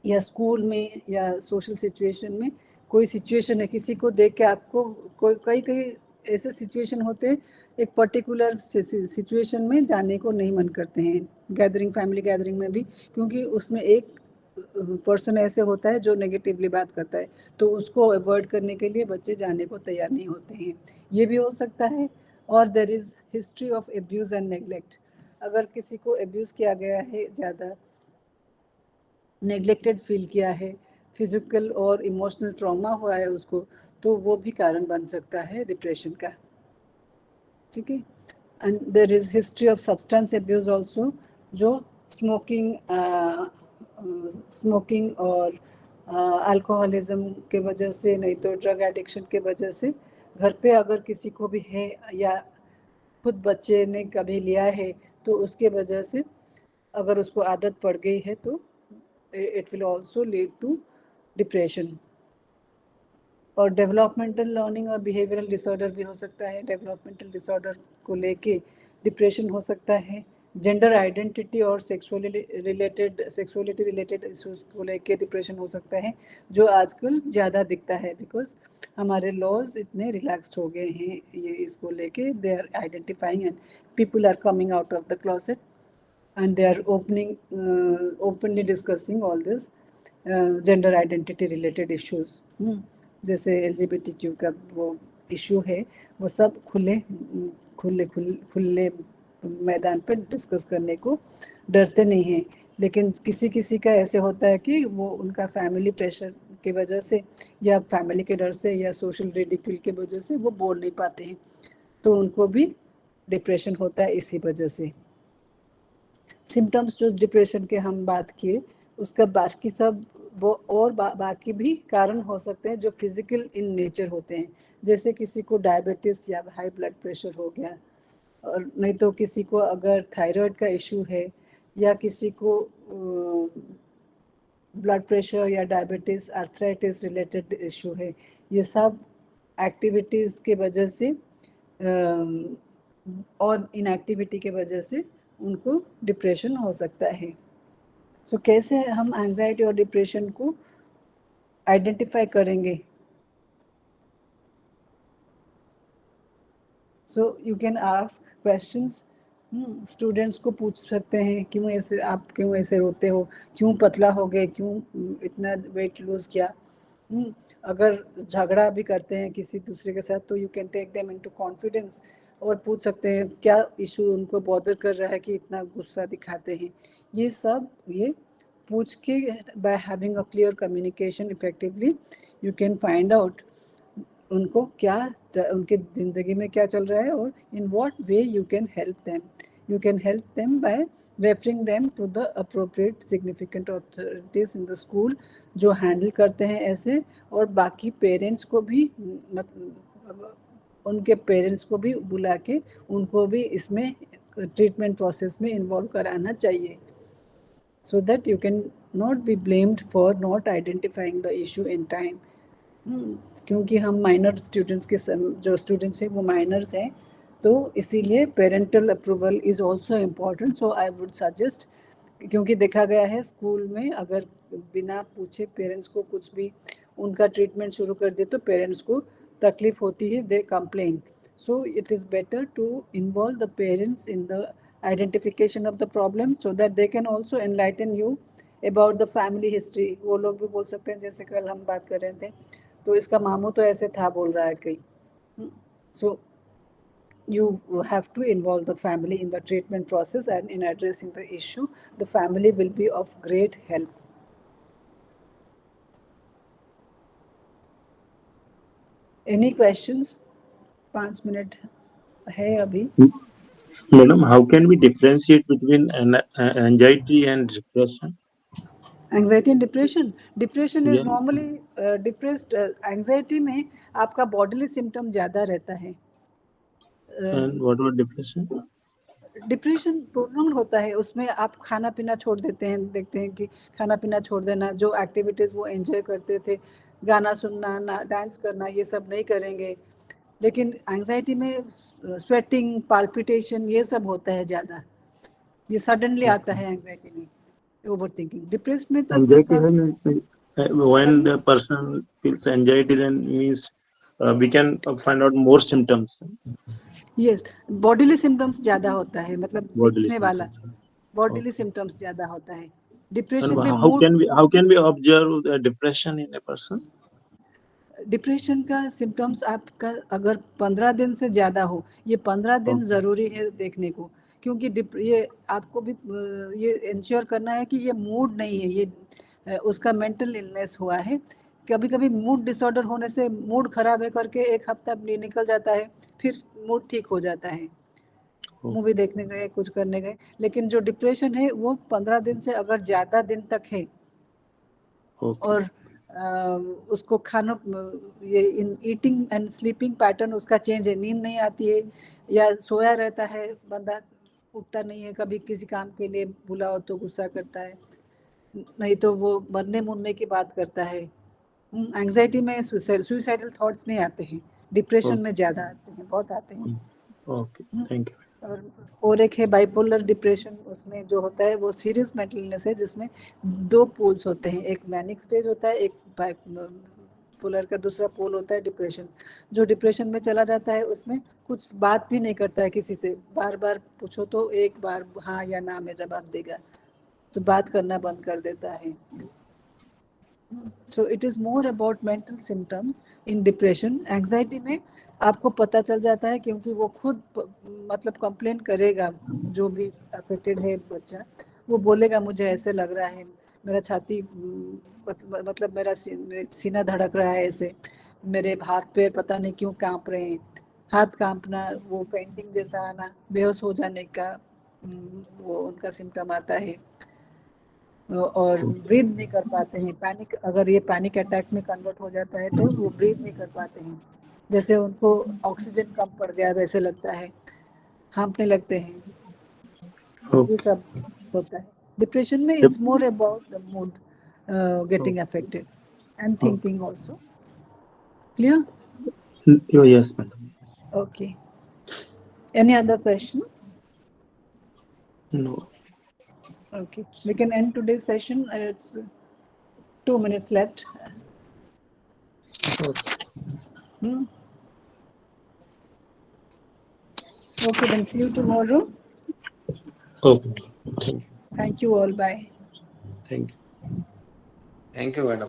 या स्कूल में या सोशल सिचुएशन में कोई सिचुएशन है, किसी को देख के आपको कोई कई कई ऐसे सिचुएशन होते हैं, एक पर्टिकुलर सिचुएशन में जाने को नहीं मन करते हैं, गैदरिंग, फैमिली गैदरिंग में भी, क्योंकि उसमें एक पर्सन ऐसे होता है जो नेगेटिवली बात करता है, तो उसको अवॉइड करने के लिए बच्चे जाने को तैयार नहीं होते हैं, ये भी हो सकता है। और there is history of abuse and neglect, अगर किसी को एब्यूज़ किया गया है, ज़्यादा नेग्लेक्टेड फील किया है, फिजिकल और इमोशनल ट्रॉमा हुआ है उसको, तो वो भी कारण बन सकता है डिप्रेशन का। ठीक है। And there is history of substance abuse also, जो स्मोकिंग और अल्कोहलिज्म के वजह से, नहीं तो ड्रग एडिक्शन के वजह से घर पे अगर किसी को भी है या खुद बच्चे ने कभी लिया है, तो उसके वजह से अगर उसको आदत पड़ गई है तो it will also lead to depression। और डेवलपमेंटल लर्निंग और बिहेवियरल डिसऑर्डर भी हो सकता है, डेवलपमेंटल डिसऑर्डर को लेके डिप्रेशन हो सकता है, जेंडर आइडेंटिटी और सेक्सुअलिटी रिलेटेड इश्यूज को लेके डिप्रेशन हो सकता है, जो आजकल ज़्यादा दिखता है बिकॉज हमारे लॉज इतने रिलैक्स्ड हो गए हैं ये इसको लेके. They are identifying and people are coming out of the closet and they are openly discussing all this gender identity related issues. जैसे LGBTQ का वो इशू है वो सब खुले मैदान पर डिस्कस करने को डरते नहीं हैं. लेकिन किसी किसी का ऐसे होता है कि वो उनका फैमिली प्रेशर की वजह से या फैमिली के डर से या सोशल रिडिक्यूल की वजह से वो बोल नहीं पाते हैं, तो उनको भी डिप्रेशन होता है इसी वजह से. सिम्टम्स जो डिप्रेशन के हम बात किए, उसका बाकी सब वो और बाकी भी कारण हो सकते हैं जो फिजिकल इन नेचर होते हैं. जैसे किसी को डायबिटीज़ या हाई ब्लड प्रेशर हो गया, और नहीं तो किसी को अगर थायराइड का इशू है या किसी को ब्लड प्रेशर या डायबिटीज़ आर्थराइटिस रिलेटेड इशू है. ये सब एक्टिविटीज़ के वजह से और इनएक्टिविटी के वजह से उनको डिप्रेशन हो सकता है. सो कैसे हम एंजाइटी और डिप्रेशन को आइडेंटिफाई करेंगे? So you can ask questions. Students को पूछ सकते हैं क्यों ऐसे, आप क्यों ऐसे रोते हो, क्यों पतला हो गए, क्यों इतना वेट लूज किया. अगर झगड़ा भी करते हैं किसी दूसरे के साथ तो you can take them into confidence और पूछ सकते हैं क्या इशू उनको बॉदर कर रहा है कि इतना गुस्सा दिखाते हैं. ये सब ये पूछ के by having a clear communication effectively you can find out उनको क्या उनके ज़िंदगी में क्या चल रहा है और in what way you can help them. You can help them by referring them to the appropriate significant authorities in the school जो हैंडल करते हैं ऐसे, और बाकी पेरेंट्स को भी उनके पेरेंट्स को भी बुला के उनको भी इसमें ट्रीटमेंट प्रोसेस में इन्वॉल्व कराना चाहिए, सो that you can not be blamed for not identifying the issue in time. क्योंकि हम माइनर स्टूडेंट्स के जो स्टूडेंट्स हैं वो माइनर्स हैं, तो इसीलिए parental approval is also important. So I would suggest, क्योंकि देखा गया है स्कूल में अगर बिना पूछे पेरेंट्स को कुछ भी उनका ट्रीटमेंट शुरू कर दे तो पेरेंट्स को तकलीफ होती है, they complain. So it is better to involve the parents in the identification of the problem so that they can also enlighten you about the family history. वो लोग भी बोल सकते हैं, जैसे कल हम बात कर रहे थे तो इसका मामू तो ऐसे था बोल रहा है कहीं. सो you have to involve the family in the treatment process, and in addressing the issue the family will be of great help. Any questions? 5 minute है अभी. Madam, how can we differentiate between anxiety and depression? Anxiety and depression. Depression is Yeah. normally depressed. Anxiety में आपका bodily symptom ज़्यादा रहता है. And what about depression? Depression prolong होता है, उसमें आप खाना पीना छोड़ देते हैं, देखते हैं कि खाना पीना छोड़ देना, जो एक्टिविटीज़ वो एंजॉय करते थे, गाना सुनना, डांस करना, ये सब नहीं करेंगे. लेकिन एंजाइटी में स्वेटिंग, पाल्पिटेशन ये सब होता है ज़्यादा, ये सडनली आता है एंजाइटी में, ओवर थिंकिंग. डिप्रेस्ड में तो Anxiety when the person feels anxiety, then means we can find out more symptoms. Yes, bodily symptoms ज़्यादा होता है, मतलब Bodily दिखने वाला symptoms. Bodily Okay. सिम्टम्स ज़्यादा होता है. And डिप्रेशन में how can we observe the depression in a person? Depression का सिम्टम्स आपका अगर 15 दिन से ज़्यादा हो, ये 15 दिन Okay. ज़रूरी है देखने को, क्योंकि ये आपको भी ये इंश्योर करना है कि ये मूड नहीं है, ये उसका मेंटल इलनेस हुआ है. कभी कभी मूड डिसऑर्डर होने से मूड खराब है करके 1 हफ्ता निकल जाता है, फिर मूड ठीक हो जाता है, मूवी देखने गए, कुछ करने गए. लेकिन जो डिप्रेशन है वो 15 दिन से अगर ज़्यादा दिन तक है, Okay. और उसको खाना ये ईटिंग एंड स्लीपिंग पैटर्न उसका चेंज है, नींद नहीं आती है या सोया रहता है, बंदा उठता नहीं है, कभी किसी काम के लिए बुलाओ तो गुस्सा करता है, नहीं तो वो मरने मुरने की बात करता है. एंग्जाइटी में सुसाइडल थॉट्स नहीं आते हैं, डिप्रेशन में ज़्यादा आते हैं, बहुत आते हैं. Okay. Thank you. और एक है बाइपोलर डिप्रेशन, उसमें जो होता है वो सीरियस मेंटल इलनेस है जिसमें दो पोल्स होते हैं, एक मैनिक स्टेज होता है, एक बाइपोलर का दूसरा पोल होता है डिप्रेशन। जो डिप्रेशन में चला जाता है उसमें कुछ बात भी नहीं करता है किसी से, बार बार पूछो तो एक बार हाँ या ना में जवाब देगा, तो बात करना बंद कर देता है। सो it is more about mental symptoms in depression. Anxiety में आपको पता चल जाता है क्योंकि वो खुद मतलब कंप्लेन करेगा, जो भी अफेक्टेड है बच्चा वो बोलेगा मुझे ऐसे लग रहा है, मेरा छाती मतलब मेरा सीना धड़क रहा है ऐसे, मेरे हाथ पैर पता नहीं क्यों कांप रहे हैं, हाथ कांपना, वो पेंटिंग जैसा आना, बेहोश हो जाने का वो उनका सिम्टम आता है, और ब्रीथ नहीं कर पाते हैं। पैनिक, अगर ये पैनिक अटैक में कन्वर्ट हो जाता है तो वो ब्रीथ नहीं कर पाते हैं, जैसे उनको ऑक्सीजन कम पड़ गया वैसे लगता है, हाँफने लगते हैं, ये सब होता है। डिप्रेशन में it's more about the mood getting affected and thinking also. Clear? Yes, madam. Okay. Any other question? No. Okay. We can end today's session. It's 2 minutes left. Okay, then see you tomorrow. Okay. Thank you. Thank you all. Bye. Thank you. Thank you, madam.